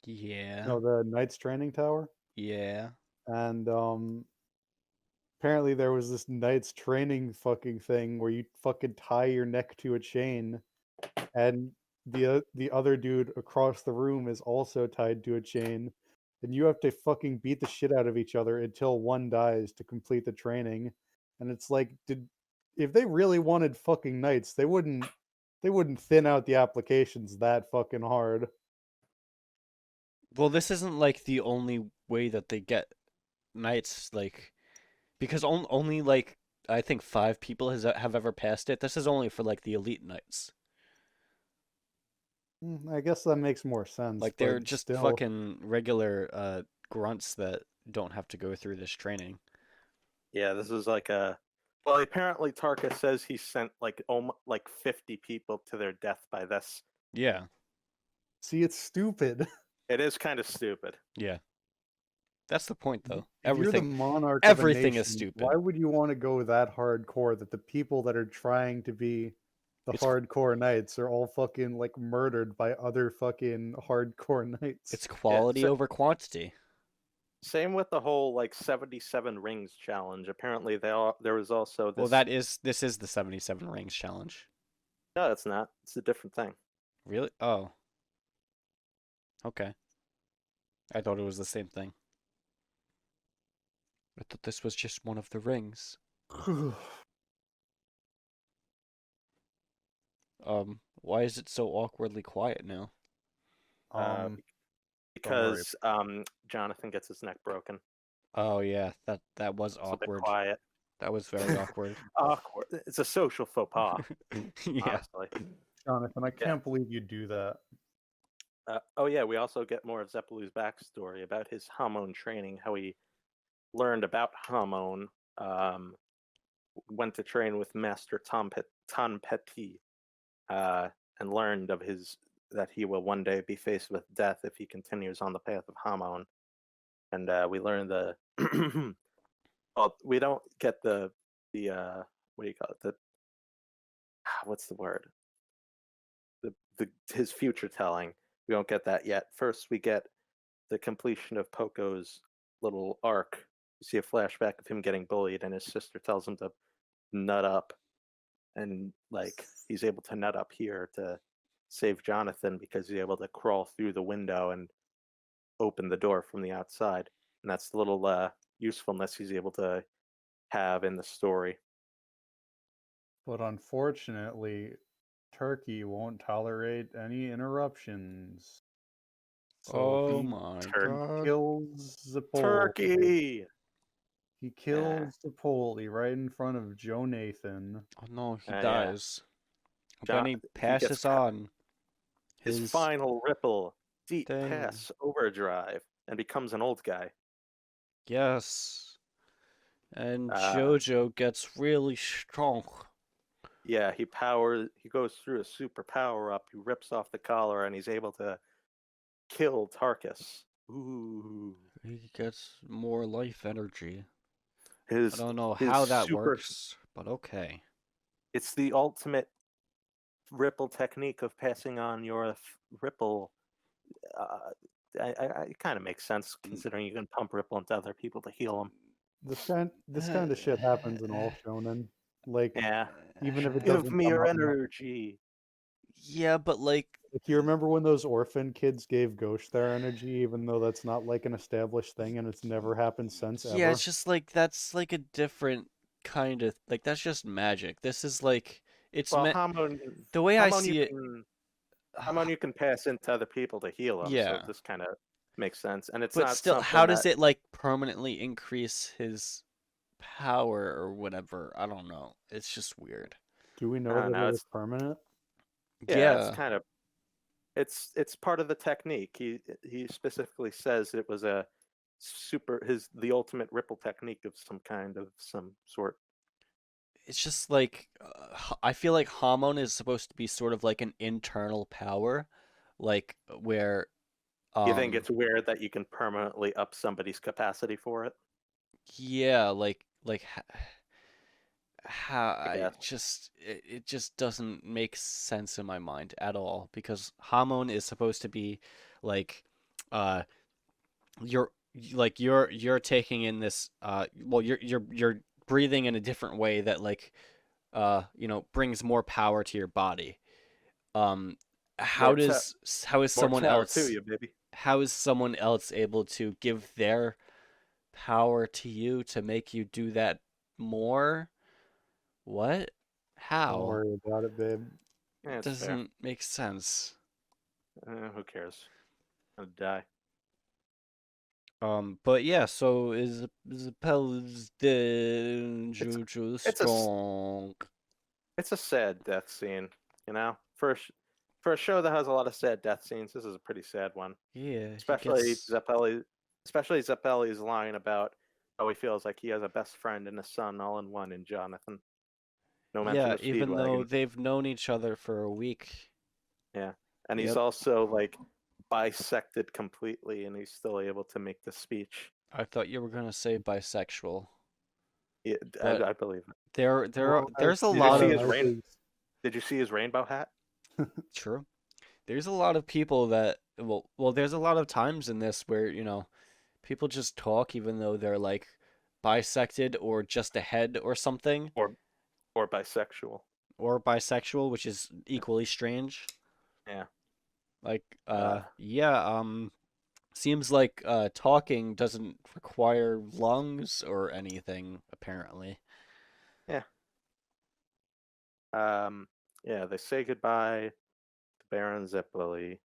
Yeah. No, the Knight's Training Tower. Yeah. And apparently there was this Knight's Training fucking thing where you fucking tie your neck to a chain, and the other dude across the room is also tied to a chain, and you have to fucking beat the shit out of each other until one dies to complete the training. And it's like, if they really wanted fucking knights, they wouldn't thin out the applications that fucking hard. Well, this isn't like the only way that they get knights, like, because only like I think 5 people have ever passed it. This is only for like the elite knights. I guess that makes more sense. Like but they're just still, fucking regular grunts that don't have to go through this training. Yeah, this is like a. Well, apparently Tarka says he sent like 50 people to their death by this. Yeah. See, it's stupid. It is kind of stupid. Yeah. That's the point, though. If you're the Everything, monarch of a everything is nation, stupid. why would you want to go that hardcore that the people that are trying to be the It's hardcore knights are all fucking like murdered by other fucking hardcore knights? it's quality so, over quantity. same with the whole like 77 rings challenge. Apparently, there was also Well, this. this is the 77 rings challenge. No, it's not. It's a different thing. Really? Oh, okay. I thought it was the same thing. I thought this was just one of the rings. Why is it so awkwardly quiet now? Uh, Don't worry. because Jonathan gets his neck broken. Oh yeah, that was It's a bit awkward. quiet. That was very awkward. Awkward. It's a social faux pas, Yeah. honestly. Jonathan, I Yeah. can't believe you do that. Oh yeah, we also get more of Zeppelu's backstory about his Hamon training, how he learned about Hamon, went to train with Master Tan Petit, and learned of that he will one day be faced with death if he continues on the path of Hamon. And we learn the well, we don't get the what do you call it? What's the word? His future telling. We don't get that yet. First, we get the completion of Poco's little arc. You see a flashback of him getting bullied, and his sister tells him to nut up, and like he's able to nut up here to save Jonathan because he's able to crawl through the window and open the door from the outside, and that's the little usefulness he's able to have in the story. But unfortunately, Turkey won't tolerate any interruptions. So Oh he my Turn- god. kills Zapoli. Turkey. He kills Zapoli right in front of Joe Nathan. Oh no, he Yeah. dies. John- Then he he passes gets on his final ripple, deep thing. pass overdrive, and becomes an old guy. Yes. And Uh, Jojo gets really strong. Yeah, he goes through a super power up, he rips off the collar, and he's able to kill Tarkus. Ooh. He gets more life energy. I His don't know his how that super works, but okay. it's the ultimate ripple technique of passing on your ripple. Uh, it kind of makes sense considering you can pump ripple into other people to heal them. This kind of shit happens in all shonen. Like, Yeah. even if it Give doesn't me come your up much. energy. Yeah, but like, Like, you remember when those orphan kids gave Ghost their energy, even though that's not like an established thing and it's never happened since yeah, ever? it's just like that's like a different kind of like that's just magic. This is like it's Well, meant the way I Hamon see it. you can pass into other people to heal them, so Yeah, this kind of makes sense. And it's but not still, how something does that it like permanently increase his power or whatever? I don't know. It's just weird. Do we know I don't that know. it It's is permanent? it's Yeah, kind of it's part of the technique. He specifically says it was a the ultimate ripple technique of some sort. it's just like I feel like Hamon is supposed to be sort of like an internal power, like where You think it's weird that you can permanently up somebody's capacity for it? yeah, like how I guess. it just doesn't make sense in my mind at all because Hamon is supposed to be like uh you're you're taking in this well you're breathing in a different way that like you know brings more power to your body. Um More te- how is more someone power to else you, baby. how is someone else able to give their power to you to make you do that more? What? Don't How? worry about it, babe. Yeah, It it's fair. doesn't make sense. Who cares? I'll die. But yeah, so Isabella's dead, It's Jojo it's a s- strong. it's a sad death scene, you know. For a show that has a lot of sad death scenes, this is a pretty sad one. Yeah, he Especially gets. Zeppeli's line about how he feels like he has a best friend and a son all in one in Jonathan. No mention Yeah, of even though Speedwagon. they've known each other for a week. Yeah. And he's Yep. also like bisected completely and he's still able to make the speech. I thought you were gonna say bisexual, Yeah, but I believe it. Well, there's a Did you lot see of his as rain? is, Did you see his rainbow hat? true. There's a lot of people that there's a lot of times in this where, people just talk even though they're like bisected or just ahead or something, Or bisexual? or bisexual, which is equally strange. Yeah. Like, Uh, yeah, seems like talking doesn't require lungs or anything, apparently. yeah. Yeah. They say goodbye to Baron Zeppeli.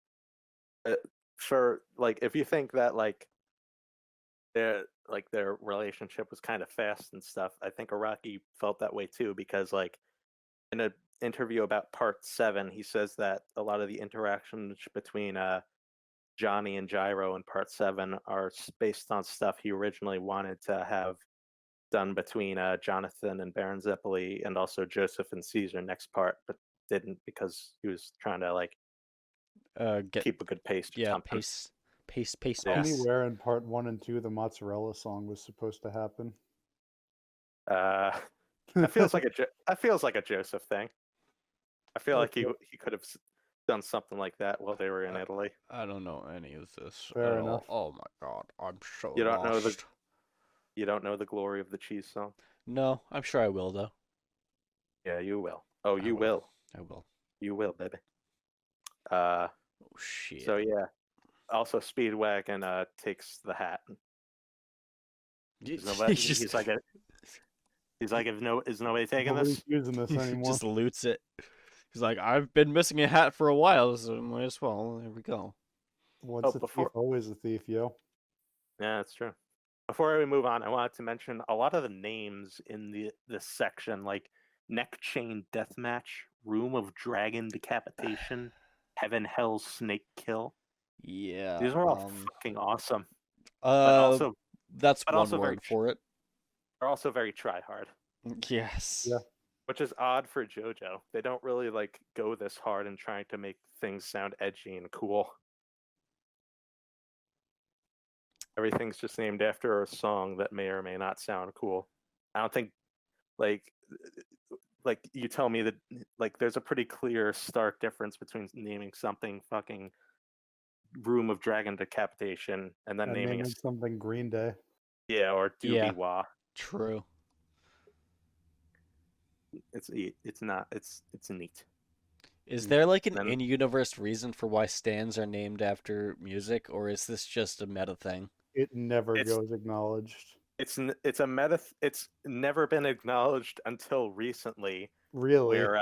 Uh, for like, if you think that their relationship was kind of fast and stuff, I think Araki felt that way too, because like in an interview about Part 7, he says that a lot of the interactions between Johnny and Gyro in Part 7 are based on stuff he originally wanted to have done between Jonathan and Baron Zeppeli, and also Joseph and Caesar next part, but didn't because he was trying to like Get keep a good pace or Yeah, something. pace, Yeah. tell me pace. where in part 1 and 2 the mozzarella song was supposed to happen. Uh, that feels like a Joseph thing. I feel like Okay, he could have done something like that while they were in I, Italy. I don't know any of this at fair all. enough. Oh my God, I'm so You don't know lost. the glory of the cheese song. No, I'm sure I will though. Yeah, you will. Oh, I you will. will. I will. You will, baby. Uh, Oh shit. so yeah. Also, Speedwagon takes the hat. Is nobody, He's just he's like, is nobody taking Nobody's this? using this he anymore. just loots it. He's like, I've been missing a hat for a while, so might as well. There we go. Once a thief, Before always a thief, yo. Yeah, that's true. Before we move on, I wanted to mention a lot of the names in this section, like Neck Chain Deathmatch, Room of Dragon Decapitation, Heaven Hell Snake Kill. Yeah. These are all fucking awesome, but Uh, also that's but one also very word for it. they're also very try hard, Yes. Yeah. which is odd for JoJo. They don't really like go this hard in trying to make things sound edgy and cool. Everything's just named after a song that may or may not sound cool. I don't think like you tell me that like there's a pretty clear stark difference between naming something fucking Room of Dragon Decapitation and then And naming naming something Green Day. or Yeah. Doobie Wah. True. It's not it's neat. Is there like an Then in-universe reason for why stands are named after music, or is this just a meta thing? It never it's goes acknowledged. it's a meta. It's never been acknowledged until recently, Really? where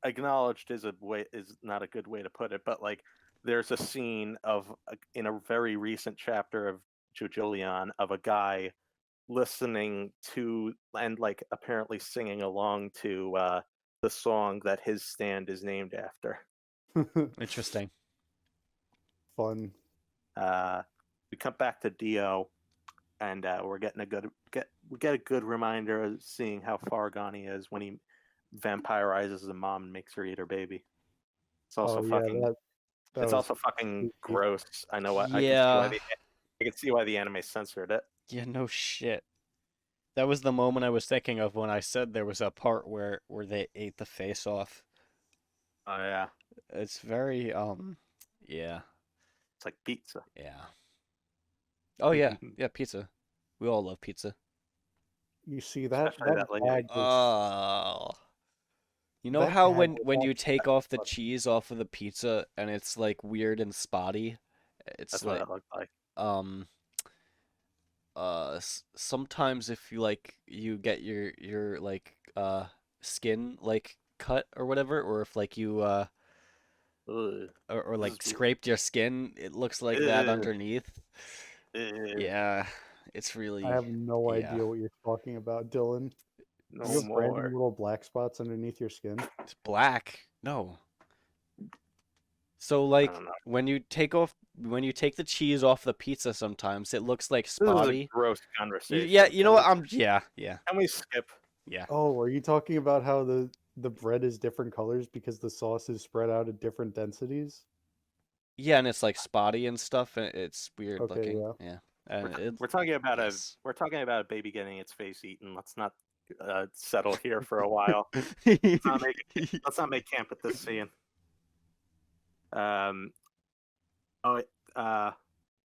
acknowledged is not a good way to put it, but like there's a scene of in a very recent chapter of JoJo of a guy listening to and like apparently singing along to the song that his stand is named after. Interesting. Fun. We come back to Dio, and we're getting we get a good reminder of seeing how far gone he is when he vampirizes a mom and makes her eat her baby. It's also Oh yeah, fucking that it's was also fucking creepy. gross. I know what Yeah. I can see why the anime censored it. Yeah, no shit. That was the moment I was thinking of when I said there was a part where they ate the face off. Oh yeah, It's very yeah. it's like pizza. Yeah. Oh yeah. Yeah, pizza. We all love pizza. You see that Especially that that lady. gag was Oh. You know that how gag when was you take off the actually cheese off of the pizza and it's like weird and spotty? It's That's what like it looked like. um sometimes if you like you get your like skin like cut or whatever, or if like you Ugh. or This is like scraped your skin, it looks like that ugh, underneath. ugh. Yeah, it's I really, have no yeah, idea what you're talking about, Dylan. You No have random more. little black spots underneath your skin. it's black. No. So I like don't know. when you take the cheese off the pizza, sometimes it looks like This is a spotty. gross Yeah, conversation. you know what? Yeah. Can we skip? Yeah. Oh, are you talking about how the bread is different colors because the sauce is spread out at different densities? Yeah, and it's like spotty and stuff, and it's weird Okay, looking. yeah. Yeah. and it We're talking about yes. a baby getting its face eaten. Let's not settle here for a while. Let's not make camp at this scene. Um, oh,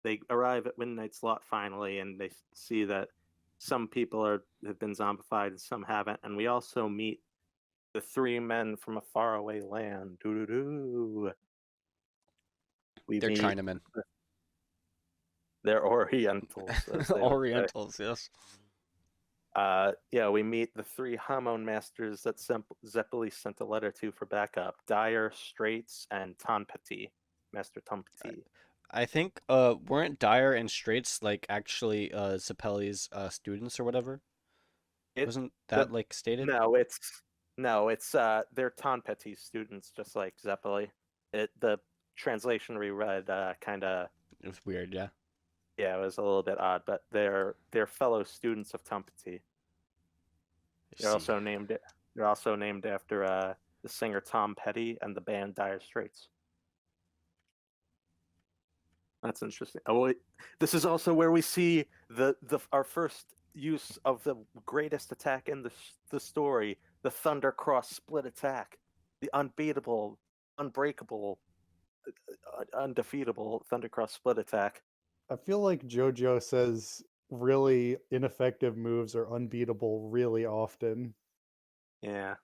they arrive at Midnight's lot finally, and they see that some people have been zombified and some haven't. And we also meet the three men from a faraway land. Doo-doo-doo. We They're meet Chinamen. They're Orientals, as they would say. Orientals, yes. Yeah, we meet the three hormone masters that Zeppeli sent a letter to for backup: Dyer, Straits, and Tonpeti, Master Tonpeti. I think weren't Dyer and Straits like actually Zappelli's students or whatever? It Wasn't the that like stated? no, it's they're Tonpeti students, just like Zeppeli. The translation reread kind of, It was weird, yeah. yeah, it was a little bit odd, but they're fellow students of Tonpeti. I They're see. also named they're also named after the singer Tom Petty and the band Dire Straits. That's interesting. Oh, this is also where we see our first use of the greatest attack in the story, the Thunder Cross split attack, the unbeatable, unbreakable, undefeatable Thunder Cross split attack. I feel like Jojo says really ineffective moves are unbeatable really often. Yeah,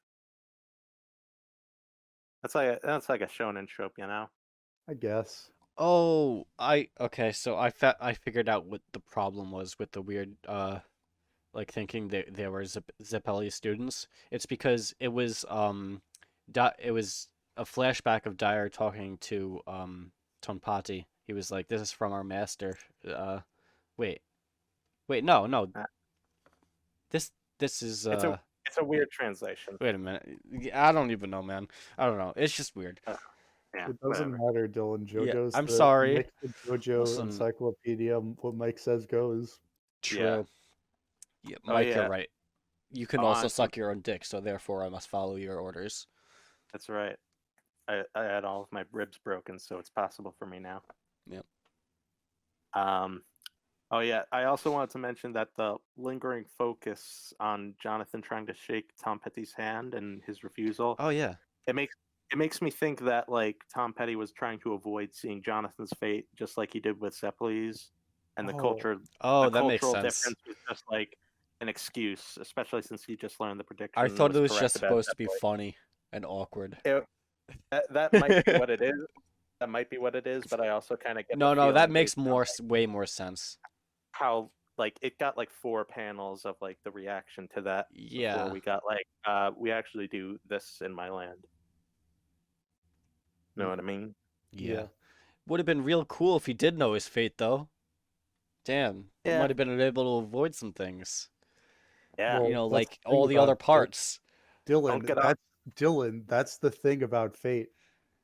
that's like a shonen trope, you know. I guess. Oh, okay, so I figured out what the problem was with the weird like thinking they were Zeppeli students. It's because it was it was a flashback of Dyer talking to Tonpati. He was like, "This is from our master." Wait, no. Uh, This is it's a weird translation. wait a minute. I don't even know, man. I don't know. It's just weird. Yeah, It doesn't whatever. matter, Dylan. Yeah, Jojo's I'm the sorry. next to Jojo Listen, encyclopedia. What Mike says goes. true. Yeah, Oh Mike, you're yeah. right. You can also On to suck your own dick, so therefore I must follow your orders. That's right. I had all of my ribs broken, so it's possible for me now. Yep. Um, oh yeah. I also wanted to mention that the lingering focus on Jonathan trying to shake Tom Petty's hand and his refusal, Oh yeah. it makes me think that like Tom Petty was trying to avoid seeing Jonathan's fate, just like he did with Zeppeli's, and Oh, Oh, the that makes cultural sense. difference was just like an excuse, especially since he just learned the I prediction thought it was was just correct about supposed to be Zeppeli. funny and awkward. That might be what it is. That might be what it is, but I also kind of get the No, that feeling makes based on way more sense. how like it got like 4 panels of like the reaction to that before Yeah. we got like we actually do this in my land. Know what I mean? Yeah. yeah. Would have been real cool if he did know his fate though. Damn. He Yeah, might have been able to avoid some things. yeah. You Well, know, that's like the thing all the about other parts. Don't Dylan. get on. That's the thing about fate.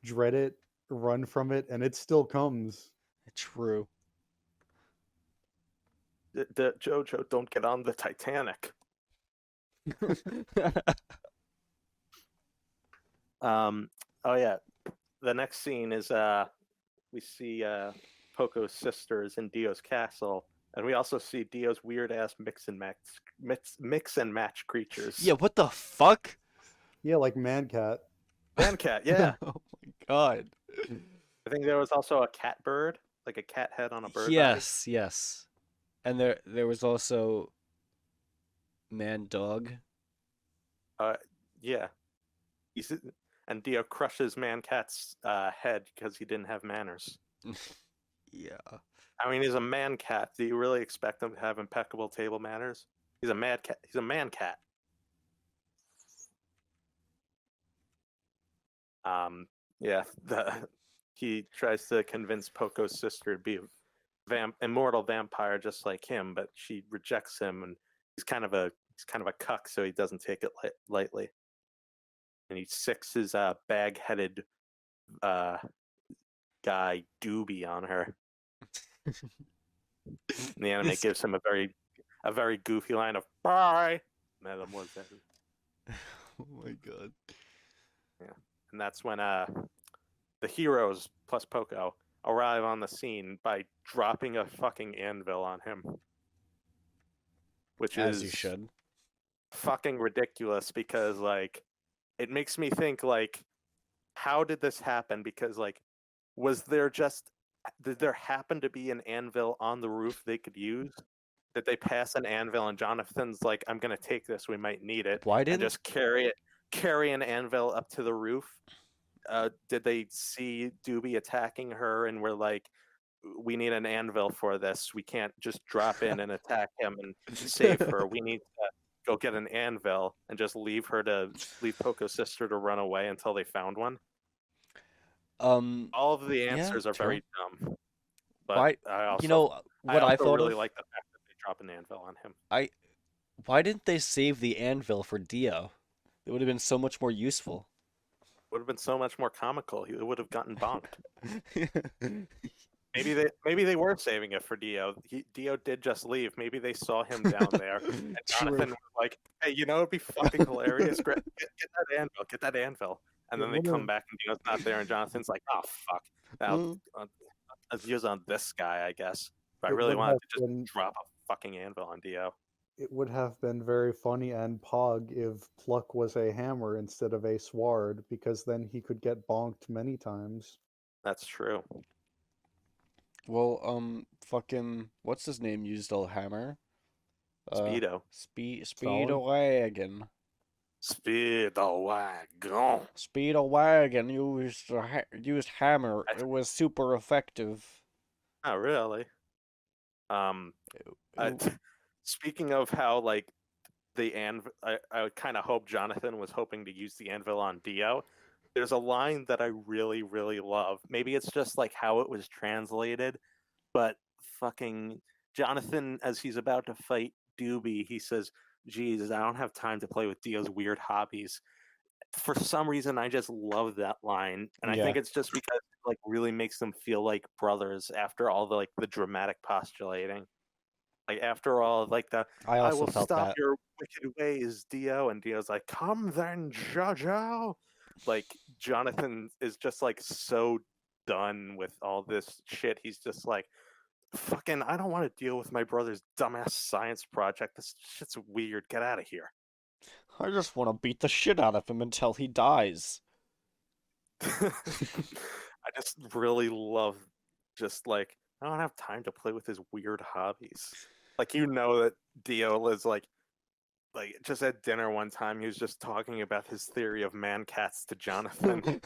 Dread it, run from it, and it still comes. True. The Jojo, don't get on the Titanic. Oh yeah. The next scene is we see Poco's sisters in Dio's castle, and we also see Dio's weird ass mix and match creatures. Yeah, what the fuck? Yeah, like Mancat. Mancat, yeah. Oh my god. I think there was also a cat bird, like a cat head on a bird body. Yes. And there was also man dog. Yeah. He's, and Dio crushes Mancat's head because he didn't have manners. Yeah. I mean, he's a man cat. Do you really expect him to have impeccable table manners? He's a mad cat. He's a man cat. Yeah. He tries to convince Poco's sister to be a immortal vampire just like him, but she rejects him, and he's kind of a cuck, so he doesn't take it lightly. And he sicks his bag-headed guy Doobie on her. And the anime gives him a very goofy line of "Bye, Mademoiselle." Oh my god. Yeah, and that's when the heroes plus Poco arrive on the scene by dropping a fucking anvil on him, which As you is should. fucking ridiculous because like it makes me think like how did this happen? Because like was there just did there happen to be an anvil on the roof they could use? Did they pass an anvil and Jonathan's like, I'm gonna take this, we might need it, Why and didn't just carry an anvil up to the roof? Did they see Doobie attacking her and were like, we need an anvil for this. We can't just drop in and attack him and save her. We need to go get an anvil and just leave Poco's sister to run away until they found one. All of the yeah, answers are true. very dumb, but Why I what I also thought really of like the fact that they drop an anvil on him. why didn't they save the anvil for Dio? It would have been so much more useful. Would have been so much more comical. He would have gotten bonked. Maybe they were saving it for Dio. Dio did just leave. Maybe they saw him down there, and Jonathan was like, "Hey, it'd be fucking hilarious. Get that anvil. Get that anvil." And then they come back and Dio's not there, and Jonathan's like, "Oh fuck, I'll use on this guy, I guess." But I really wanted to just drop a fucking anvil on Dio. It would have been very funny and pog if Pluck was a hammer instead of a sword, because then he could get bonked many times. That's true. Well, fucking what's his name used a hammer? Speedo. Speedowagon. Speedowagon. Speedowagon used hammer. It was super effective. Oh, really? Speaking of how like the anvil, I kind of hope Jonathan was hoping to use the anvil on Dio. There's a line that I really, really love. Maybe it's just like how it was translated, but fucking Jonathan, as he's about to fight Doobie, he says, "Jesus, I don't have time to play with Dio's weird hobbies." For some reason, I just love that line, and I Yeah. think it's just because it like really makes them feel like brothers after all the like the dramatic postulating. Like after all, like I I also will felt stop that. your wicked ways, Dio, and Dio's like, "Come then, Jojo." Like Jonathan is just like so done with all this shit. He's just like, "Fucking, I don't want to deal with my brother's dumbass science project. This shit's weird. Get out of here." I just want to beat the shit out of him until he dies. I just really love just like I don't have time to play with his weird hobbies. Like that Dio is like just at dinner one time he was just talking about his theory of man cats to Jonathan.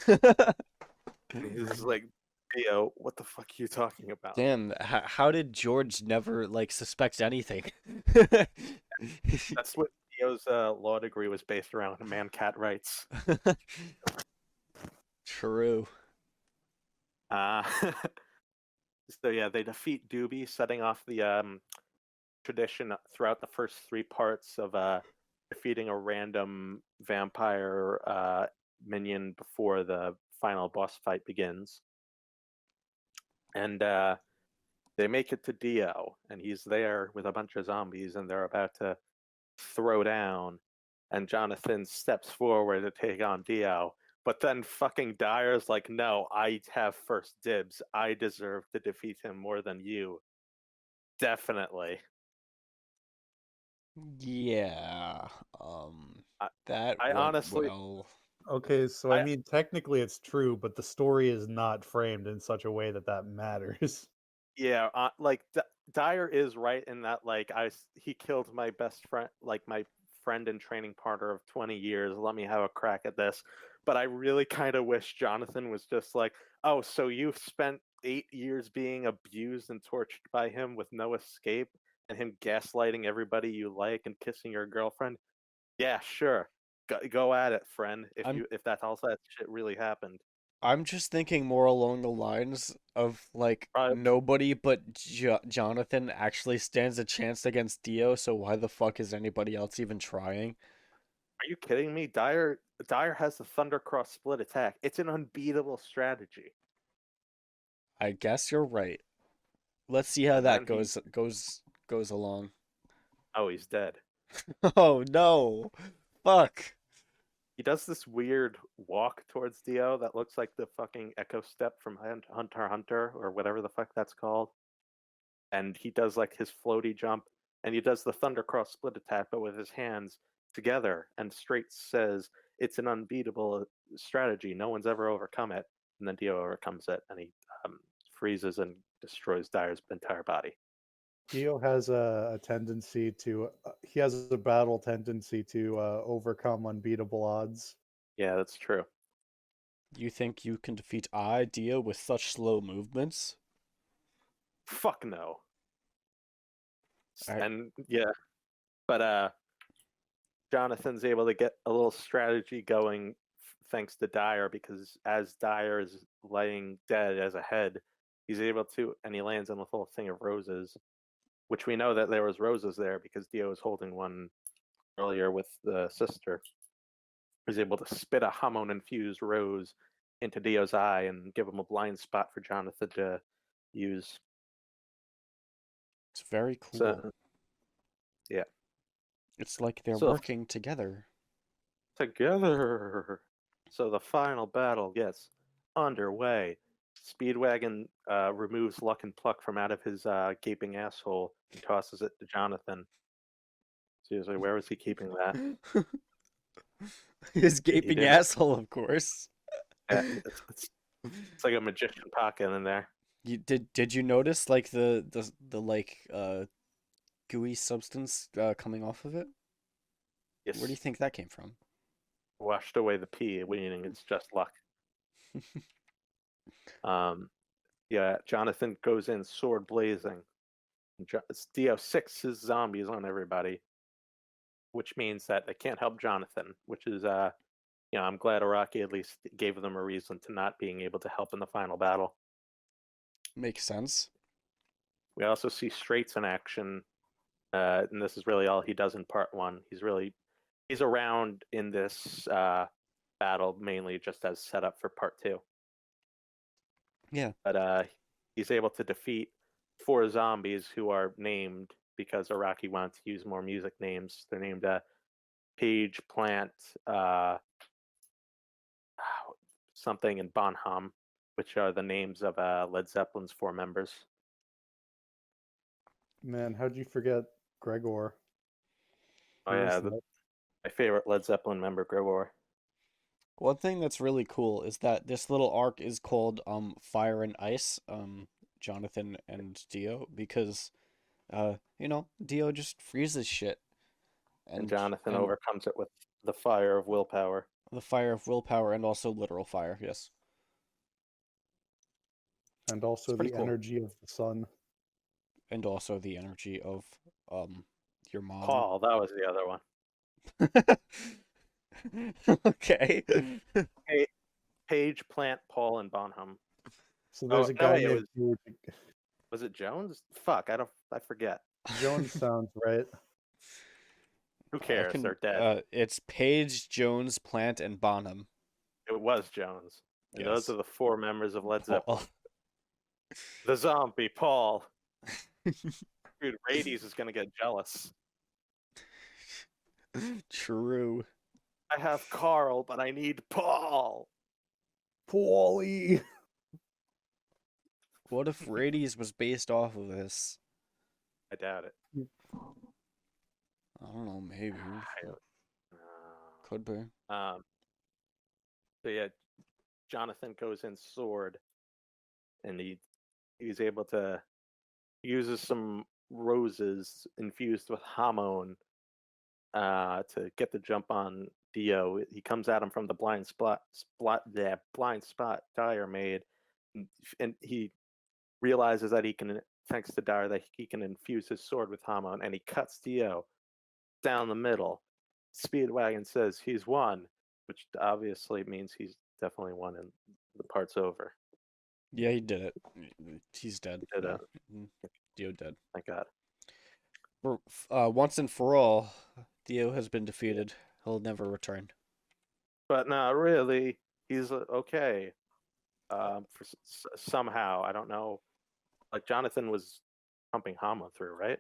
And he was like, Dio, what the fuck are you talking about? Damn, how did George never like suspect anything? That's what Dio's law degree was based around, man cat rights. True. Uh so yeah, they defeat Doobie, setting off the tradition throughout the first three parts of defeating a random vampire minion before the final boss fight begins. And they make it to Dio, and he's there with a bunch of zombies, and they're about to throw down. And Jonathan steps forward to take on Dio. But then fucking Dyer's like, no, I have first dibs. I deserve to defeat him more than you. Definitely. Yeah. I- That I went honestly- well. Okay, so I mean, technically it's true, but the story is not framed in such a way that that matters. Yeah, like Dyer is right in that like he killed my best friend, like my friend and training partner of 20 years. Let me have a crack at this. But I really kind of wish Jonathan was just like, oh, so you've spent 8 years being abused and tortured by him with no escape, and him gaslighting everybody you like and kissing your girlfriend. Yeah, sure, go at it, friend. If that's all that shit really happened. I'm just thinking more along the lines of like Right. nobody but Jonathan actually stands a chance against Dio, so why the fuck is anybody else even trying? Are you kidding me? Dyer has the Thundercross split attack. It's an unbeatable strategy. I guess you're right. Let's see how And that then goes along. Oh, he's dead. Oh no. Fuck. he does this weird walk towards Dio that looks like the fucking Echo Step from Hunter x Hunter or whatever the fuck that's called. And he does like his floaty jump, and he does the Thundercross split attack, but with his hands together. And Straight says it's an unbeatable strategy. No one's ever overcome it. And then Dio overcomes it, and he freezes and destroys Dyer's entire body. Dio has a tendency to he has a battle tendency to overcome unbeatable odds. Yeah, that's true. You think you can defeat Dio with such slow movements? Fuck no. I- And yeah, but Jonathan's able to get a little strategy going thanks to Dyer, because as Dyer is laying dead as a head, he's able to, and he lands on the full thing of roses, which we know that there was roses there because Dio was holding one earlier with the sister. He's able to spit a hormone infused rose into Dio's eye and give him a blind spot for Jonathan to use. It's very cool. So, yeah. It's like they're So- working together. Together. So the final battle gets underway. Speedwagon removes Luck and Pluck from out of his gaping asshole and tosses it to Jonathan. Seriously, where was he keeping that? His gaping didn't. asshole, of course. It's like a magician pocket in there. Did you notice like the like gooey substance coming off of it? Yes. Where do you think that came from? Washed away the pee, meaning it's just luck. Yeah, Jonathan goes in sword blazing. Dio sixes zombies on everybody, which means that they can't help Jonathan, which is I'm glad Araki at least gave them a reason to not being able to help in the final battle. Makes sense. We also see Straits in action, and this is really all he does in part one. He's around in this battle mainly just as setup for part two. Yeah. But he's able to defeat 4 zombies who are named because Araki wanted to use more music names. They're named Page, Plant, something, and Bonham, which are the names of Led Zeppelin's 4 members. Man, how'd you forget Gregor? Oh Who yeah, was that? my favorite Led Zeppelin member, Gregor. One thing that's really cool is that this little arc is called Fire and Ice, Jonathan and Dio, because Dio just freezes shit. And Jonathan overcomes it with the fire of willpower. The fire of willpower and also literal fire, yes. And also It's pretty the cool. energy of the sun. And also the energy of your mom. Paul, that was the other one. Okay. Page, Plant, Paul, and Bonham. So there's a guy named Was it Jones? Fuck, I forget. Jones sounds right. Who cares? They're dead. It's Page, Jones, Plant, and Bonham. It was Jones. And those Yes. are the 4 members of Led Paul. Zeppelin. The zombie, Paul. Dude, Rades is gonna get jealous. True. I have Carl, but I need Paul. Paulie. What if Rades was based off of this? I doubt it. I don't know, maybe. Could be. So yeah, Jonathan goes in sword, and he's able to uses some roses infused with hormone to get the jump on Dio. He comes at him from the blind spot Dyer made, and he realizes that he can, thanks to Dyer, that he can infuse his sword with hormone, and he cuts Dio down the middle. Speedwagon says he's won, which obviously means he's definitely won and the part's over. Yeah, he did it. He's dead. He did it. Dio dead. Thank God. Once and for all, Dio has been defeated. He'll never return. But not really. He's okay. Somehow, I don't know. Like Jonathan was pumping Hama through, right?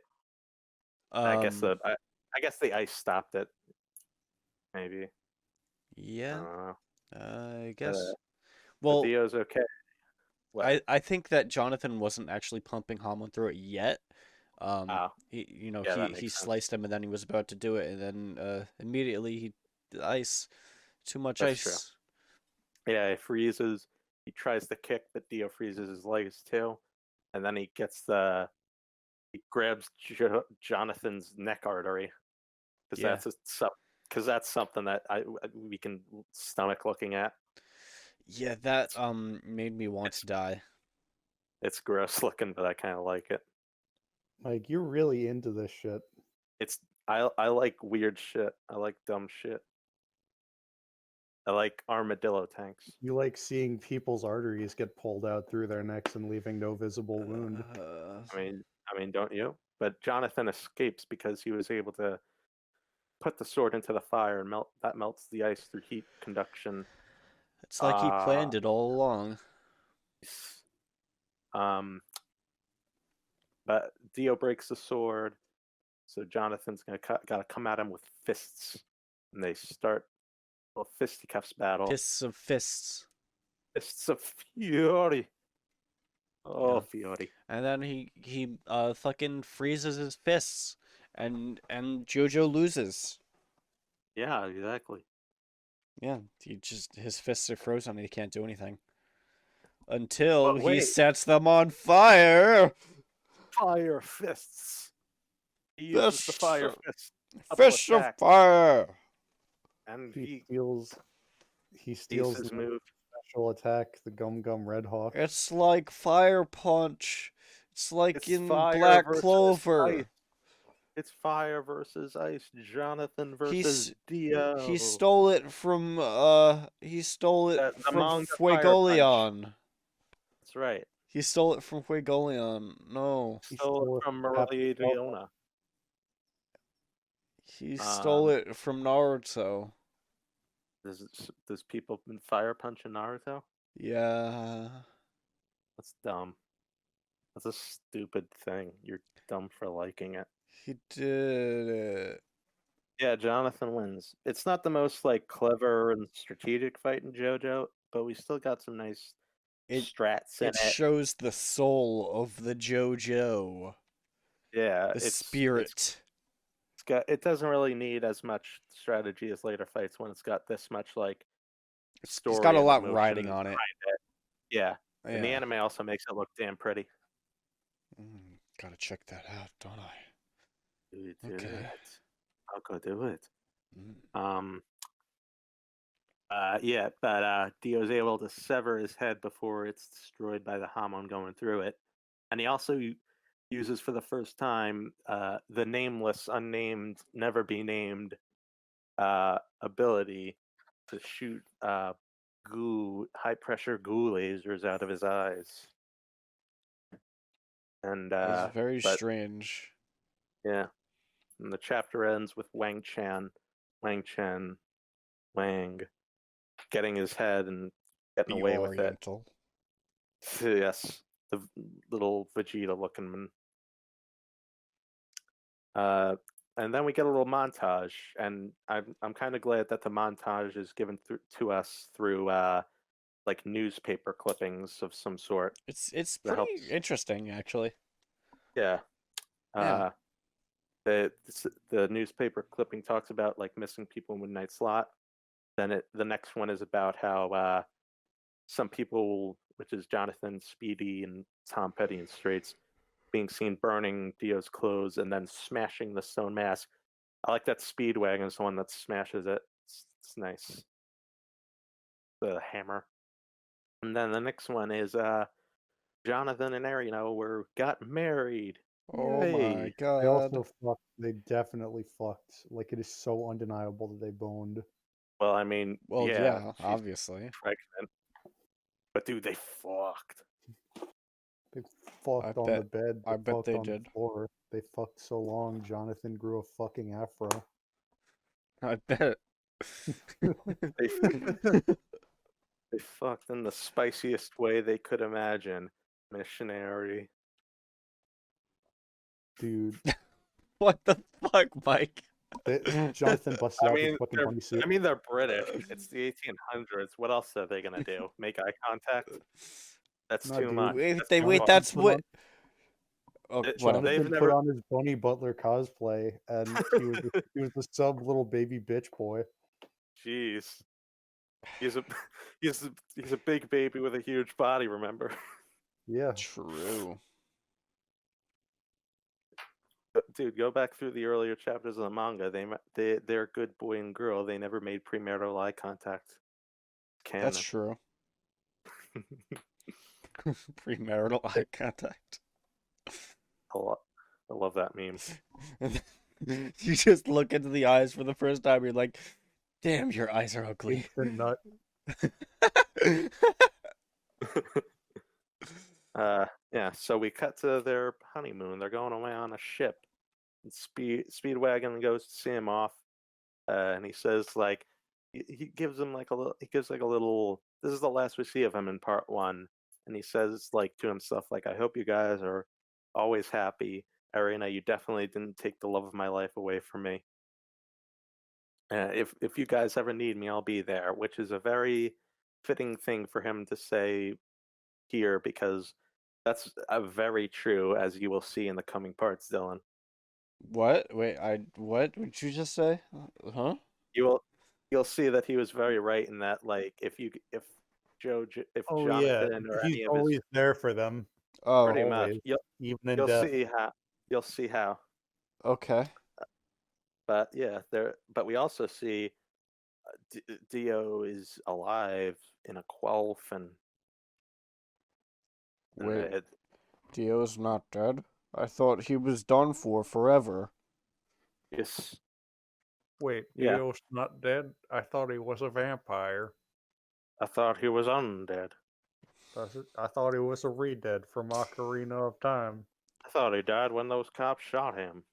I guess the ice stopped it. Maybe. Yeah, I Uh, guess. but Well, Dio's okay. What? I think that Jonathan wasn't actually pumping Hamon through it yet. Oh, yeah, that He makes sense. sliced him and then he was about to do it, and then immediately ice, too much That's true. ice. Yeah, he freezes. He tries to kick, but Dio freezes his legs too, and then he grabs Jonathan's neck artery because Yeah, that's something that we can stomach looking at. yeah, that made me want to It's die. it's gross looking, but I kind of like it. Like, you're really into this shit. It's I like weird shit. I like dumb shit. I like armadillo tanks. You like seeing people's arteries get pulled out through their necks and leaving no visible wound. Uh, I mean, don't you? But Jonathan escapes because he was able to put the sword into the fire and melts the ice through heat conduction. it's like he Uh planned it all along. um but Dio breaks the sword, so Jonathan's gotta come at him with fists. And they start a fisticuffs battle. Fists of fists. Fists of fury. Oh, Yeah. fury. And then he fucking freezes his fists, and Jojo loses. Yeah, exactly. Yeah, his fists are frozen and he can't do anything until But he wait, sets them on fire. fire fists. He uses the Fists, fire fist double fists of attack, fire. and He he steals he sees steals his the move. special attack, the Gum Gum Red Hawk. It's like fire punch. It's like It's in fire Black versus ice. Clover. It's fire versus ice. Jonathan versus He's he Dio. stole it The from manga fire punch. Fuegoleon. That's right. He stole it from Fuegoleon. No. He Stole it stole it from from Captain Falcon. Muraliona. He stole Um, it from Naruto. does people fire punch in Naruto? Yeah. That's dumb. That's a stupid thing. You're dumb for liking it. He did it. Yeah, Jonathan wins. It's not the most like clever and strategic fight in JoJo, but we still got some nice It strats in it it. shows the soul of the JoJo. Yeah, The it's spirit. got it doesn't really need as much strategy as later fights when it's got this much like It's got story a and lot emotion riding on it. behind it. Yeah, and the Yeah. anime also makes it look damn pretty. Gotta check that out, don't I? Do Okay. it. I'll go do it. Mm. Yeah, but Dio's able to sever his head before it's destroyed by the Hamon going through it. And he also uses for the first time the nameless, unnamed, never be named ability to shoot high pressure goo lasers out of his eyes. And It's very but strange. yeah, and the chapter ends with Wang getting his head and getting The away with it. Oriental. Yes, the little Vegeta looking man. And then we get a little montage, and I'm kind of glad that the montage is given to us through like newspaper clippings of some sort. It's That pretty helps. interesting, actually. Yeah. Yeah. The newspaper clipping talks about like missing people in Midnight Slot. Then the next one is about how some people, which is Jonathan, Speedy, and Tom Petty and Straits, being seen burning Dio's clothes and then smashing the stone mask. I like that Speedwagon is the one that smashes it. It's nice. The hammer. And then the next one is Jonathan and Arino got married. Oh my Yay! They god. also fucked. They definitely fucked. Like, it is so undeniable that they boned. Well, I mean, Well, yeah, yeah, she's obviously. pregnant. But dude, they fucked. They fucked on the bed. They I bet fucked they on did. the floor. They fucked so long, Jonathan grew a fucking afro. I bet. They they fucked in the spiciest way they could imagine. Missionary. Dude, What the fuck, Mike? Jonathan busted I out his mean, fucking they're bunny suit. I mean they're British. It's the 1800s. What else are they gonna do? Make eye contact? That's No, too dude. much. Wait, That's they too wait. far. Jonathan That's put on what. Oh, whatever. They've Jonathan put never. on his Bunny Butler cosplay, and he was the sub little baby bitch boy. Jeez, he's a he's a big baby with a huge body. Remember? Yeah. True. Dude, go back through the earlier chapters of the manga. They're a good boy and girl. They never made premarital eye contact. That's Canon. true. Premarital eye contact. I love that meme. You just look into the eyes for the first time. You're like, "Damn, your eyes are ugly." Instant nut. Yeah. So we cut to their honeymoon. They're going away on a ship. And Speedwagon goes to see him off, and he says like he gives him like a little. He gives like a little. This is the last we see of him in part one, and he says like to himself like, "I hope you guys are always happy, Arena. You definitely didn't take the love of my life away from me. If you guys ever need me, I'll be there," which is a very fitting thing for him to say here because that's very true, as you will see in the coming parts, Dylan. What? Wait, what did you just say? Huh? You'll see that he was very right in that, like, if Oh yeah, Jonathan or he's any of his always there for them, Oh, pretty much always, even in you'll death. see how. okay. But yeah, but we also see Dio is alive in a quelf, and Wait, it, Dio's not dead? I thought he was done for forever. it's Wait, yeah. Dio's not dead? I thought he was a vampire. I thought he was undead. I thought he was a re-dead from Ocarina of Time. I thought he died when those cops shot him.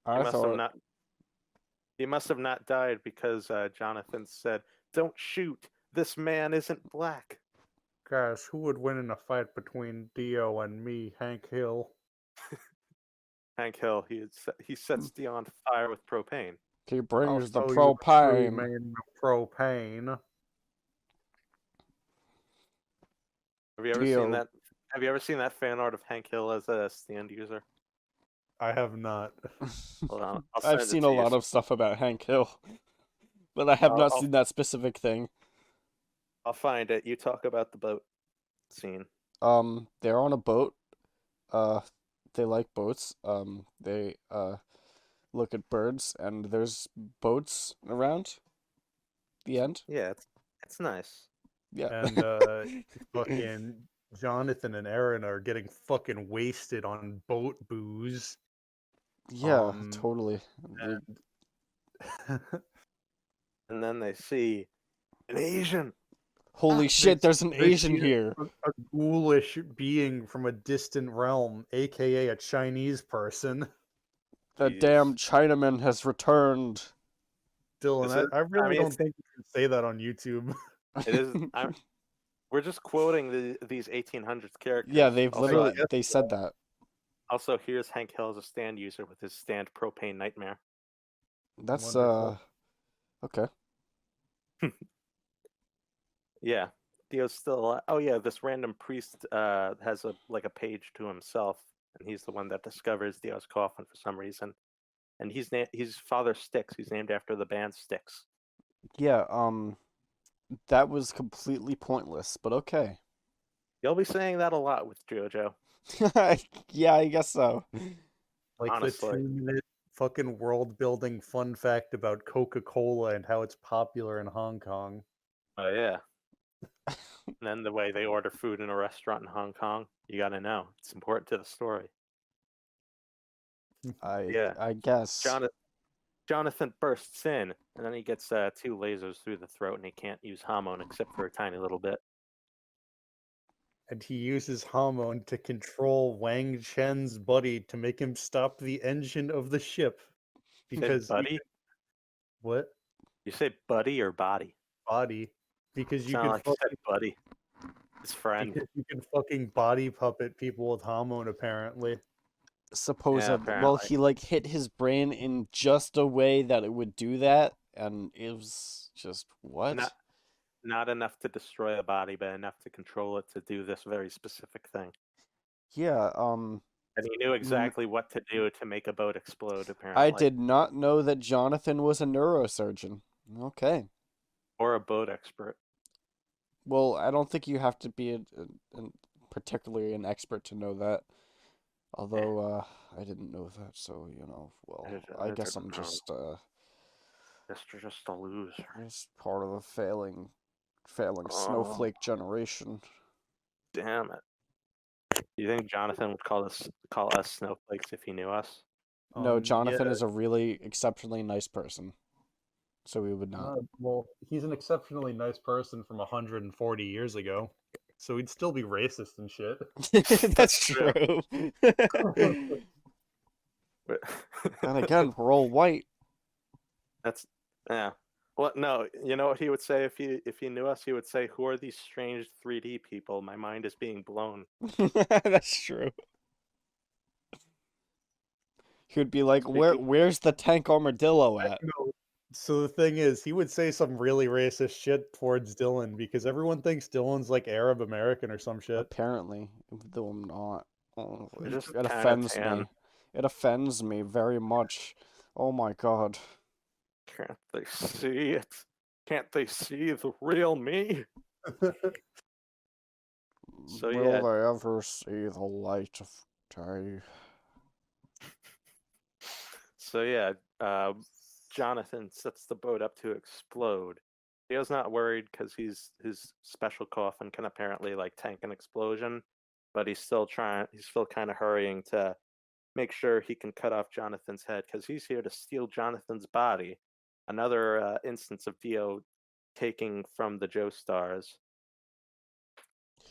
He I must have thought. not. He must have not died because Jonathan said, "Don't shoot. This man isn't black." Guys, who would win in a fight between Dio and me, Hank Hill? Hank Hill, he sets Dio on fire with propane. He I'll brings the show you the tree propane. made of propane. Have you ever seen Dio. that? Have you ever seen that fan art of Hank Hill as a stand user? I have not. Hold on, I'll I've send it seen to a you. lot of stuff about Hank Hill, but I have not I'll seen that specific thing. find it. You talk about the boat scene. They're on a boat. Uh, they like boats. They look at birds, and there's boats around. The end. Yeah, it's nice. Yeah. And fucking Jonathan and Aaron are getting fucking wasted on boat booze. Yeah, totally. And then they see an Asian. Holy shit, there's an They Asian see here. a ghoulish being from a distant realm, aka a Chinese person. The Jeez. damn Chinaman has returned. Dylan, I really mean, don't think you can say that on YouTube. it is. We're just quoting these 1800s characters. Yeah, they've Also, literally they said that. Also, here's Hank Hill as a stand user with his stand propane nightmare. That's Wonderful. okay. Yeah, Dio's still alive. Oh yeah, this random priest has a page to himself, and he's the one that discovers Dio's coffin for some reason. And he's Father Styx. He's named after the band Styx. Yeah, that was completely pointless, but okay. You'll be saying that a lot with JoJo. Yeah, I guess so. Like Honestly. the 2-minute fucking world building fun fact about Coca-Cola and how it's popular in Hong Kong. Oh yeah. And then the way they order food in a restaurant in Hong Kong, you gotta know. It's important to the story. I guess. Jonathan bursts in, and then he gets 2 lasers through the throat, and he can't use Hamon except for a tiny little bit. And he uses Hamon to control Wang Chen's buddy to make him stop the engine of the ship. Because buddy? What? You say buddy or body? Body. Because you Sound can like you said buddy. His friend. because you can fucking body puppet people with Hamon apparently. supposed, Yeah, well, apparently. he like hit his brain in just a way that it would do that, and it was just what? Not not enough to destroy a body, but enough to control it to do this very specific thing. Yeah, And he knew n- exactly what to do to make a boat explode, I apparently. did not know that Jonathan was a neurosurgeon. Okay. Or a boat expert. Well, I don't think you have to be particularly an expert to know that. Eh, Although I didn't know that, so well, I I guess didn't I'm know. Just a loser. just part of the failing Oh, snowflake generation. damn it. Do you think Jonathan would call us snowflakes if he knew us? No, Yeah. Jonathan is a really exceptionally nice person, so we would not. Well, he's an exceptionally nice person from 140 years ago, so he'd still be racist and shit. That's True. true. But- And again, we're all white. That's yeah. Well, no, you know what he would say if he knew us? He would say, "Who are these strange 3D people? My mind is being blown." That's true. He would be like, Speaking, where's the tank armadillo at? No. So the thing is, he would say some really racist shit towards Dylan because everyone thinks Dylan's like Arab American or some shit. Apparently, though I'm not. Oh, they're just it kind of offends tan. me. It offends me very much. Oh my god. Can't they see it? Can't they see the real me? So Will yeah, they ever see the light of day? so yeah. Jonathan sets the boat up to explode. Theo's not worried because his special coffin can apparently like tank an explosion, but he's still trying. He's still kind of hurrying to make sure he can cut off Jonathan's head because he's here to steal Jonathan's body. Another instance of Dio taking from the Joestars.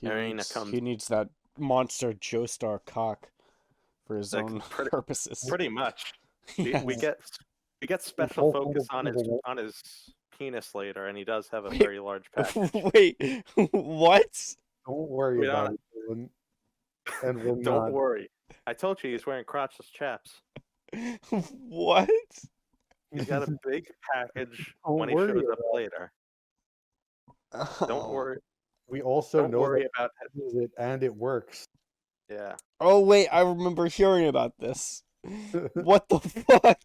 Arena comes He needs that monster Joestar cock for his like own pretty, purposes. pretty much. We, we Yes. get we get special focus on his penis later, and he does have a Wait, very large package. wait, what? Don't worry We about don't. it, Dylan. And we're Don't not. worry. I told you he's wearing crotchless chaps. What? He's got a big package Don't when he worry shows up about later. Don't Um, worry. it. We also Don't know that worry about he uses it and it works. yeah. oh wait, I remember hearing about this. What the fuck?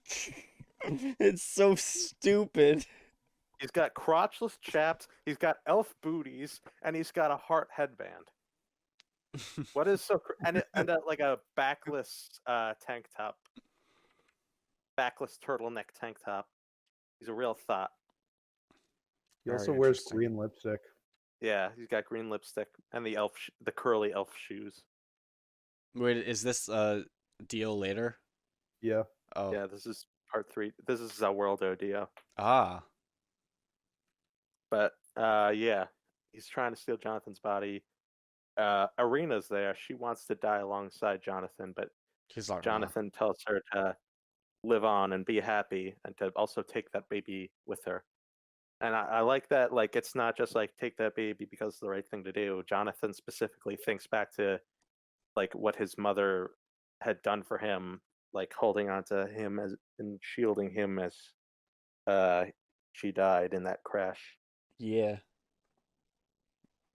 It's so stupid. He's got crotchless chaps. He's got elf booties, and he's got a heart headband. What is so like a backless tank top, backless turtleneck tank top. He's a real thought. He Very also wears interesting. green lipstick. Yeah, he's got green lipstick and the curly elf shoes. Wait, is this deal later? Yeah. Oh. Yeah, this is part 3. This is a World ODO. Ah. But yeah, he's trying to steal Jonathan's body. Arena's there. She wants to die alongside Jonathan, but He's like, nah. Jonathan tells her to live on and be happy and to also take that baby with her. And I like that, like, it's not just like take that baby because it's the right thing to do. Jonathan specifically thinks back to like what his mother had done for him, like holding on to him as and shielding him as uh she died in that crash. Yeah.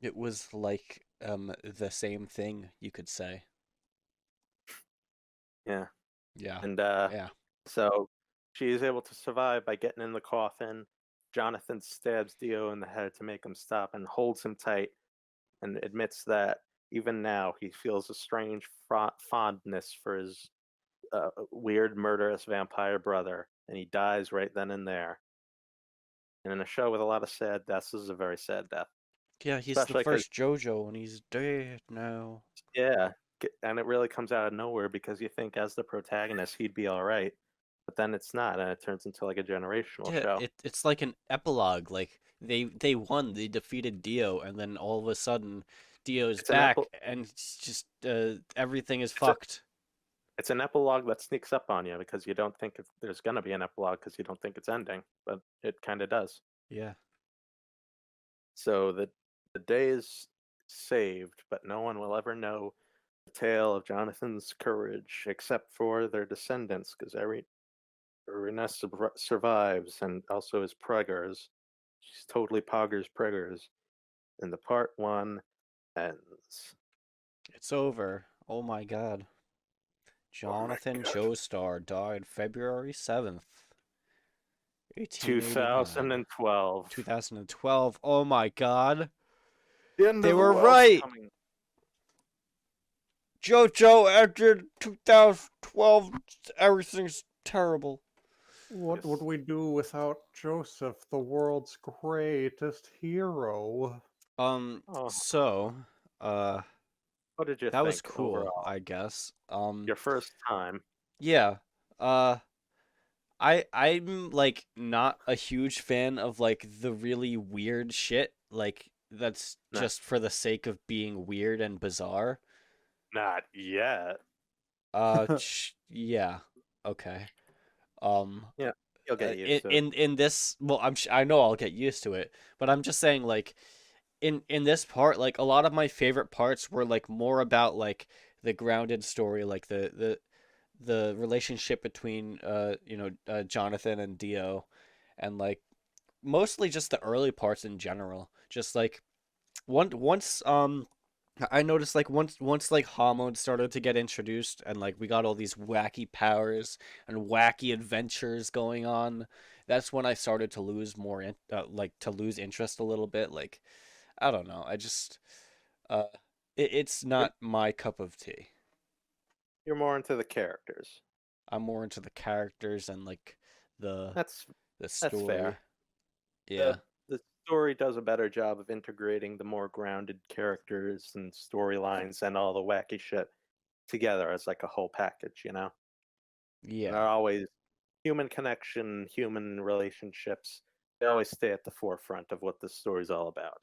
It was like the same thing, you could say. Yeah. Yeah. And Yeah. so she is able to survive by getting in the coffin. Jonathan stabs Dio in the head to make him stop and holds him tight and admits that even now he feels a strange fondness for his weird, murderous vampire brother, and he dies right then and there. And in a show with a lot of sad deaths, this is a very sad death. Yeah, he's the Especially because, first Jojo and he's dead now. yeah, and it really comes out of nowhere because you think as the protagonist he'd be all right, but then it's not, and it turns into like a generational Yeah, show. it's like an epilogue. Like they won, they defeated Dio, and then all of a sudden Dio's It's an back and it's just everything is it's a, fucked. it's an epilogue that sneaks up on you because you don't think there's gonna be an epilogue because you don't think it's ending, but it kind of does. Yeah. So the day is saved, but no one will ever know the tale of Jonathan's courage, except for their descendants, because Irina survives and also his preggers. She's totally poggers preggers. And the part one ends. It's over. Oh my god. Oh my Jonathan god. Joestar died February 7th, 1889. 2012. 2012. Oh my god. The end They of the were world's right. coming. Jojo entered 2012. Everything's terrible. What would Yes. we do without Joseph, the world's greatest hero? Oh, So, uh, what did you that was think cool, overall? I guess. Your first time. Yeah. Uh, I'm like not a huge fan of like the really weird shit, like that's Not, just for the sake of being weird and bizarre. not yet. Yeah. Okay. Um, Yeah, you'll get in used to it. in this, well, I know I'll get used to it, but I'm just saying like in this part, like a lot of my favorite parts were like more about like the grounded story, like the relationship between Jonathan and Dio, and like mostly just the early parts in general. Just like once I noticed like once like hormones started to get introduced and like we got all these wacky powers and wacky adventures going on, that's when I started to lose like to lose interest a little bit. Like I don't know, I just uh it's You're, not my cup of tea. you're more into the characters. I'm more into the characters and like the That's the that's story. fair. Yeah. The story does a better job of integrating the more grounded characters and storylines and all the wacky shit together as like a whole package, you know? And they're Yeah. always human connection, human relationships. They always stay at the forefront of what the story's all about.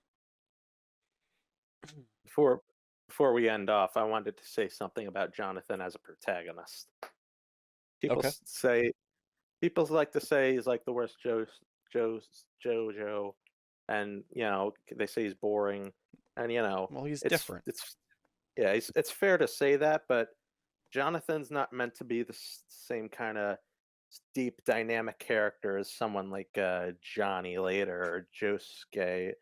Before before we end off, I wanted to say something about Jonathan as a protagonist. People Okay. say people like to say he's like the worst Jojo, and they say he's boring, and Well, he's it's different. it's yeah, it's fair to say that, but Jonathan's not meant to be the same kind of deep dynamic character as someone like Johnny later or Josuke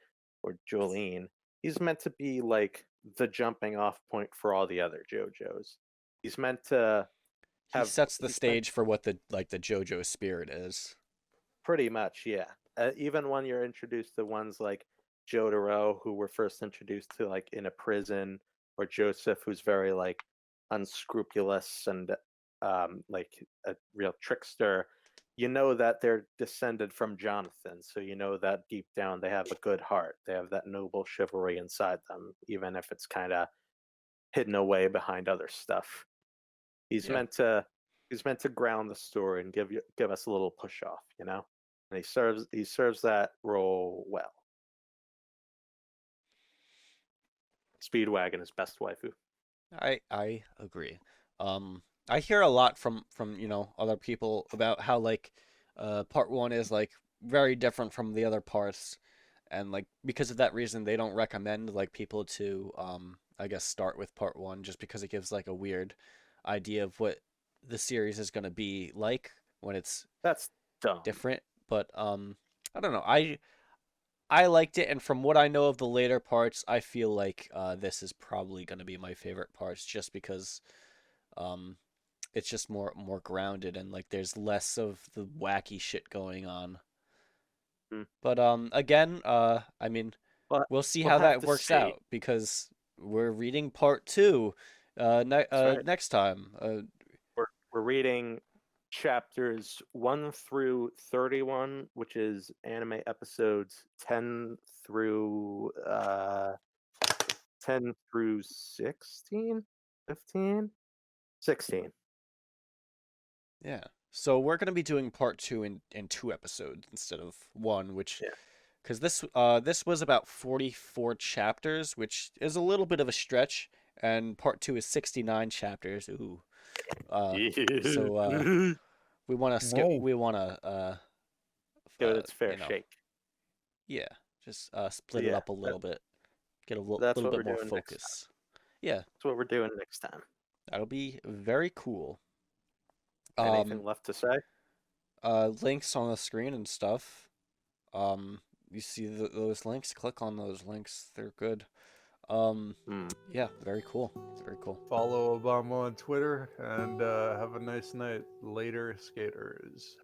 or Jolene. He's meant to be like the jumping off point for all the other JoJos. He's meant to He have sets the he's meant stage for what the JoJo spirit is. Pretty much, yeah. Even when you're introduced to ones like Jotaro, who were first introduced to like in a prison, or Joseph, who's very like unscrupulous and like a real trickster, you know that they're descended from Jonathan. So you know that deep down they have a good heart. They have that noble chivalry inside them, even if it's kind of hidden away behind other stuff. He's Yeah. meant to he's meant to ground the story and give us a little push off, you know? And he serves that role well. Speedwagon is best waifu. I agree. I hear a lot from other people about how like part one is like very different from the other parts, and like because of that reason they don't recommend like people to I guess start with part one just because it gives like a weird idea of what the series is gonna be like when it's That's dumb. different. But I don't know. I liked it, and from what I know of the later parts, I feel like this is probably going to be my favorite parts, just because um, it's just more grounded and like there's less of the wacky shit going on. Hmm. But again, I mean, But we'll see we'll how have that to works see. out because we're reading part two, That's right. next time. We're reading chapters 1 through 31, which is anime episodes 10 through 16, 15, 16. Yeah. So we're gonna be doing part two in two episodes instead of one, which Yeah. because this was about 44 chapters, which is a little bit of a stretch, and part two is 69 chapters. Ooh. So we want to skip. Whoa. We want to Give it its fair you know, shake. yeah, just So split it yeah, up a little bit, get a that's little what bit we're more doing next time. focus. Yeah, That's what we're doing next time. that'll be very cool. Anything left to say? Links on the screen and stuff. You see those links? Click on those links. They're good. Um, Hmm. yeah, very cool. Very cool. Follow Obama on Twitter and have a nice night. Later, skaters.